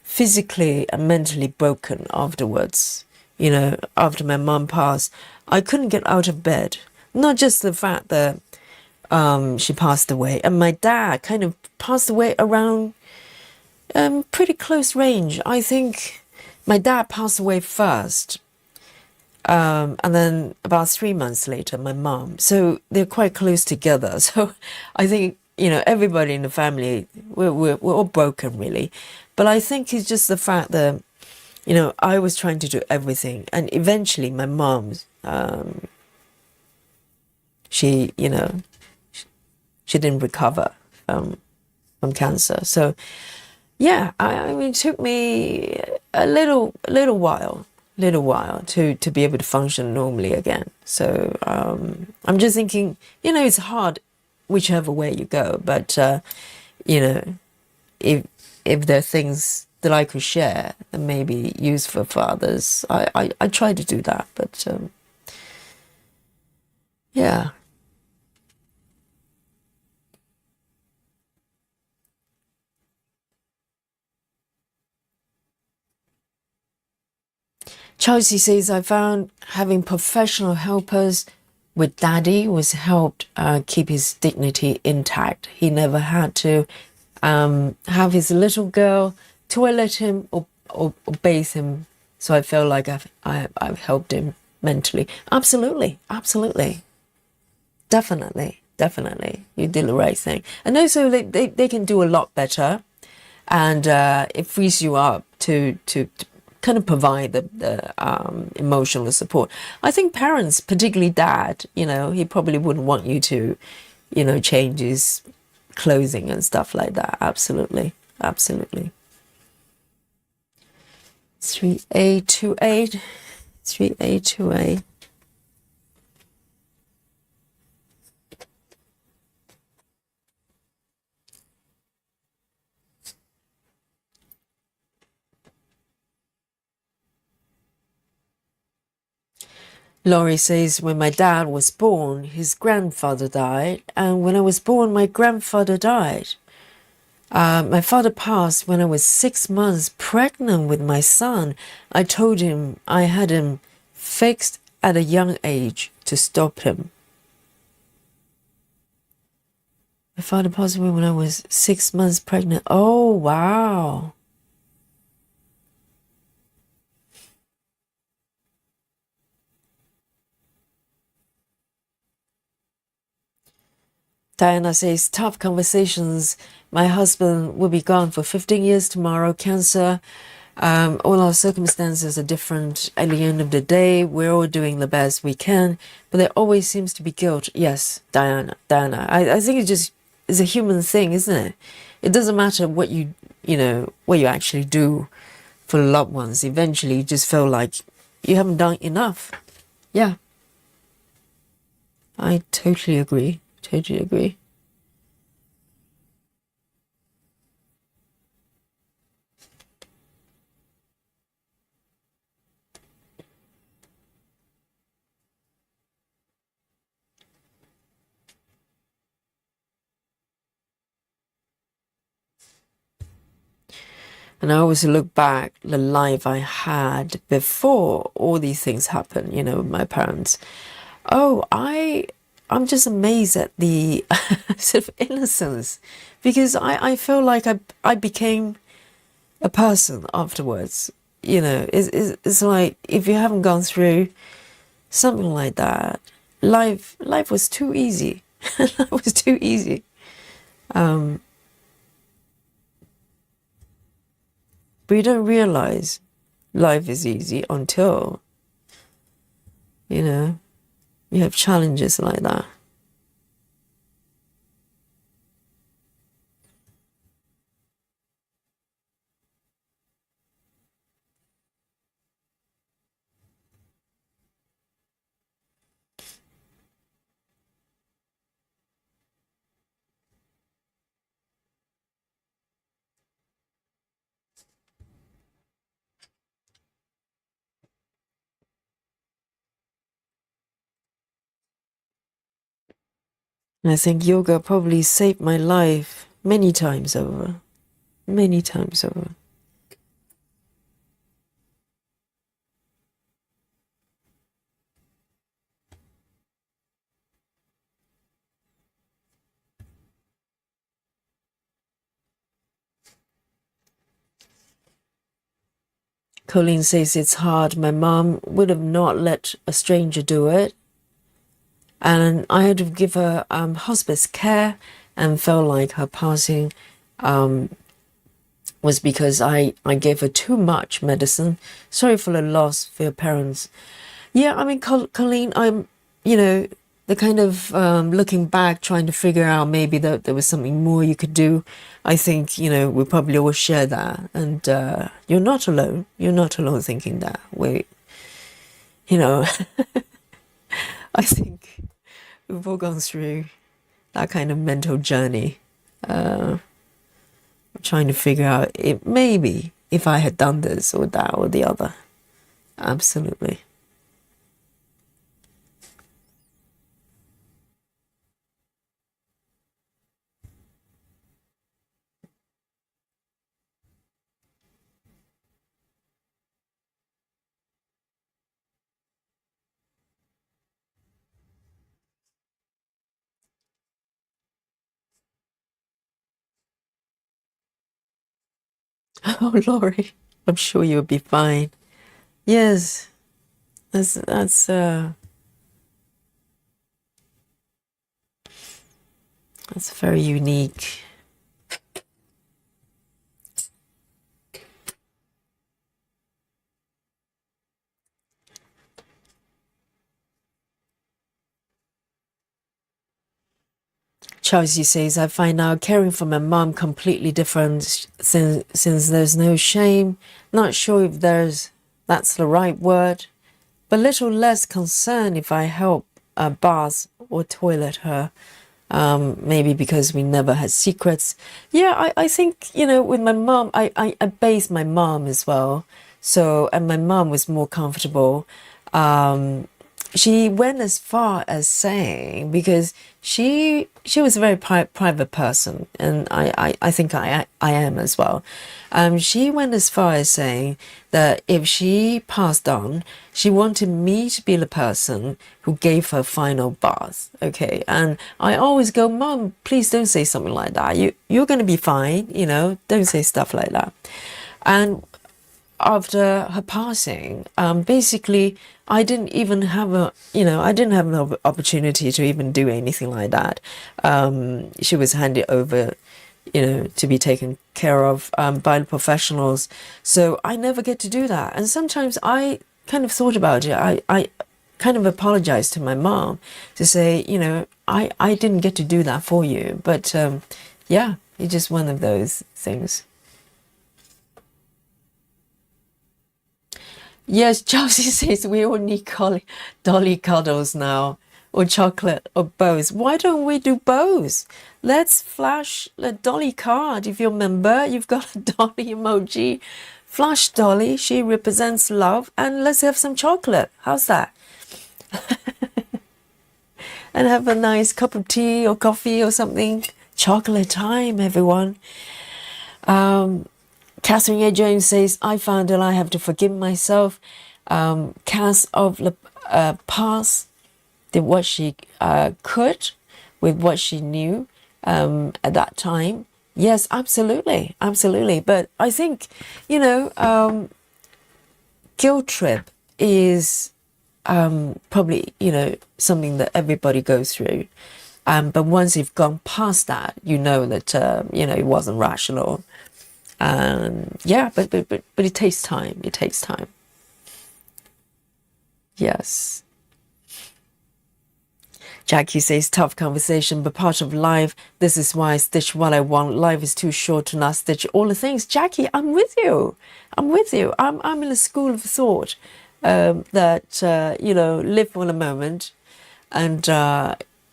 physically and mentally broken afterwards. After my mom passed, I couldn't get out of bed. Not just the fact that She passed away, and my dad kind of passed away around pretty close range. I think my dad passed away first, and then about 3 months later, my mom. So they're quite close together. So I think, everybody in the family, we're all broken, really. But I think it's just the fact that, I was trying to do everything. And eventually my mom, she, she didn't recover from cancer. So, yeah, I mean, it took me a little while to be able to function normally again. So I'm just thinking, it's hard whichever way you go, but you know, if there are things that I could share that may be useful for others, I try to do that. But yeah. Chelsea says, I found having professional helpers with daddy was helped keep his dignity intact. He never had to have his little girl toilet him or bathe him. So I feel like I've helped him mentally. Absolutely, absolutely. Definitely, definitely. You did the right thing. And also they can do a lot better, and it frees you up to kind of provide the emotional support. I think parents, particularly dad, he probably wouldn't want you to, change his clothing and stuff like that. Absolutely, absolutely. 3A28, 3A28. Laurie says, when my dad was born, his grandfather died, and when I was born, my grandfather died. My father passed when I was 6 months pregnant with my son. I told him I had him fixed at a young age to stop him. My father passed away when I was 6 months pregnant. Oh, wow. Diana says, tough conversations. My husband will be gone for 15 years tomorrow. Cancer. All our circumstances are different. At the end of the day, we're all doing the best we can, but there always seems to be guilt. Yes, Diana. I think it's a human thing, isn't it? It doesn't matter what you actually do for loved ones. Eventually, you just feel like you haven't done enough. Yeah, I totally agree. Totally agree. And I always look back the life I had before all these things happened, with my parents. Oh, I'm just amazed at the sort of innocence, because I feel like I became a person afterwards. It's like if you haven't gone through something like that, life was too easy. Life was too easy. Um, but you don't realize life is easy until, you know, you have challenges like that. And I think yoga probably saved my life many times over. Many times over. Colleen says it's hard. My mom would have not let a stranger do it. And I had to give her hospice care, and felt like her passing was because I gave her too much medicine. Sorry for the loss for your parents. Yeah, I mean, Colleen, I'm, the kind of looking back, trying to figure out maybe that there was something more you could do. I think, we probably all share that. And you're not alone. You're not alone thinking that. You know, I think we've all gone through that kind of mental journey. Trying to figure out maybe if I had done this or that or the other. Absolutely. Oh, Laurie, I'm sure you'll be fine. Yes, that's very unique. Chelsea says, I find now caring for my mom completely different since there's no shame. Not sure if that's the right word, but little less concern if I help bath or toilet her. Maybe because we never had secrets. Yeah, I think, with my mom, I bathed my mom as well. So, and my mom was more comfortable. She went as far as saying, because she was a very private person, and I think I am as well. She went as far as saying that if she passed on, she wanted me to be the person who gave her final bath. Okay, and I always go, Mom, please don't say something like that. You're going to be fine. Don't say stuff like that. And after her passing, basically, I didn't even have I didn't have an opportunity to even do anything like that. She was handed over, to be taken care of by the professionals. So I never get to do that. And sometimes I kind of thought about it. I kind of apologized to my mom to say, I didn't get to do that for you. But yeah, it's just one of those things. Yes, Chelsea says we all need dolly cuddles now, or chocolate, or both. Why don't we do both? Let's flash the dolly card. If you remember, you've got a dolly emoji. Flash dolly, she represents love, and let's have some chocolate. How's that? And have a nice cup of tea or coffee or something. Chocolate time, everyone. Catherine A. James says, I found that I have to forgive myself. Cass of the past did what she could with what she knew at that time. Yes, absolutely. Absolutely. But I think, guilt trip is probably, something that everybody goes through. But once you've gone past that, that, it wasn't rational. Yeah, but it takes time. It takes time. Yes. Jackie says, tough conversation, but part of life. This is why I stitch what I want. Life is too short to not stitch all the things. Jackie, I'm with you. I'm with you. I'm in a school of thought that, live for the moment. And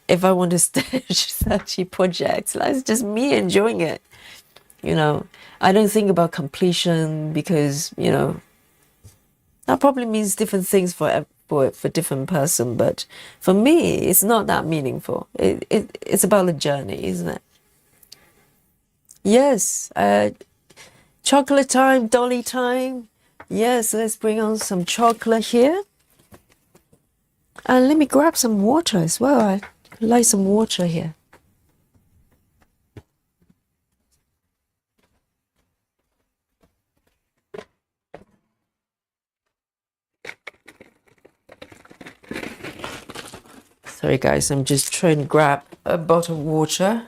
if I want to stitch 30 projects, that's just me enjoying it. I don't think about completion because, that probably means different things for different person. But for me, it's not that meaningful. It's about the journey, isn't it? Yes. Chocolate time, dolly time. Yes, let's bring on some chocolate here. And let me grab some water as well. I like some water here. Sorry guys, I'm just trying to grab a bottle of water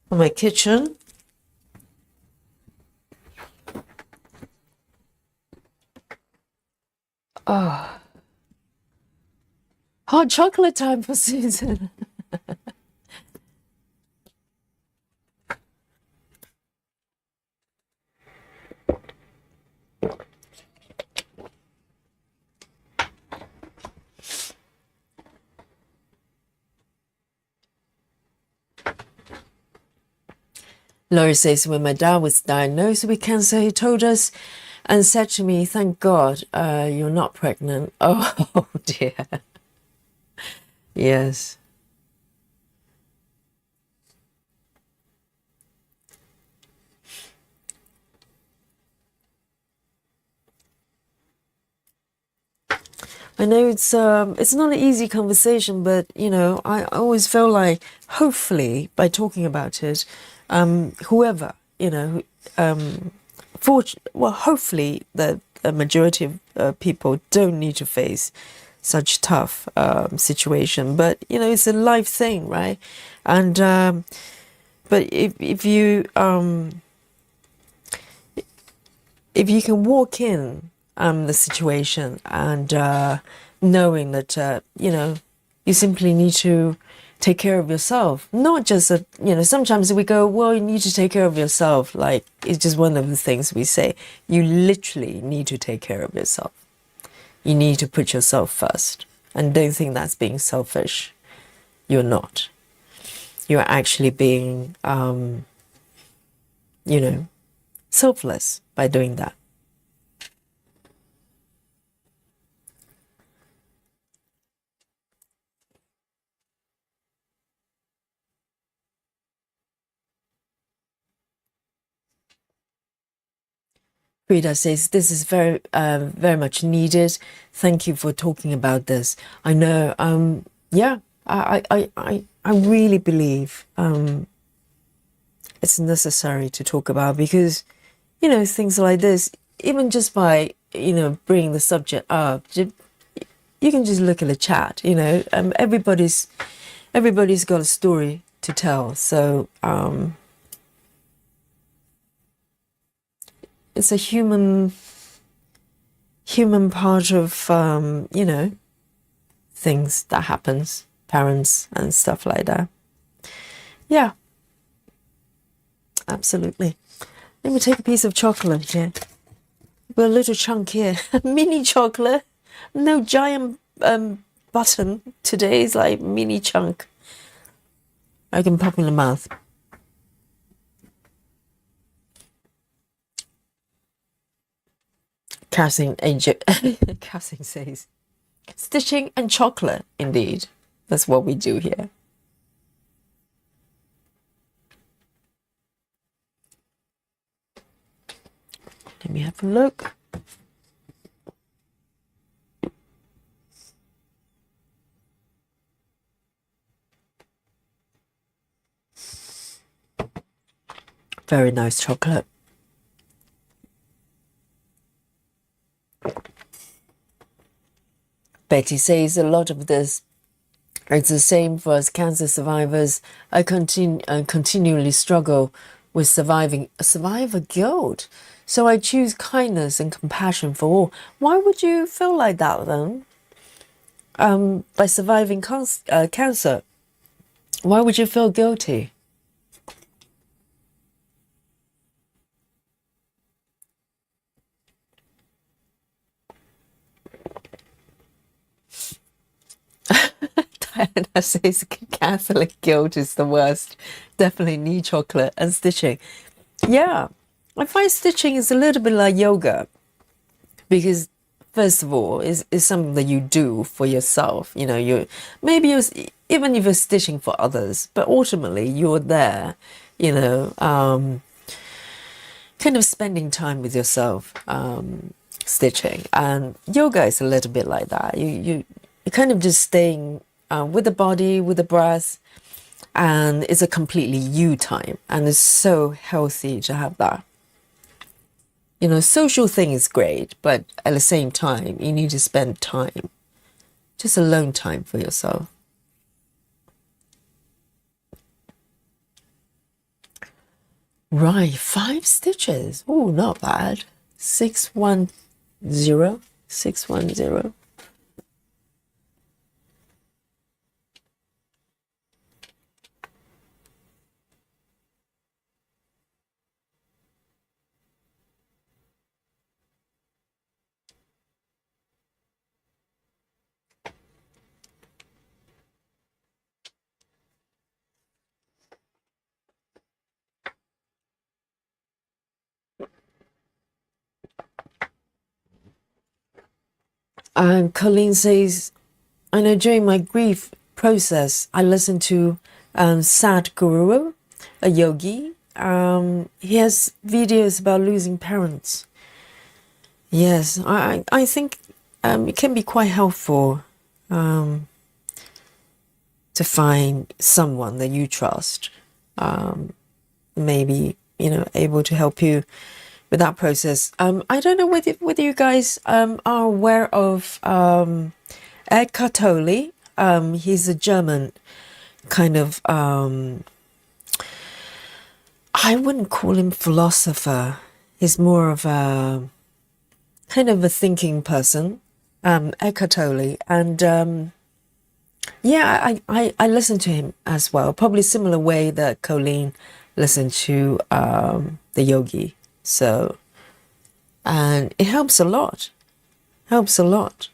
from my kitchen. Oh, hot chocolate time for Susan. Laurie says, when my dad was diagnosed with cancer, he told us and said to me, thank God you're not pregnant. Oh, dear. Yes. I know it's not an easy conversation, but you know, I always feel like hopefully by talking about it, whoever, you know, hopefully the majority of people don't need to face such tough situation. But you know, it's a life thing, right? And but if you can walk in the situation and knowing that you know, you simply need to take care of yourself, not just that, you know, sometimes we go, well, you need to take care of yourself, like it's just one of the things we say. You literally need to take care of yourself. You need to put yourself first, and don't think that's being selfish. You're not. You're actually being you know, selfless by doing that. Frida says, this is very much needed. Thank you for talking about this. I know, yeah, I really believe it's necessary to talk about, because, you know, things like this, even just by, you know, bringing the subject up, you can just look at the chat, you know, everybody's got a story to tell. So, it's a human part of, you know, things that happens, parents and stuff like that. Yeah, absolutely. Let me take a piece of chocolate here. Got a little chunk here, mini chocolate, no giant button. Today is like mini chunk. I can pop in the mouth. Casting says, stitching and chocolate, indeed. That's what we do here. Let me have a look. Very nice chocolate. Betty says a lot of this, it's the same for us cancer survivors. I continually struggle with survivor guilt. So I choose kindness and compassion for all. Why would you feel like that then? By surviving cancer, why would you feel guilty? Diana says Catholic guilt is the worst. Definitely need chocolate and stitching. Yeah, I find stitching is a little bit like yoga, because first of all, is something that you do for yourself. You know, even if you're stitching for others, but ultimately you're there, you know, kind of spending time with yourself, stitching. And yoga is a little bit like that. You're kind of just staying with the body, with the breath, and it's a completely you time, and it's so healthy to have that. You know, social thing is great, but at the same time, you need to spend time, just alone time for yourself. Right, 5 stitches. Oh, not bad. 610, 610. And Colleen says, I know during my grief process, I listened to Sadhguru, a yogi. He has videos about losing parents. Yes, I think it can be quite helpful um, to find someone that you trust, maybe, able to help you with that process. I don't know whether you guys are aware of Eckhart Tolle. He's a German kind of, I wouldn't call him philosopher. He's more of a kind of a thinking person, Eckhart Tolle. And yeah, I listen to him as well, probably similar way that Colleen listened to the yogi. So, and it helps a lot. Helps a lot.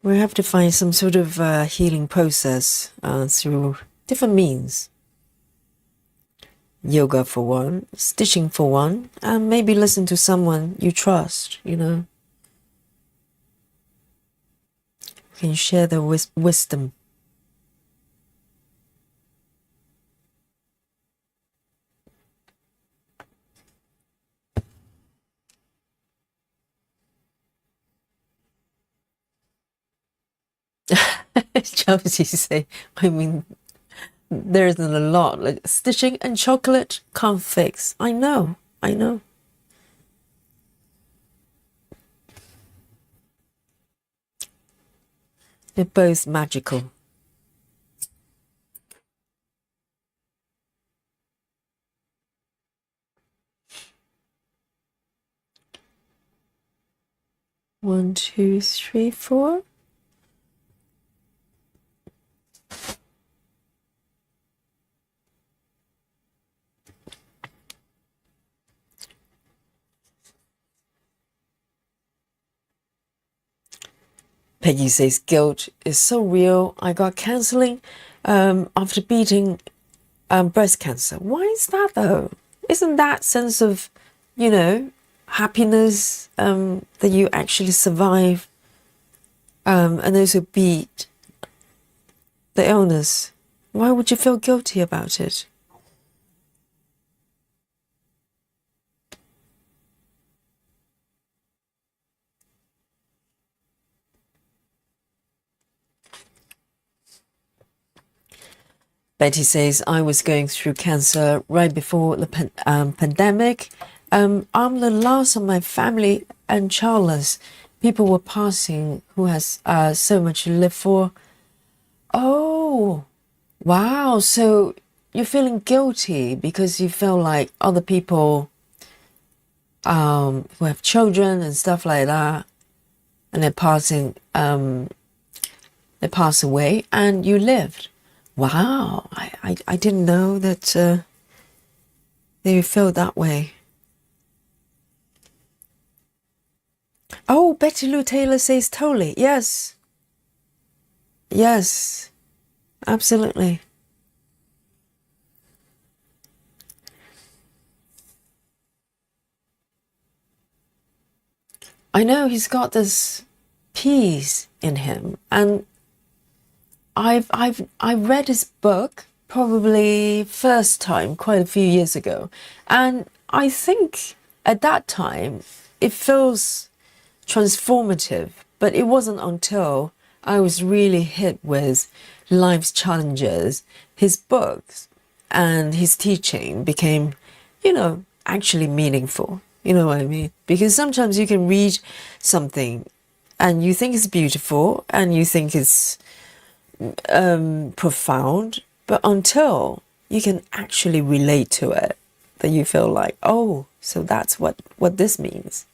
We have to find some sort of healing process through different means. Yoga for one, stitching for one, and maybe listen to someone you trust, You can share the wisdom. Chelsea say, I mean, there isn't a lot. Like stitching and chocolate can't fix. I know. They're both magical. One, two, three, four. Peggy says guilt is so real. I got counseling after beating breast cancer. Why is that though? Isn't that sense of, happiness that you actually survive and also beat the illness? Why would you feel guilty about it? Betty says, I was going through cancer right before the pandemic. I'm the last of my family and childless. People were passing who has so much to live for. Oh, wow. So you're feeling guilty because you feel like other people who have children and stuff like that, and they're passing, they pass away, and you lived. Wow, I didn't know that they felt that way. Oh, Betty Lou Taylor says totally. Yes. Yes, absolutely. I know he's got this peace in him, and I read his book probably first time quite a few years ago, and I think at that time it feels transformative, but it wasn't until I was really hit with life's challenges, his books and his teaching became, actually meaningful. You know what I mean? Because sometimes you can read something and you think it's beautiful and you think it's profound, but until you can actually relate to it, then you feel like, oh, so that's what this means.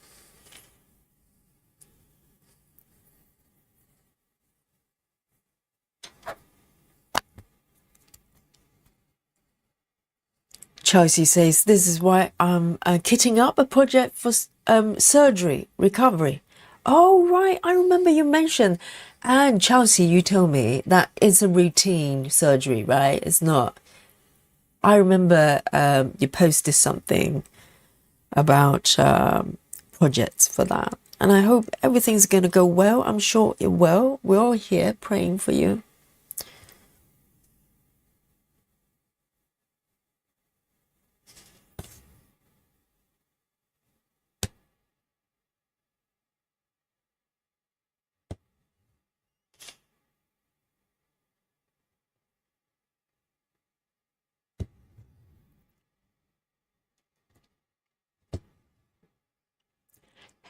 Chelsea says, this is why I'm kitting up a project for surgery recovery. Oh, right. I remember you mentioned. And Chelsea, you told me that it's a routine surgery, right? It's not. I remember you posted something about projects for that. And I hope everything's going to go well. I'm sure it will. We're all here praying for you.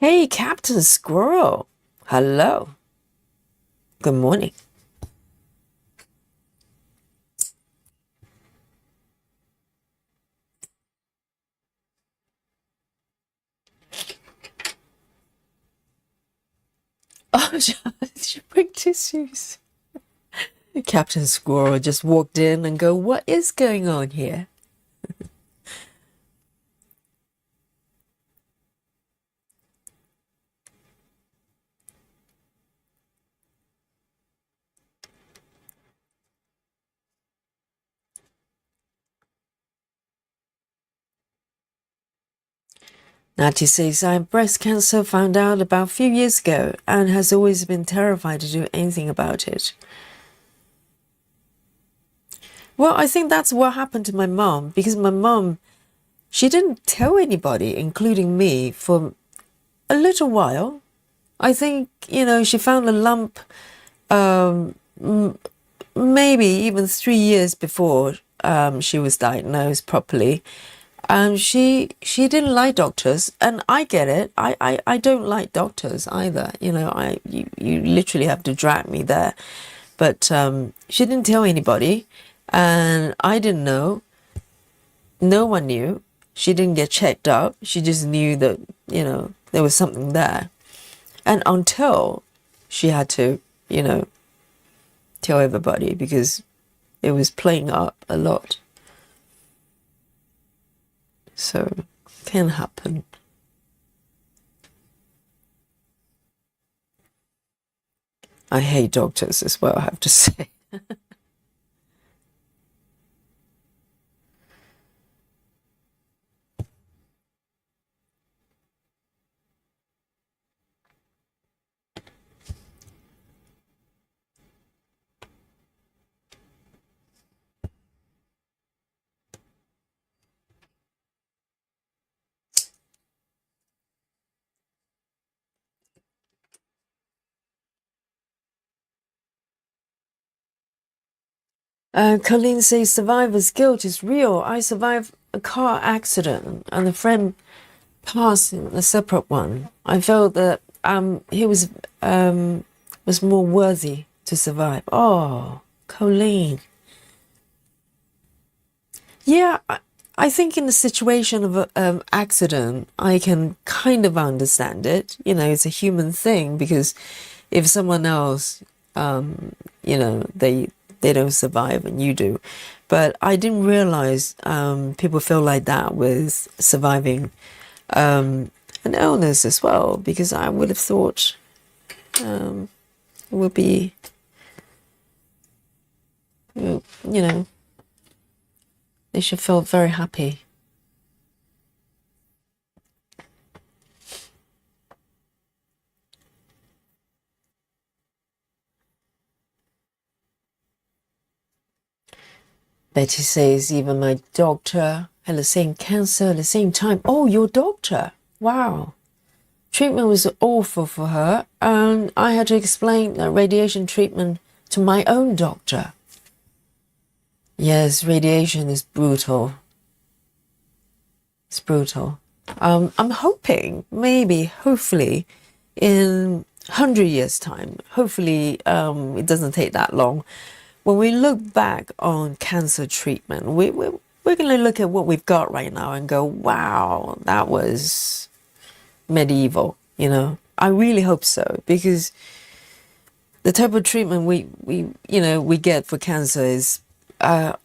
Hey, Captain Squirrel. Hello. Good morning. Oh, she bring tissues. Captain Squirrel just walked in and go, what is going on here? Natty says, I have breast cancer, found out about a few years ago and has always been terrified to do anything about it. Well, I think that's what happened to my mom, because my mom, she didn't tell anybody, including me, for a little while. I think, she found a lump maybe even 3 years before she was diagnosed properly. She didn't like doctors, and I get it. I don't like doctors either. You literally have to drag me there. But she didn't tell anybody, and I didn't know. No one knew. She didn't get checked up. She just knew that, there was something there. And until she had to, tell everybody, because it was playing up a lot. So, can happen. I hate doctors as well, I have to say. Colleen says survivor's guilt is real. I survived a car accident and a friend passed in a separate one. I felt that he was more worthy to survive. Oh, Colleen. Yeah, I think in the situation of an accident, I can kind of understand it. It's a human thing, because if someone else, they don't survive and you do. But I didn't realize people feel like that with surviving an illness as well, because I would have thought it would be, they should feel very happy. Betty says, even my doctor had the same cancer at the same time. Oh, your doctor. Wow. Treatment was awful for her, and I had to explain that radiation treatment to my own doctor. Yes, radiation is brutal. It's brutal. I'm hoping, hopefully, in 100 years time, hopefully it doesn't take that long. When we look back on cancer treatment, we're going to look at what we've got right now and go, wow, that was medieval, you know. I really hope so, because the type of treatment we get for cancer is, I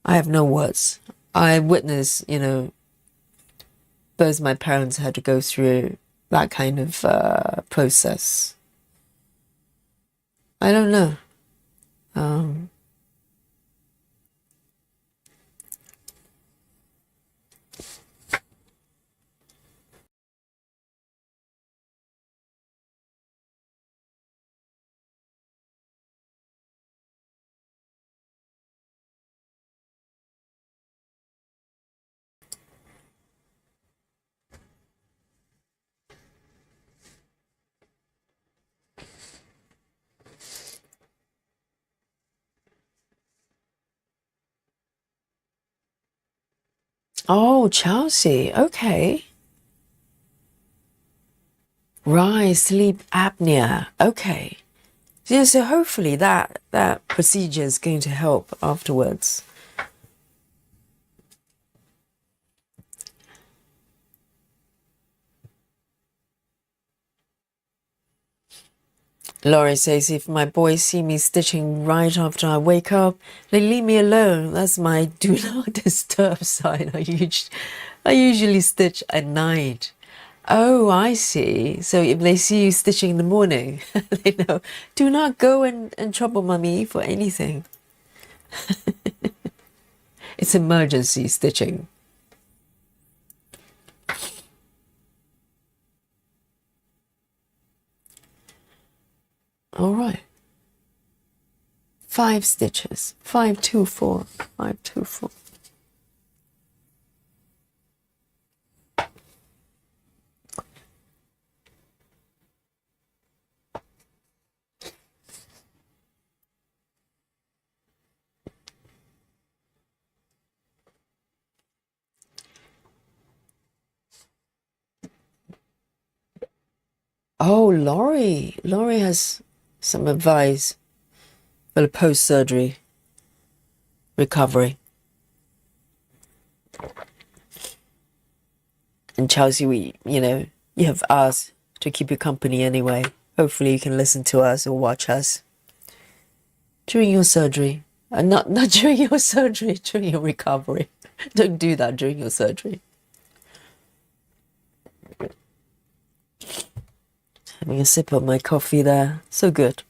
have no words. I witnessed, both my parents had to go through that kind of process. I don't know. Um, oh, Chelsea. Okay. Right, sleep apnea. Okay. Yeah, so hopefully that procedure is going to help afterwards. Laurie says, if my boys see me stitching right after I wake up, they leave me alone. That's my do not disturb sign. I usually stitch at night. Oh, I see. So if they see you stitching in the morning, they know, do not go and trouble mummy for anything. It's emergency stitching. All right. 5 stitches. 5, 2, 4. 5, 2, 4. Oh, Laurie. Laurie has some advice for the post-surgery recovery. And Chelsea, you have us to keep you company anyway. Hopefully you can listen to us or watch us during your surgery. And not during your surgery, during your recovery. Don't do that during your surgery. Having a sip of my coffee there. So good.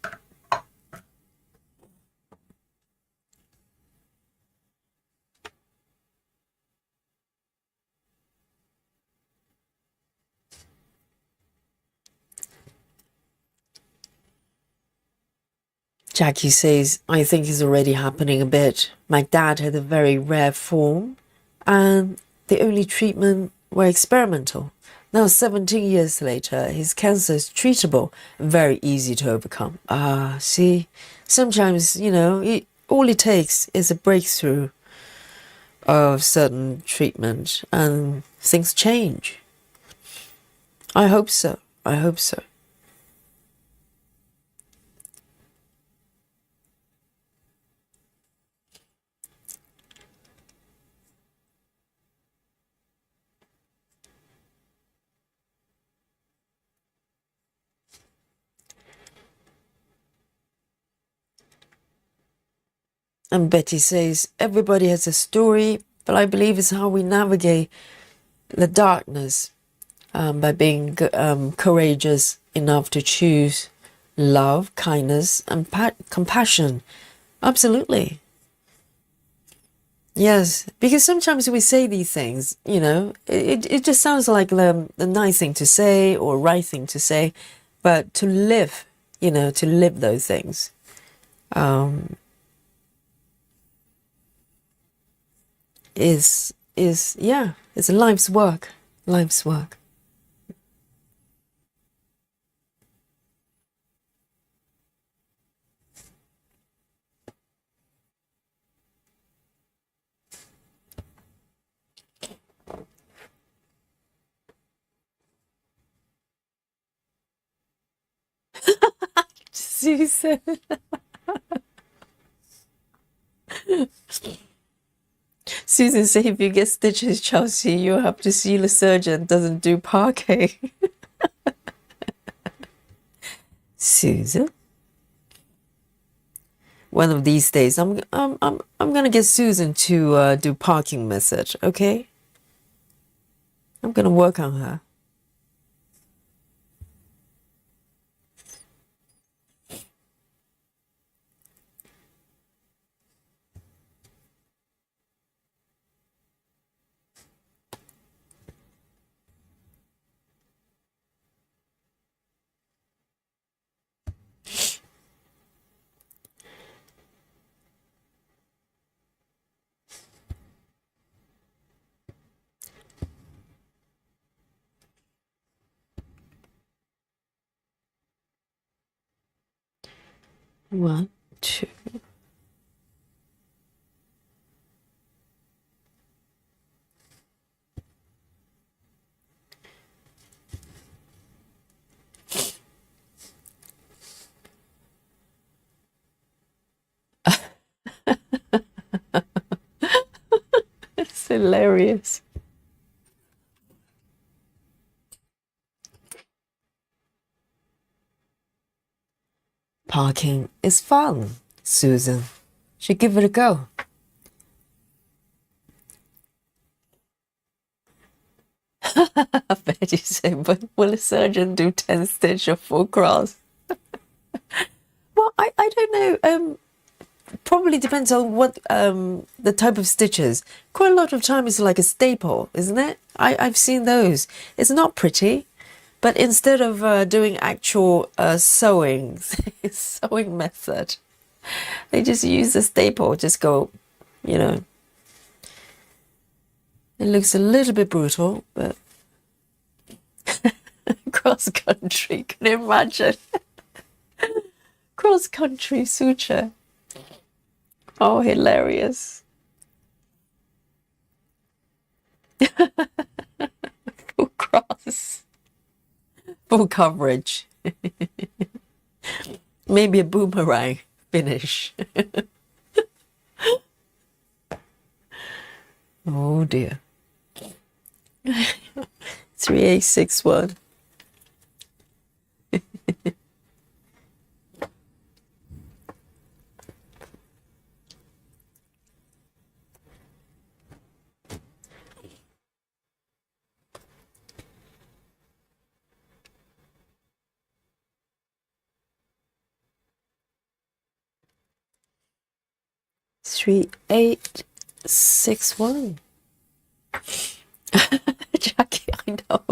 Jackie says, I think it's already happening a bit. My dad had a very rare form, and the only treatment were experimental. Now, 17 years later, his cancer is treatable and very easy to overcome. Ah, see, sometimes, all it takes is a breakthrough of certain treatment and things change. I hope so. I hope so. And Betty says, everybody has a story, but I believe it's how we navigate the darkness by being courageous enough to choose love, kindness, and compassion. Absolutely. Yes, because sometimes we say these things, it just sounds like the nice thing to say or right thing to say, but to live, to live those things. It's life's work. Life's work. Susan. Susan said if you get stitches, Chelsea, you have to see the surgeon. Doesn't do parquet. Susan. One of these days, I'm gonna get Susan to do parking method. Okay, I'm gonna work on her. One, two. It's hilarious. Parking is fun, Susan. Should give it a go. I bet you say, but will a surgeon do 10 stitch or full cross? Well, I don't know. Probably depends on what the type of stitches. Quite a lot of time it's like a staple, isn't it? I've seen those. It's not pretty, but instead of doing actual sewing sewing method, they just use a staple. Just go, you know. It looks a little bit brutal, but cross country. Can you imagine? Cross country suture. Oh, hilarious. Full cross. Full coverage. Maybe a boomerang finish. Oh dear. 3861. Three, 861. Jackie, I know.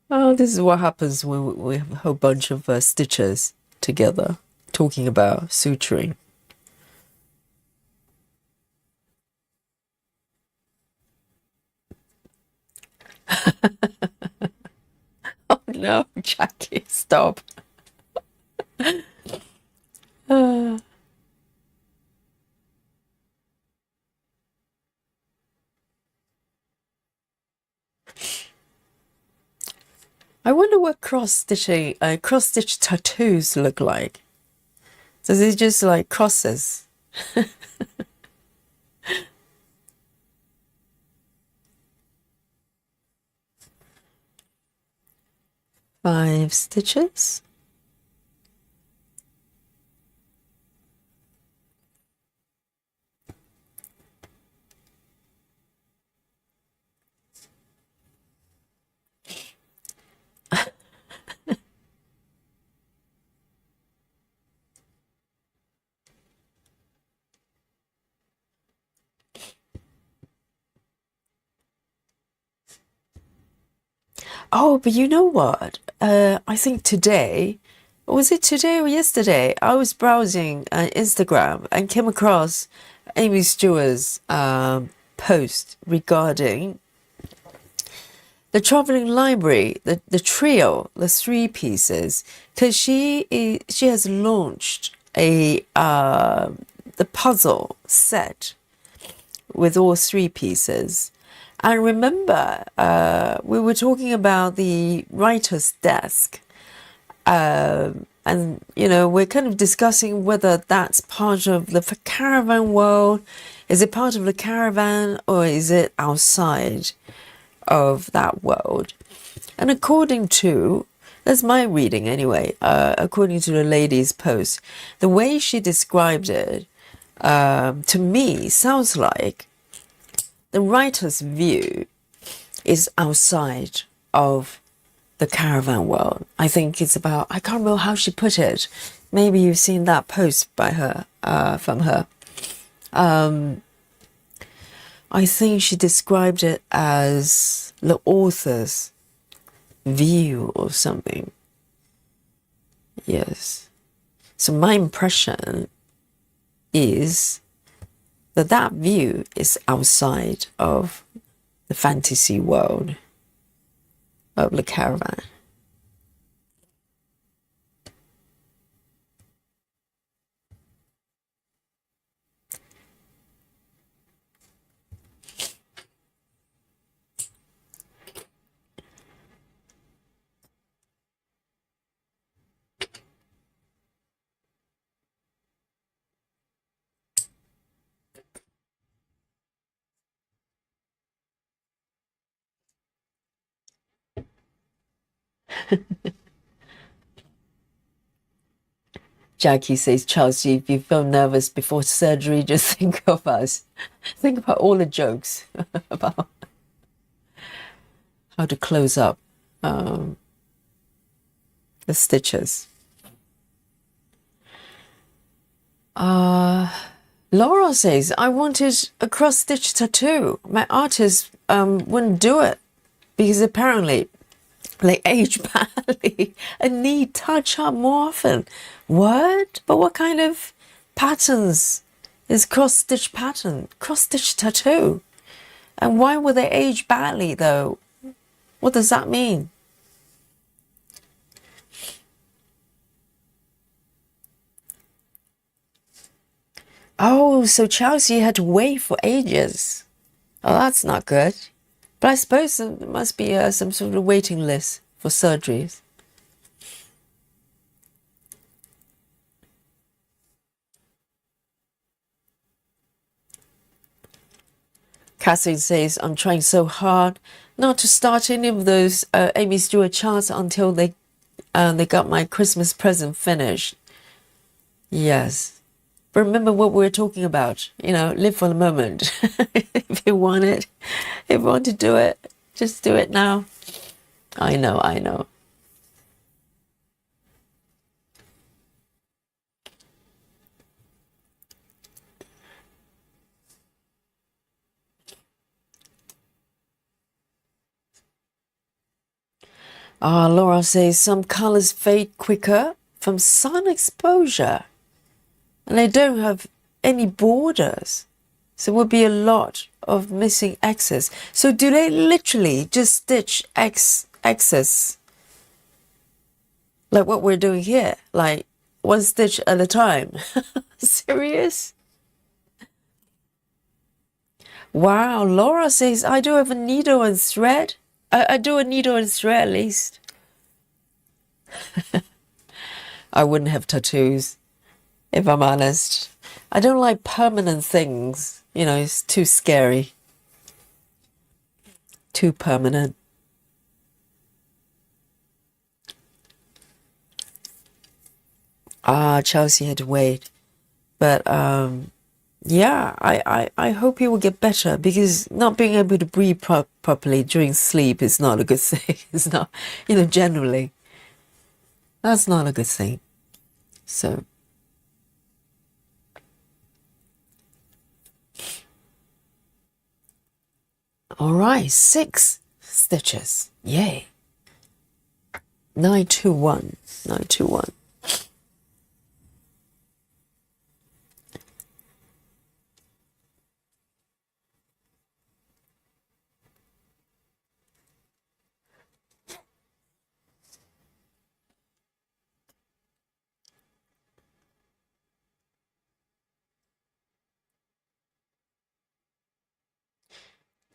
Oh, this is what happens when we have a whole bunch of stitchers together talking about suturing. Oh no, Jackie, stop. I wonder what cross-stitch tattoos look like. So they're just like crosses. 5 stitches. Oh, but you know what? I think today, was it today or yesterday? I was browsing Instagram and came across Amy Stewart's post regarding the traveling library, the trio, the 3 pieces, because she has launched a the puzzle set with all 3 pieces. And remember, we were talking about the writer's desk. And, you know, we're kind of discussing whether that's part of the caravan world. Is it part of the caravan or is it outside of that world? And according to, that's my reading anyway, according to the lady's post, the way she described it, to me, sounds like the writer's view is outside of the caravan world. I think it's about, I can't remember how she put it. Maybe you've seen that post by her, from her. I think she described it as the author's view or something. Yes. So my impression is that that view is outside of the fantasy world of the caravan. Jackie says, Chelsea, if you feel nervous before surgery, just think of us. Think about all the jokes about how to close up the stitches. Laura says, I wanted a cross-stitch tattoo. My artist wouldn't do it because apparently they age badly and need touch-up more often. What? But what kind of patterns is cross-stitch pattern? Cross-stitch tattoo? And why would they age badly though? What does that mean? Oh, so Chelsea had to wait for ages. Oh, that's not good. But I suppose there must be some sort of waiting list for surgeries. Catherine says, I'm trying so hard not to start any of those Amy Stewart charts until they got my Christmas present finished. Yes. But remember what we were talking about. You know, live for the moment. If you want it, if you want to do it, just do it now. I know, I know. Laura says some colors fade quicker from sun exposure and they don't have any borders. So there would be a lot of missing X's. So do they literally just stitch X's like what we're doing here? Like one stitch at a time? Serious? Wow, Laura says I do have a needle and thread. I do a needle and thread at least. I wouldn't have tattoos, if I'm honest. I don't like permanent things. You know, it's too scary. Too permanent. Chelsea had to wait. But yeah, I hope he will get better because not being able to breathe properly during sleep is not a good thing. It's not, you know, generally. That's not a good thing. So. All right, 6 stitches. Yay. 921. 921.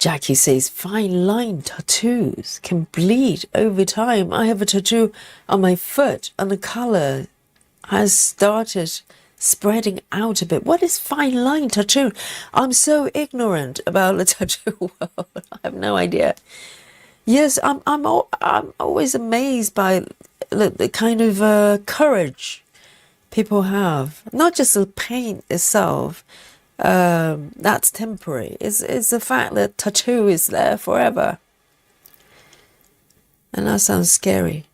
Jackie says, fine line tattoos can bleed over time. I have a tattoo on my foot and the color has started spreading out a bit. What is fine line tattoo? I'm so ignorant about the tattoo world. I have no idea. Yes, I'm always amazed by the kind of courage people have. Not just the paint itself, that's temporary. It's the fact that tattoo is there forever. And that sounds scary.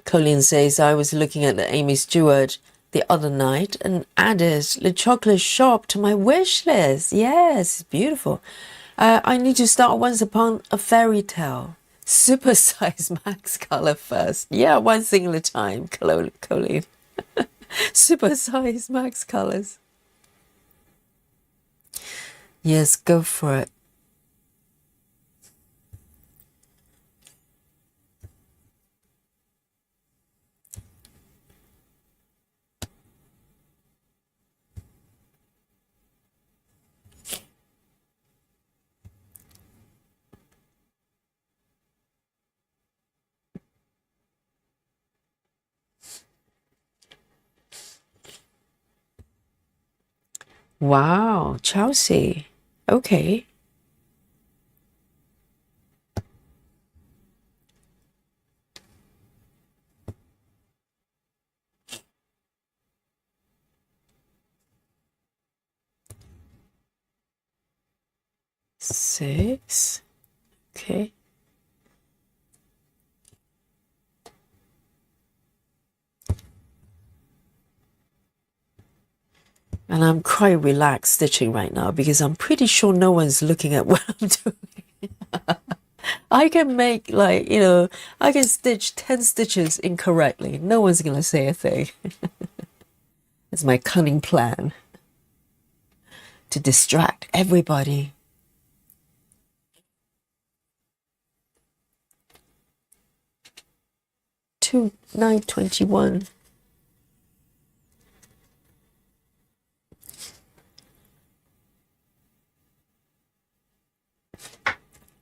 Colleen says, I was looking at the Amy Stewart the other night and added the chocolate shop to my wish list. Yes, it's beautiful. I need to start Once Upon a Fairy Tale. Super size max color first. Yeah, one thing at a time, Colleen. Super size max colors. Yes, go for it. Wow, Chelsea. Okay. Six. Okay. And I'm quite relaxed stitching right now because I'm pretty sure no one's looking at what I'm doing. I can make I can stitch 10 stitches incorrectly. No one's going to say a thing. It's my cunning plan to distract everybody. 9:21.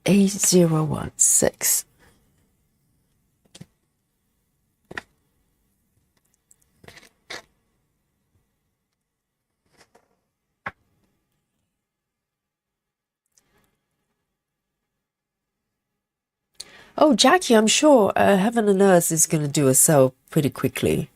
A016. Oh, Jackie, I'm sure Heaven and Earth is going to do a sale pretty quickly.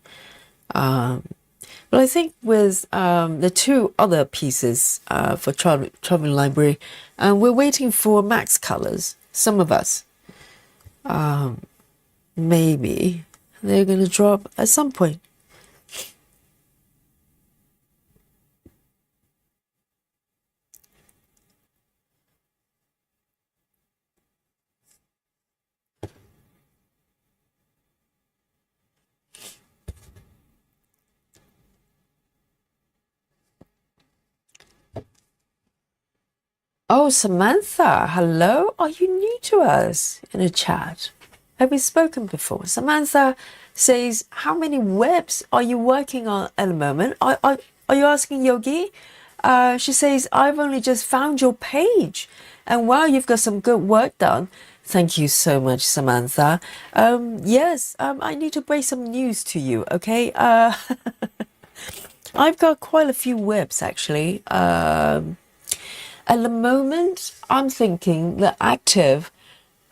But I think with the two other pieces for Traveling Library, we're waiting for max colors. Some of us. Maybe they're going to drop at some point. Oh, Samantha, hello. Are you new to us in a chat? Have we spoken before? Samantha says, how many webs are you working on at the moment? Are you asking Yogi? She says, I've only just found your page. And wow, you've got some good work done. Thank you so much, Samantha. Yes, I need to break some news to you, okay? I've got quite a few webs, actually. At the moment, I'm thinking that active,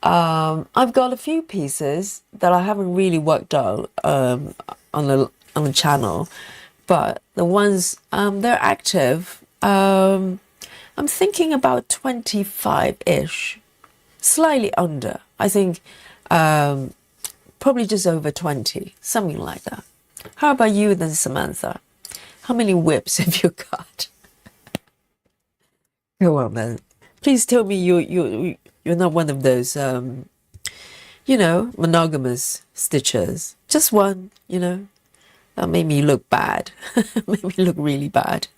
I've got a few pieces that I haven't really worked out on the channel, but the ones they're active. I'm thinking about 25-ish, slightly under. I think probably just over 20, something like that. How about you then, Samantha? How many whips have you got? Go on then. Please tell me you're not one of those monogamous stitchers. Just one, That made me look bad. Made me look really bad.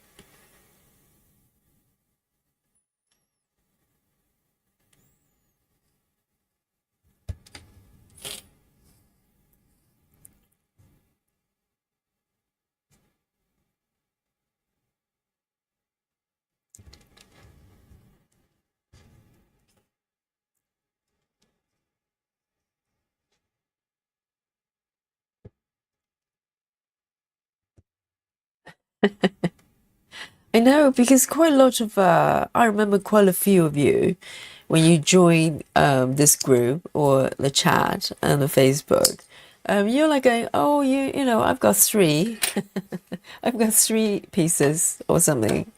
I know, because quite a lot of I remember quite a few of you when you join this group or the chat and the Facebook. You're like going, oh, you know, I've got three, I've got three pieces or something,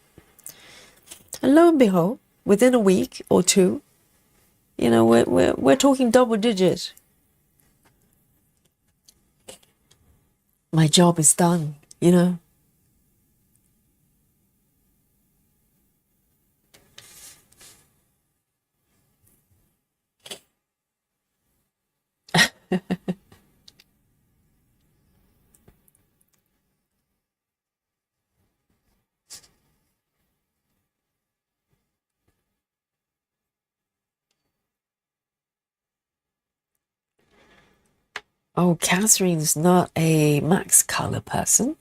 and lo and behold, within a week or two, you know, we're talking double digit. My job is done, you know. Oh, Catherine's not a max color person.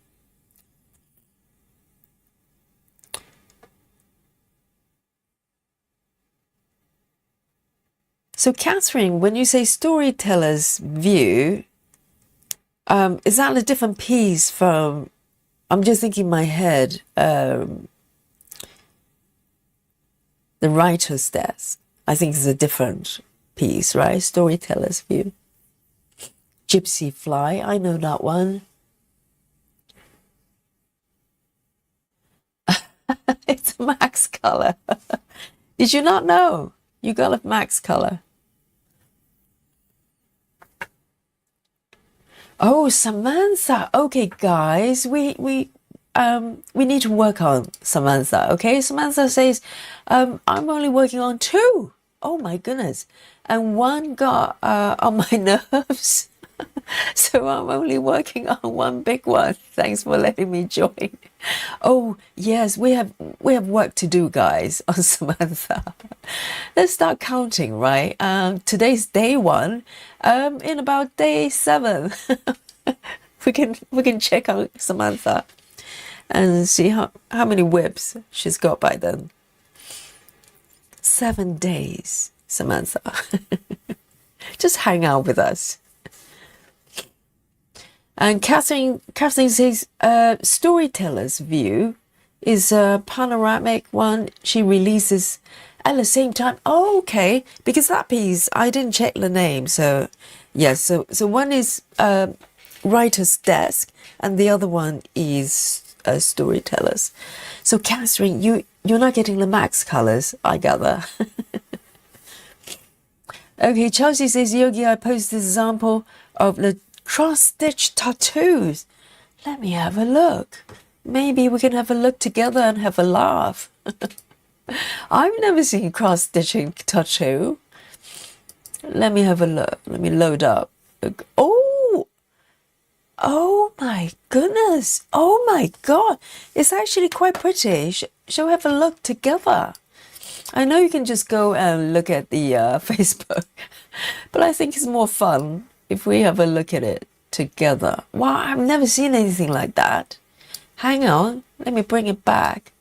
So, Catherine, when you say storyteller's view, is that a different piece from? I'm just thinking in my head, the writer's desk. I think is a different piece, right? Storyteller's view. Gypsy Fly, I know that one. It's a max color. Did you not know? You got a max color. Oh, Samantha. Okay, guys, we need to work on Samantha. Okay, Samantha says, I'm only working on two. Oh my goodness, and one got on my nerves. So I'm only working on one big one. Thanks for letting me join. Oh yes, we have work to do, guys, on Samantha. Let's start counting, right? Today's day one. In about day 7, we can check out Samantha and see how many whips she's got by then. 7 days, Samantha. Just hang out with us. And Catherine says, storyteller's view is a panoramic one. She releases at the same time. Oh, okay, because that piece I didn't check the name. So, yes. So one is writer's desk, and the other one is storytellers. So, Catherine, you're not getting the max colors, I gather. Okay, Chelsea says, Yogi, I posted this example of the cross-stitch tattoos. Let me have a look. Maybe we can have a look together and have a laugh. I've never seen cross-stitching tattoo. Let me have a look. Let me load up. Oh my goodness. Oh my God. It's actually quite pretty. Shall we have a look together? I know you can just go and look at the Facebook, but I think it's more fun if we have a look at it together. Wow, I've never seen anything like that. Hang on, let me bring it back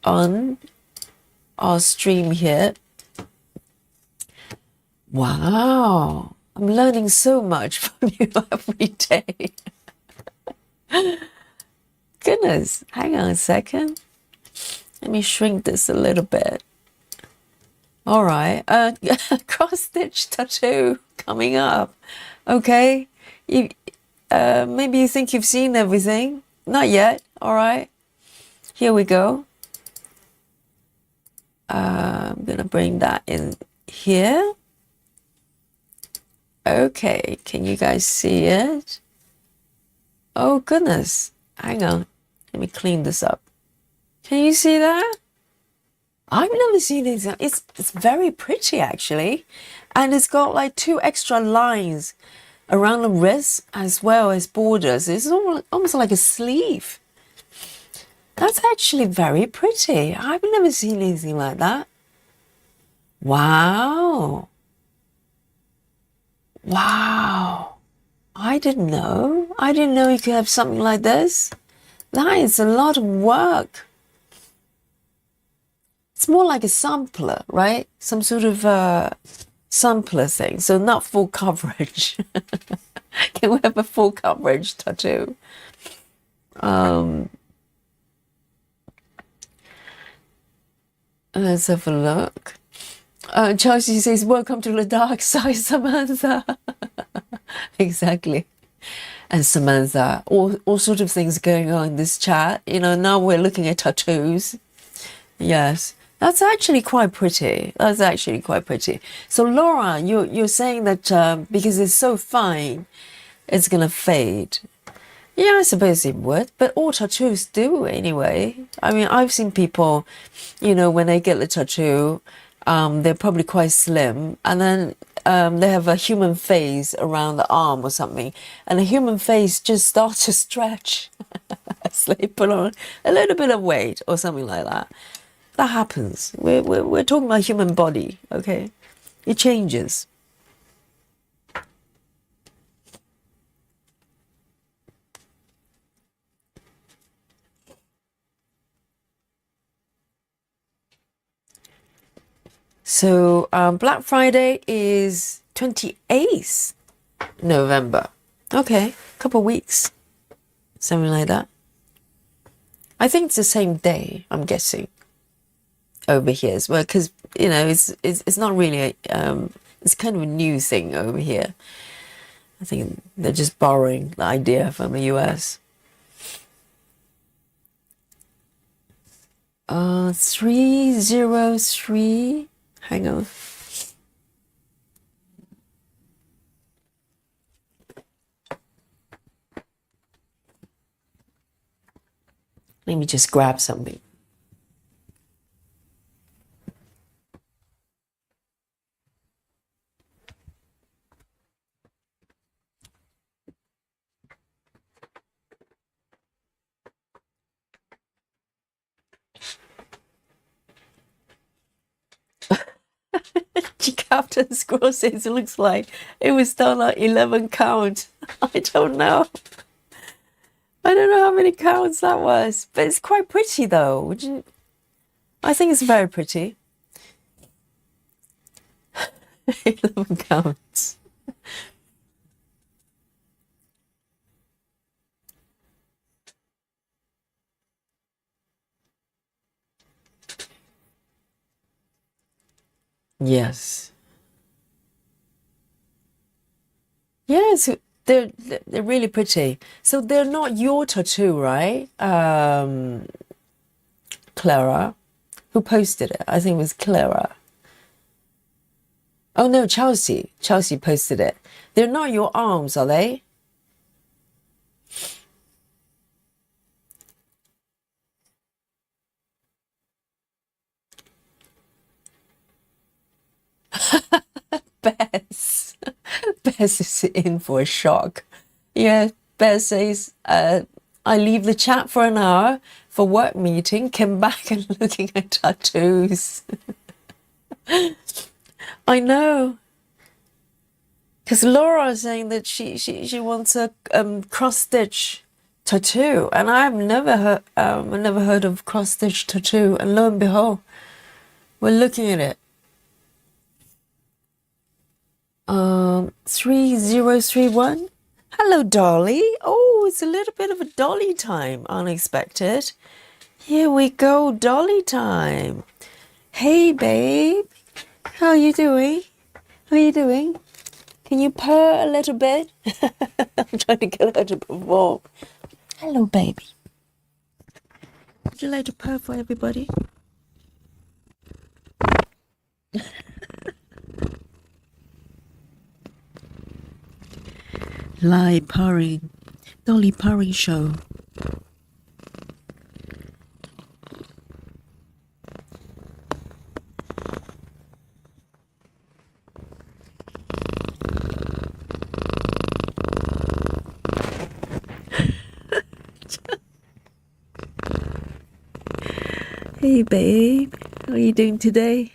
on our stream here. Wow, I'm learning so much from you every day. Goodness, hang on a second. Let me shrink this a little bit. All right, cross-stitch tattoo coming up. Okay, maybe you think you've seen everything. Not yet. All right, here we go. I'm gonna bring that in here. Okay, can you guys see it? Oh goodness, hang on. Let me clean this up. Can you see that? I've never seen it. It's very pretty actually, and it's got like 2 extra lines around the wrist as well as borders. It's almost like a sleeve. That's actually very pretty. I've never seen anything like that. Wow. Wow. I didn't know. I didn't know you could have something like this. That is a lot of work. It's more like a sampler, right? Some sort of sampler thing. So not full coverage. Can we have a full coverage tattoo? Let's have a look. Chelsea says, welcome to the dark side, Samantha. Exactly. And Samantha, all sort of things going on in this chat. You know, now we're looking at tattoos. Yes, that's actually quite pretty. That's actually quite pretty. So Laura, you're saying that because it's so fine, it's gonna fade. Yeah, I suppose it would, but all tattoos do anyway. I mean, I've seen people, you know, when they get the tattoo, they're probably quite slim, and then they have a human face around the arm or something, and the human face just starts to stretch as they put on a little bit of weight or something like that. That happens. We're talking about human body, okay? It changes. So Black Friday is 28th November. Okay, couple weeks, something like that. I think it's the same day, I'm guessing, over here as well, because you know it's not really it's kind of a new thing over here. I think they're just borrowing the idea from the US. 303. Hang on. Let me just grab something. Captain Squirrel says it looks like it was done at 11 count. I don't know. I don't know how many counts that was, but it's quite pretty though. Would you? I think it's very pretty. 11 counts. Yes. Yes, they're really pretty. So they're not your tattoo, right? Clara, who posted it? I think it was Clara. Oh no, Chelsea. Chelsea posted it. They're not your arms, are they? Bess. Bess is in for a shock. Yeah, Bess says, I leave the chat for an hour for work meeting, came back and looking at tattoos. I know. Because Laura is saying that she wants a cross stitch tattoo, and I've never heard of cross stitch tattoo. And lo and behold, we're looking at it. 3031. Hello, Dolly. Oh, it's a little bit of a Dolly time. Unexpected. Here we go, Dolly time. Hey, babe. How are you doing? How are you doing? Can you purr a little bit? I'm trying to get her to perform. Hello, baby. Would you like to purr for everybody? Live purring. Dolly purring show. Hey, babe. How are you doing today?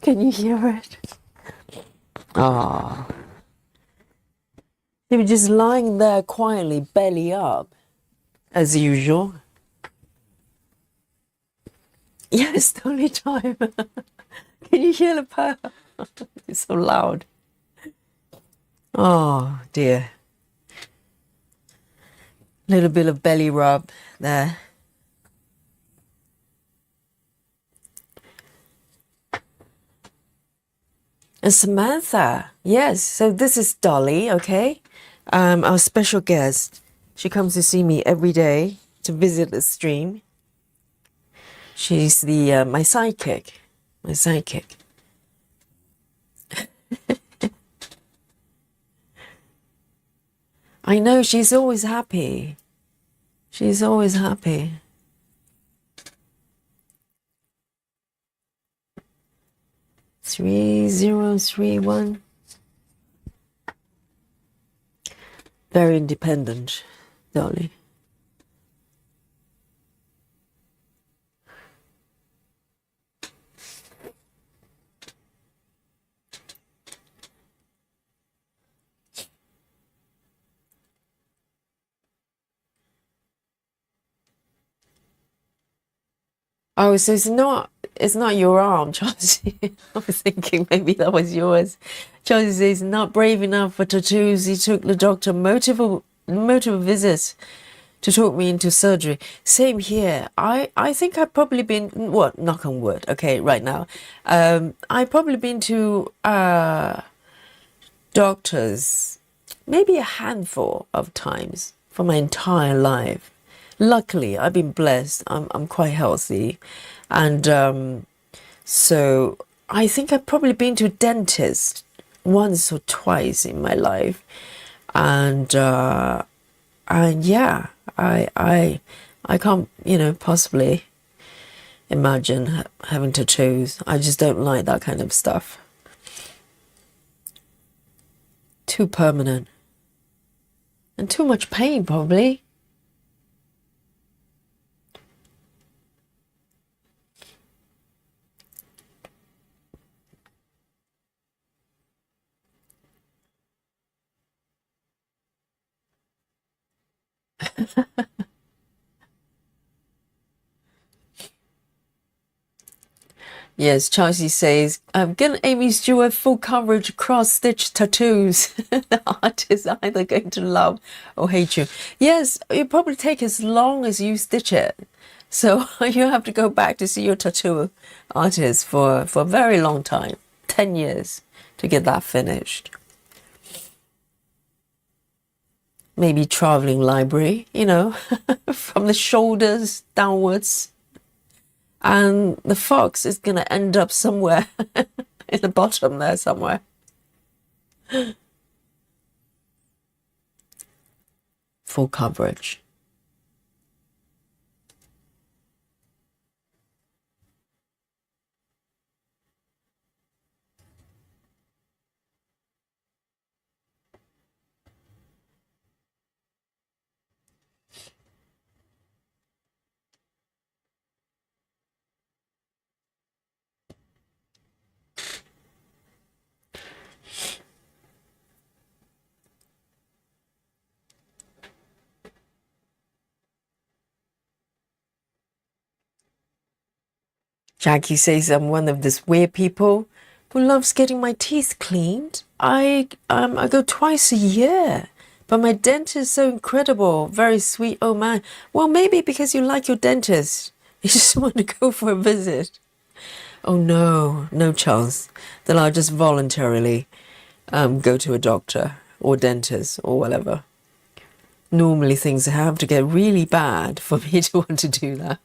Can you hear it? Ah. They were just lying there quietly, belly up, as usual. Yes, the only time. Can you hear the purr? It's so loud. Oh, dear. Little bit of belly rub there. And Samantha, yes. So this is Dolly, okay? Our special guest. She comes to see me every day to visit the stream. She's the my sidekick. My sidekick. I know, she's always happy. She's always happy. 3031. Very independent, Dolly. Oh, so it's not your arm, Chelsea. I was thinking maybe that was yours. Chelsea says not brave enough for tattoos. He took the doctor multiple visits to talk me into surgery. Same here. I think I've probably been, what, knock on wood, okay, right now. I've probably been to doctors maybe a handful of times for my entire life. Luckily, I've been blessed. I'm quite healthy. And so I think I've probably been to a dentist once or twice in my life. And yeah, I can't, possibly imagine having tattoos. I just don't like that kind of stuff. Too permanent. And too much pain, probably. Yes, Chelsea says, I'm gonna Amy Stewart full coverage cross-stitch tattoos. The artist are either going to love or hate you. Yes, it probably take as long as you stitch it. So you have to go back to see your tattoo artist for a very long time, 10 years to get that finished. Maybe traveling library, from the shoulders downwards. And the fox is going to end up somewhere in the bottom there somewhere. Full coverage. Jackie says I'm one of these weird people who loves getting my teeth cleaned. I go twice a year. But my dentist is so incredible, very sweet. Oh man. Well, maybe because you like your dentist. You just want to go for a visit. Oh no, no chance. Then I'll just voluntarily go to a doctor or dentist or whatever. Normally things have to get really bad for me to want to do that.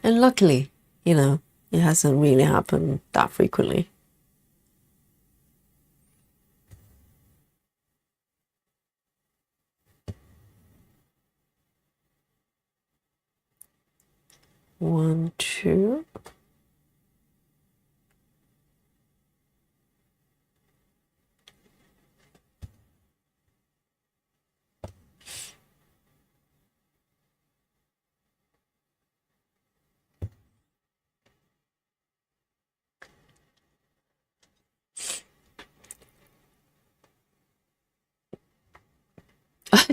And luckily, it hasn't really happened that frequently. One, two.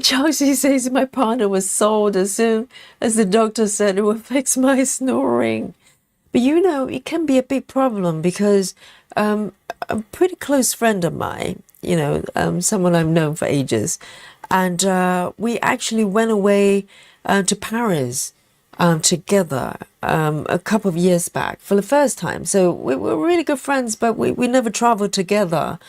Chelsea says my partner was sold as soon as the doctor said it would fix my snoring. But you know, it can be a big problem because a pretty close friend of mine, you know, someone I've known for ages, and we actually went away to Paris together a couple of years back for the first time. So we were really good friends, but we never traveled together.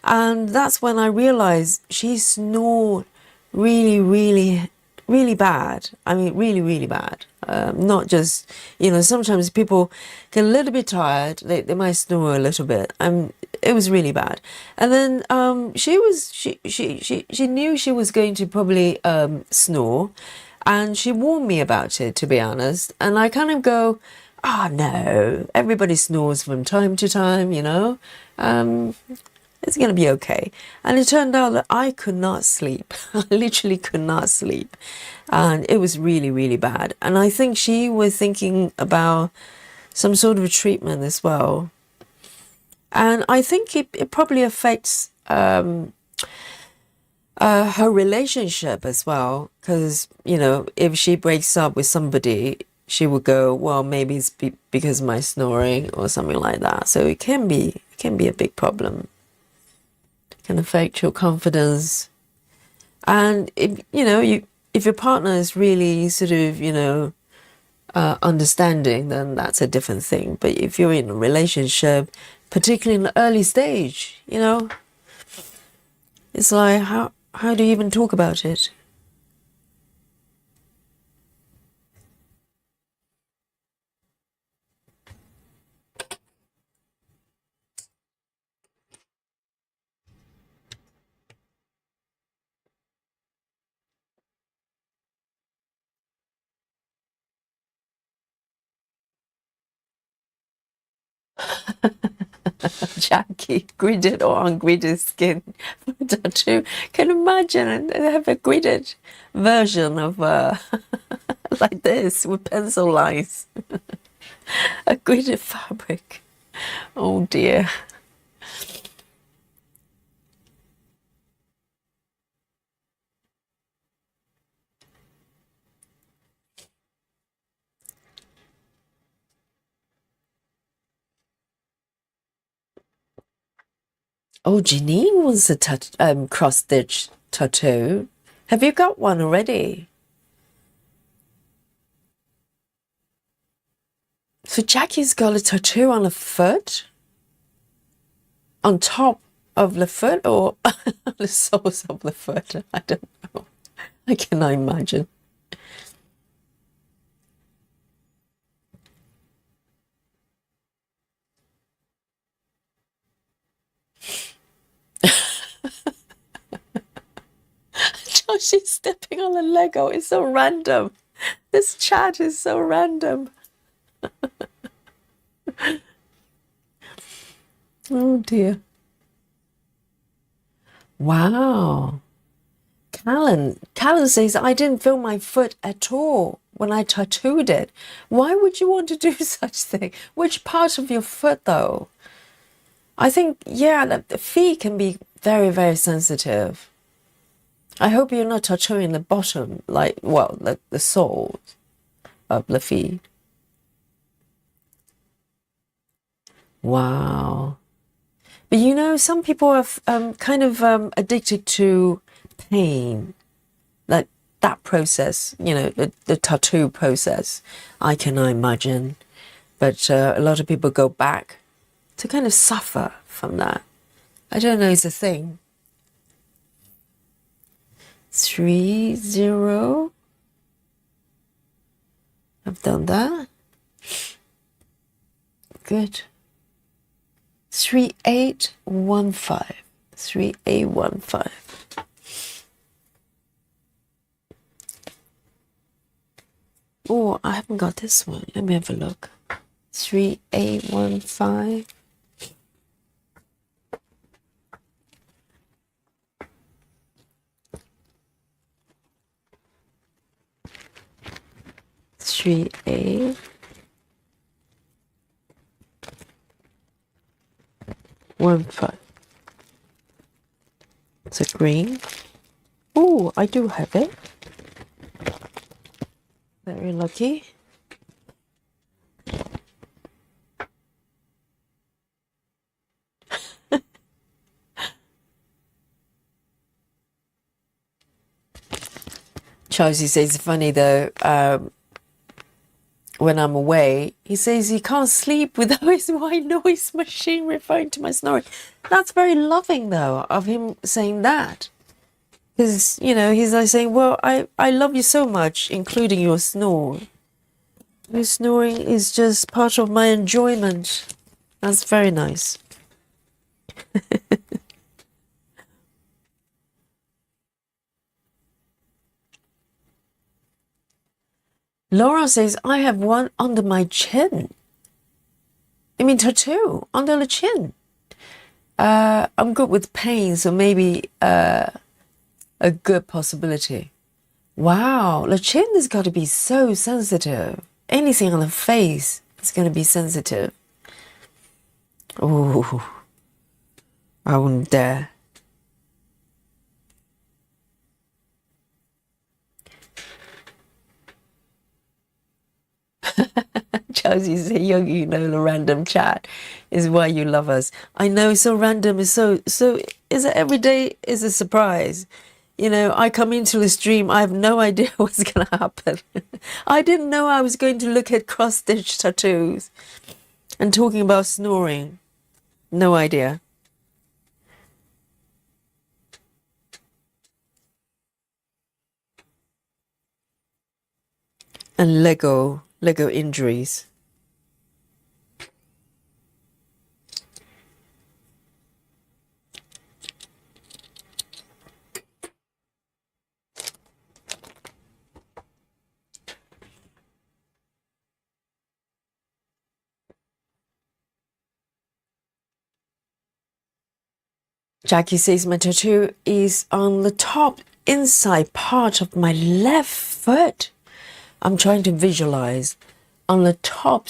And that's when I realized she snored really, really, really bad. I mean, really, really bad. Not just, you know, sometimes people get a little bit tired. They might snore a little bit. It was really bad. And then she knew she was going to probably snore, and she warned me about it, to be honest. And I kind of go, oh no, everybody snores from time to time, you know. It's going to be okay. And it turned out that I could not sleep. I literally could not sleep. And it was really, really bad. And I think she was thinking about some sort of treatment as well. And I think it probably affects her relationship as well. Because, you know, if she breaks up with somebody, she would go, well, maybe it's because of my snoring or something like that. So it can be a big problem. Can affect your confidence. And if you know, if your partner is really sort of, you know, understanding, then that's a different thing. But if you're in a relationship, particularly in the early stage, you know, it's like how do you even talk about it? Jackie, gridded or ungridded skin for a tattoo. Can you imagine they have a gridded version of like this with pencil lines. A gridded fabric. Oh dear. Oh, Janine wants a cross stitch tattoo. Have you got one already? So Jackie's got a tattoo on the foot? On top of the foot or the soles of the foot? I don't know. I cannot imagine. She's stepping on the Lego. It's so random. This chat is so random. Oh dear. Wow. Callan says, I didn't feel my foot at all when I tattooed it. Why would you want to do such thing? Which part of your foot though? I think, yeah, the feet can be very, very sensitive. I hope you're not tattooing the bottom, like, well, the soles of the feet. Wow. But you know, some people are kind of addicted to pain, like that process, you know, the tattoo process, I cannot imagine. But a lot of people go back to kind of suffer from that. I don't know, it's a thing. 30. I've done that. Good. 3815. 3815. Oh, I haven't got this one. Let me have a look. 3815. Three A 15. It's a green. Oh, Oh, I do have it. Very lucky. Chelsea says it's funny though, when I'm away, he says he can't sleep without his white noise machine, referring to my snoring. That's very loving though, of him saying that. Because, you know, he's like saying, well, I love you so much, including your snore. Your snoring is just part of my enjoyment. That's very nice. Laura says, I have one under my chin. I mean, tattoo under the chin. I'm good with pain, so maybe a good possibility. Wow, the chin has got to be so sensitive. Anything on the face is going to be sensitive. Oh, I wouldn't dare. Chelsea says, Yogi, you know the random chat is why you love us. I know, so random is so is it every day is a surprise. You know, I come into the stream, I have no idea what's going to happen. I didn't know I was going to look at cross-stitch tattoos and talking about snoring. No idea. And Lego injuries. Jackie says my tattoo is on the top inside part of my left foot. I'm trying to visualize on the top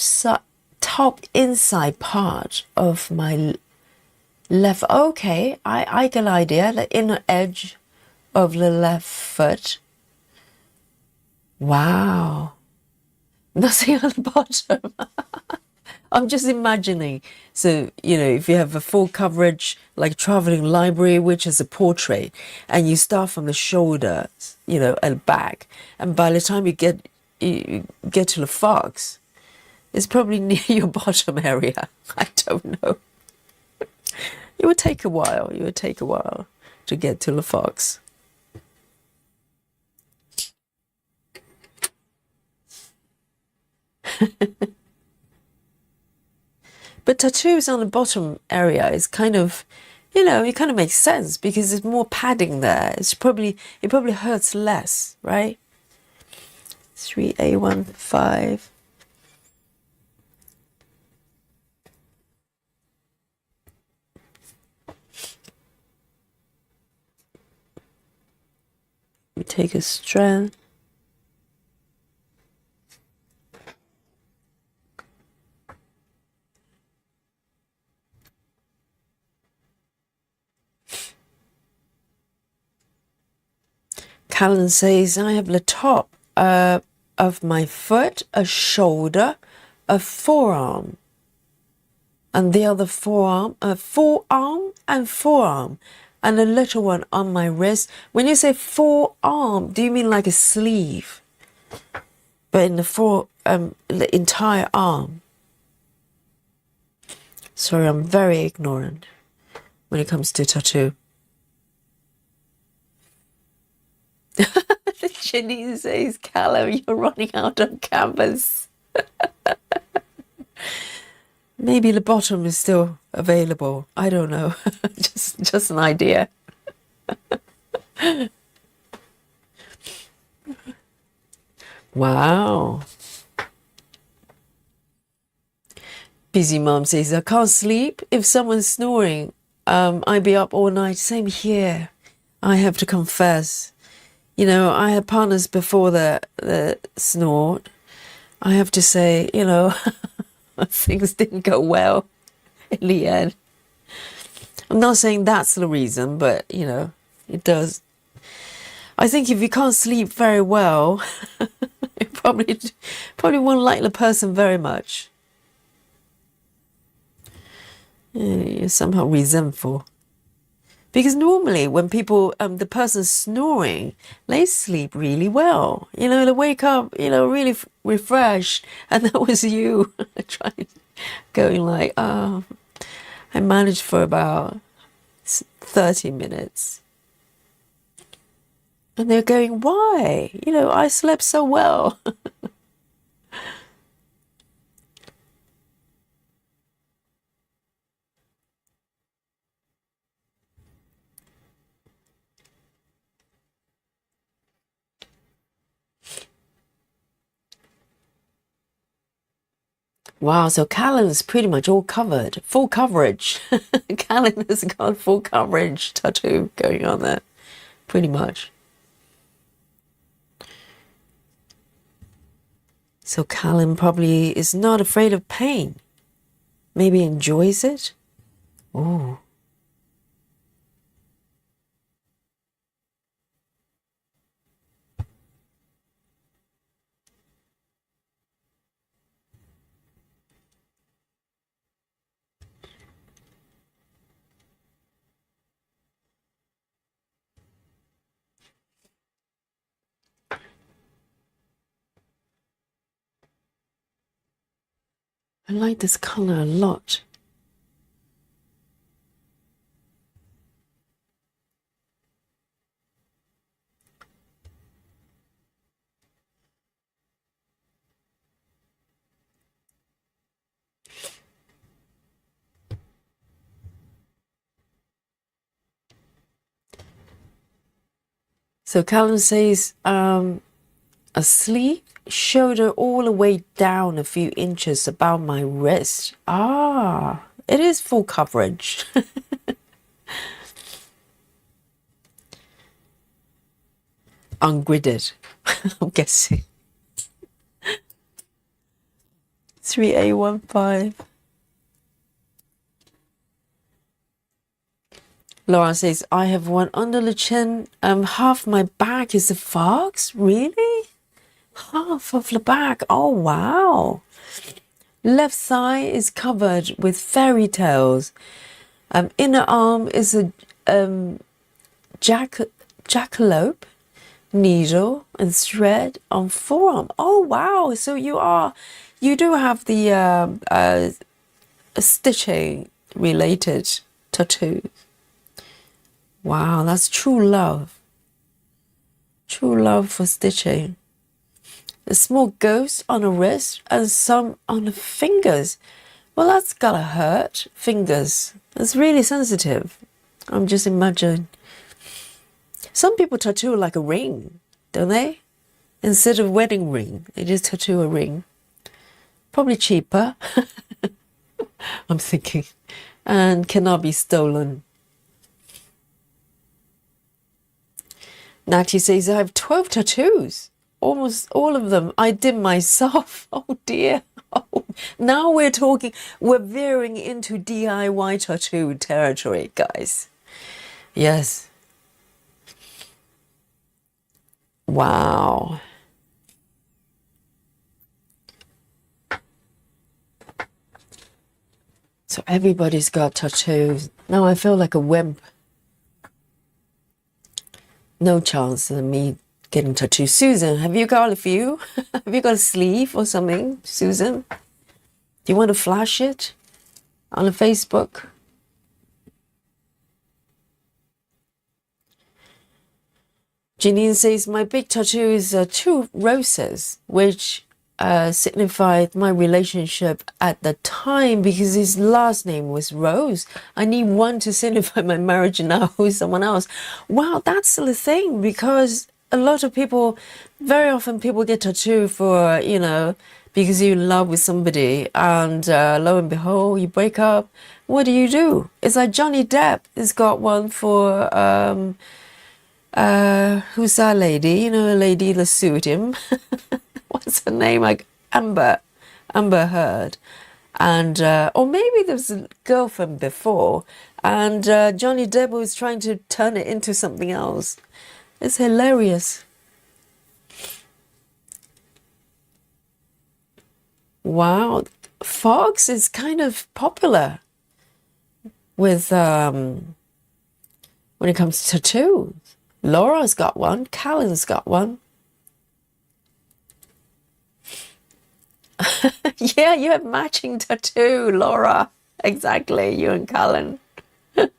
inside part of my left. Okay, I get an idea. The inner edge of the left foot. Wow. Nothing on the bottom. I'm just imagining. So, you know, if you have a full coverage, like traveling library, which is a portrait, and you start from the shoulders, you know, and back, and by the time you get to the fox, it's probably near your bottom area. I don't know. It would take a while. It would take a while to get to the fox. But tattoos on the bottom area is kind of, you know, it kind of makes sense because there's more padding there. It probably hurts less, right? 3A15. We take a strand. Callan says, I have the top of my foot, a shoulder, a forearm, and the other forearm, and forearm, and a little one on my wrist. When you say forearm, do you mean like a sleeve? But in the entire arm. Sorry, I'm very ignorant when it comes to tattoo. Janine says, Callum, you're running out on canvas. Maybe the bottom is still available. I don't know. just an idea. Wow. Busy Mom says, I can't sleep if someone's snoring. I'd be up all night. Same here. I have to confess. You know, I had partners before the snort. I have to say, you know, things didn't go well in the end. I'm not saying that's the reason, but, you know, it does. I think if you can't sleep very well, you probably won't like the person very much. You're somehow resentful. Because normally when people, the person's snoring, they sleep really well. You know, they wake up, you know, really refreshed. And that was you trying, going like, oh, I managed for about 30 minutes. And they're going, why? You know, I slept so well. Wow, so Callan is pretty much all covered. Full coverage. Callan has got full coverage tattoo going on there. Pretty much. So Callan probably is not afraid of pain. Maybe enjoys it. Oh. I like this color a lot. So Callan says, a sleeve, shoulder all the way down a few inches about my wrist. Ah, it is full coverage. Ungridded, I'm guessing. 3A15. Laura says, I have one under the chin. Half my back is the fox. Really? Half of the back. Oh, wow. Left thigh is covered with fairy tales. Inner arm is a jackalope needle and thread on forearm. Oh, wow. So you do have the stitching related tattoos. Wow, that's true love. True love for stitching. A small ghost on the wrist and some on the fingers. Well, that's gotta hurt. Fingers. That's really sensitive. I'm just imagining. Some people tattoo like a ring, don't they? Instead of wedding ring, they just tattoo a ring. Probably cheaper, I'm thinking, and cannot be stolen. Natty says, I have 12 tattoos. Almost all of them I did myself. Oh dear. Oh, now we're veering into DIY tattoo territory, guys. Yes. Wow. So everybody's got tattoos. Now I feel like a wimp. No chance of me getting tattoos. Susan, have you got a few? Have you got a sleeve or something, Susan? Do you want to flash it on a Facebook? Janine says, my big tattoo is 2 roses, which signified my relationship at the time because his last name was Rose. I need one to signify my marriage now with someone else. Wow, that's the thing, because a lot of people, very often people get tattooed for, you know, because you're in love with somebody, and lo and behold, you break up. What do? It's like Johnny Depp has got one for, who's that lady? You know, a lady that sued him. What's her name? Like Amber Heard. And, or maybe there was a girlfriend before, and Johnny Depp was trying to turn it into something else. It's hilarious. Wow, Fox is kind of popular with when it comes to tattoos. Laura's got one, Callan's got one. Yeah, you have matching tattoo, Laura. Exactly, you and Callan. You're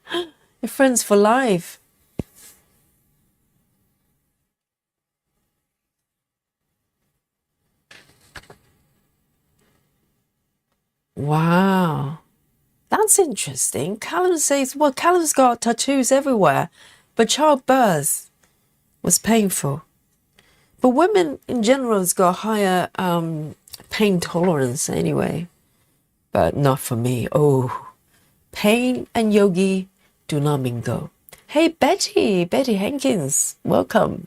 friends for life. Wow. That's interesting. Callum says, well, Callum's got tattoos everywhere, but childbirth was painful. But women in general has got higher pain tolerance anyway. But not for me. Oh, pain and yogi do not mingle. Hey, Betty Hankins, welcome.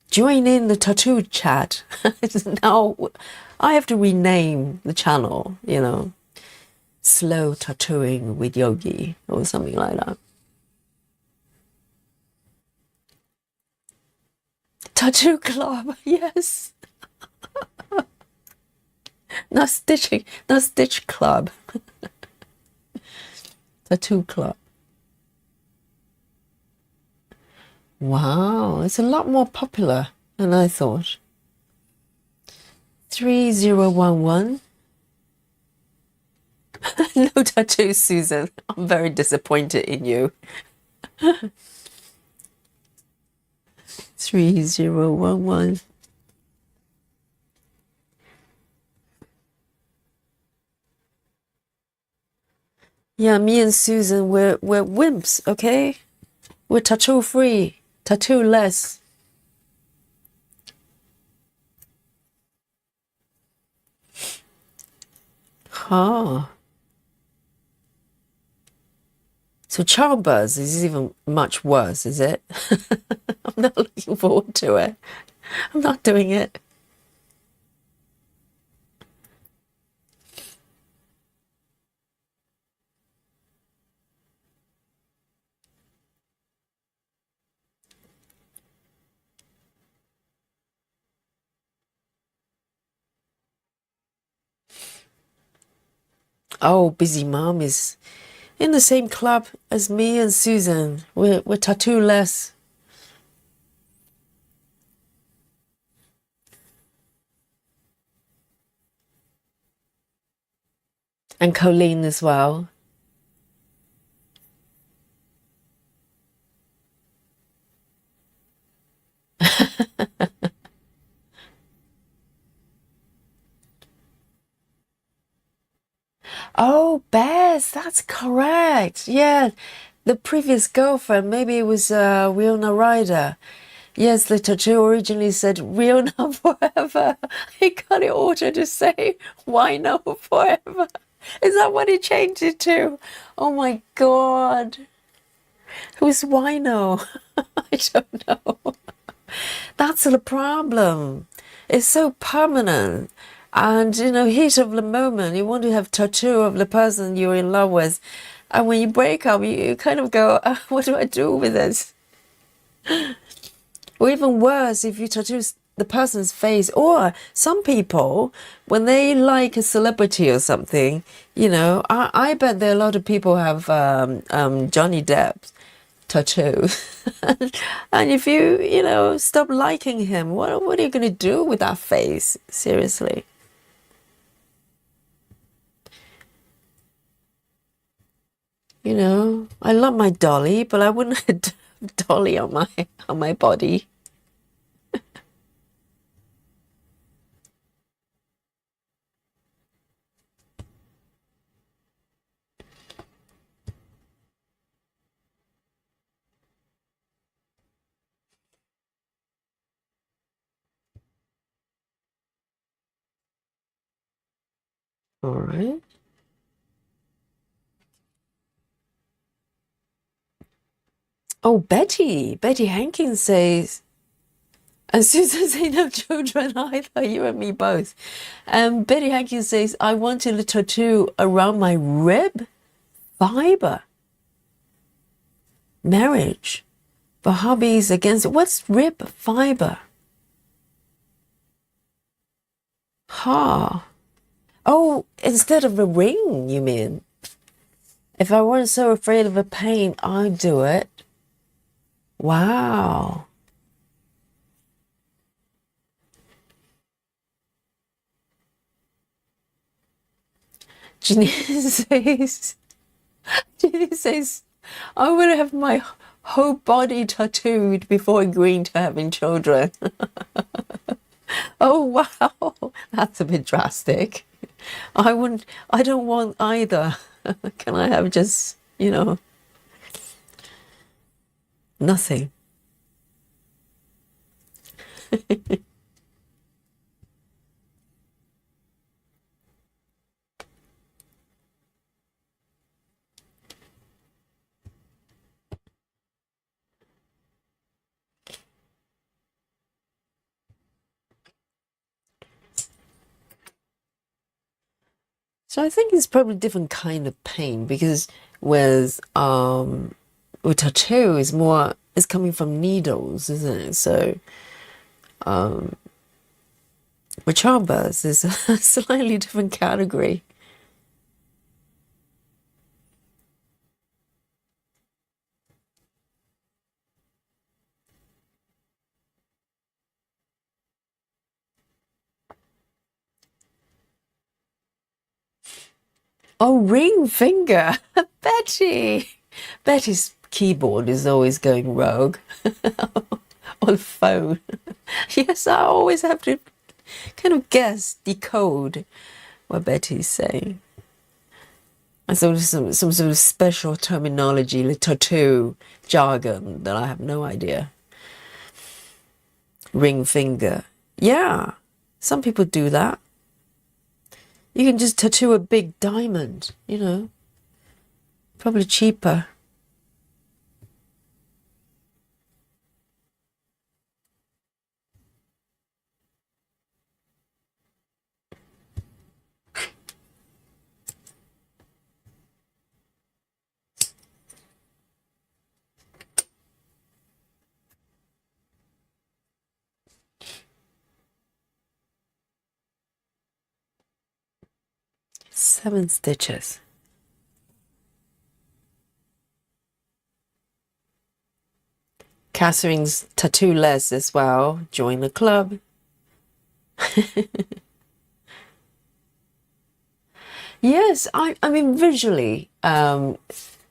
Join in the tattoo chat. Now, I have to rename the channel, you know. Slow tattooing with yogi or something like that. Tattoo club, yes. Not stitching, not stitch club. Tattoo club. Wow, it's a lot more popular than I thought. 3011. No tattoos, Susan. I'm very disappointed in you. 3011. Yeah, me and Susan, we're wimps, okay? We're tattoo free, tattoo less. Huh. So childbirth is even much worse, is it? I'm not looking forward to it. I'm not doing it. Oh, Busy Mom is in the same club as me and Susan. We're tattoo less. And Colleen as well. Oh, Bess, that's correct. Yeah, the previous girlfriend, maybe it was Winona Ryder. Yes, the tattoo originally said Winona forever. He got it altered to say Wino forever. Is that what he changed it to? Oh my God. Who's Wino? I don't know. That's the problem. It's so permanent. And, you know, heat of the moment, you want to have tattoo of the person you're in love with. And when you break up, you kind of go, what do I do with this? Or even worse, if you tattoo the person's face. Or some people, when they like a celebrity or something, you know, I bet there are a lot of people have Johnny Depp's tattoo. And if you know, stop liking him, what are you going to do with that face? Seriously. You know, I love my Dolly, but I wouldn't have Dolly on my body. All right. Oh, Betty Hankins says, and Susan say no children either, you and me both. Betty Hankins says, I wanted a tattoo around my rib fiber. Marriage. But hobbies against what's rib fiber? Ha. Oh, instead of a ring, you mean? If I weren't so afraid of a pain, I'd do it. Wow. Ginny says, Ginny says, I would have my whole body tattooed before agreeing to having children. Oh, wow. That's a bit drastic. I don't want either. Can I have just, nothing? So I think it's probably different kind of pain because with tattoo is coming from needles, isn't it? So with childbirth is a slightly different category. Oh, ring finger. Betty. Betty's keyboard is always going rogue. On phone. Yes, I always have to kind of guess, decode what Betty's saying. And so there's some sort of special terminology, like tattoo jargon that I have no idea. Ring finger. Yeah, some people do that. You can just tattoo a big diamond, probably cheaper. Seven stitches. Catherine's tattoo less as well. Join the club. Yes, I mean visually, I'm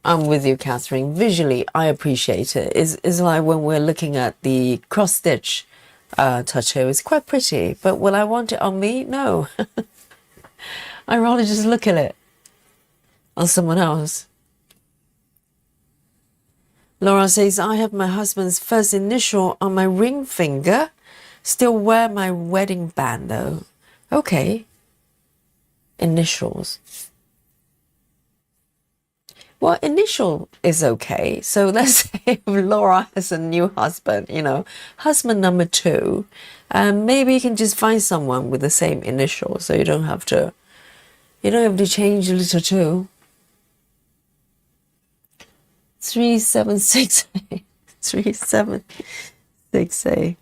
with you, Catherine. Visually, I appreciate it. It's like when we're looking at the cross stitch tattoo. It's quite pretty, but will I want it on me? No. I'd rather just look at it on someone else. Laura says, I have my husband's first initial on my ring finger. Still wear my wedding band though. Okay. Initials. Well, initial is okay. So let's say if Laura has a new husband, husband number 2, maybe you can just find someone with the same initial, so you don't have to change a little too. 3768. 3768.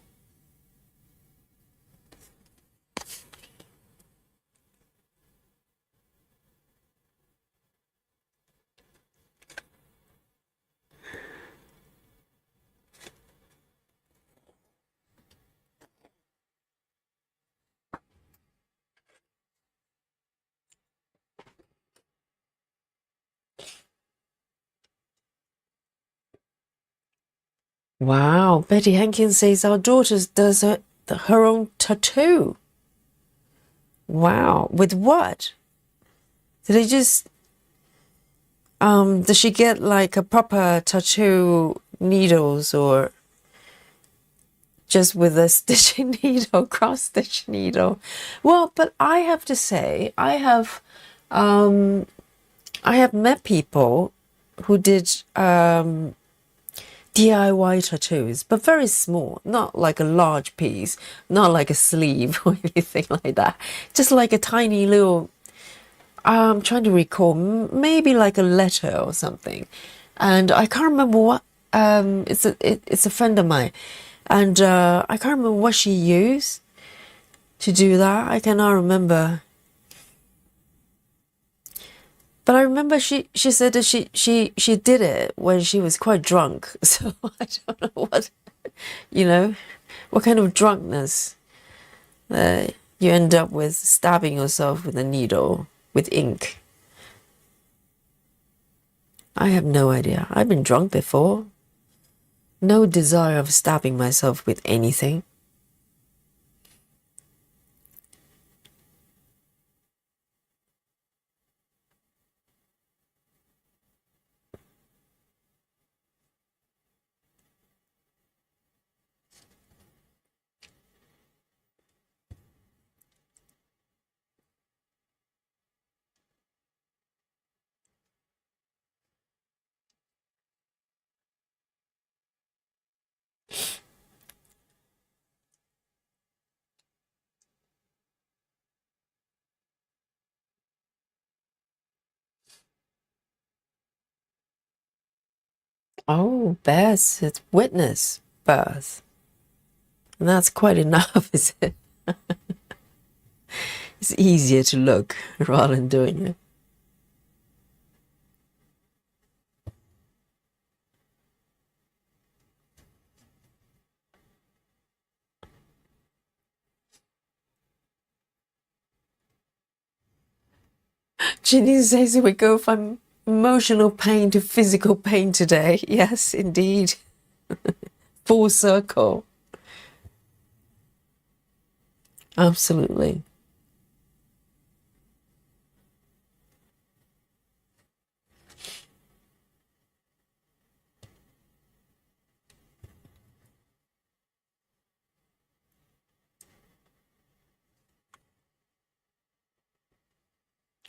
Wow, Betty Hankins says our daughter does her own tattoo. Wow, with what? Did they just does she get like a proper tattoo needles or just with a stitching needle, cross stitch needle? Well, but I have to say, I have met people who did DIY tattoos, but very small, not like a large piece, not like a sleeve or anything like that. Just like a tiny little, I'm trying to recall, maybe like a letter or something. And I can't remember It's a friend of mine, and I can't remember what she used to do that. I cannot remember. But I remember she said that she did it when she was quite drunk. So I don't know you know, what kind of drunkenness you end up with stabbing yourself with a needle with ink. I have no idea. I've been drunk before. No desire of stabbing myself with anything. Oh, Bess, it's witness birth. And that's quite enough, is it? It's easier to look rather than doing it. Ginny says we go from emotional pain to physical pain today. Yes, indeed. Full circle. Absolutely.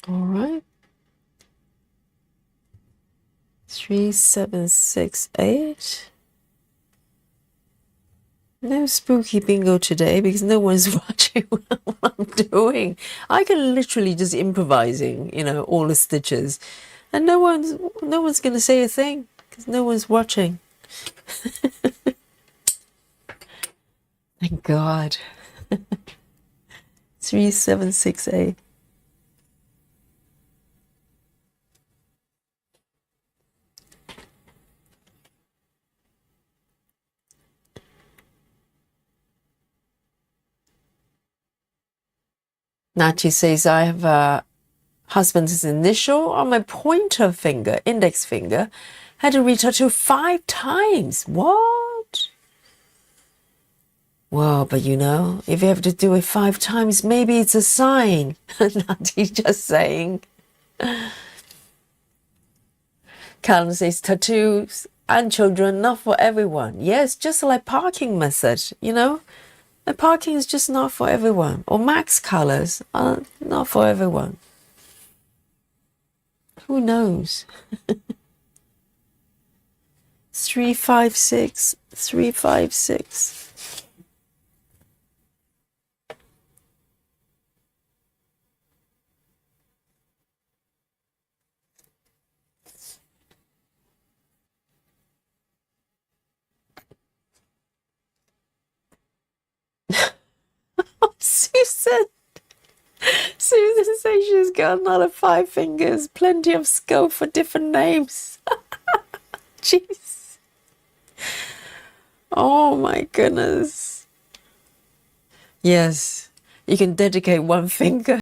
All right. 3768. No spooky bingo today because no one's watching what I'm doing. I can literally just improvising, all the stitches, and no one's gonna say a thing because no one's watching. Thank God. 3768. Nachi says I have a husband's initial on my pointer finger, index finger. Had to retouch it 5 times. What? Well, but if you have to do it 5 times, maybe it's a sign. Nachi just saying. Callum says tattoos and children, not for everyone. Yes, just like parking message, The parking is just not for everyone. Or max colors are not for everyone. Who knows? 356, 356. Susan. Susan says she's got another 5 fingers. Plenty of scope for different names. Jeez. Oh my goodness. Yes, you can dedicate 1 finger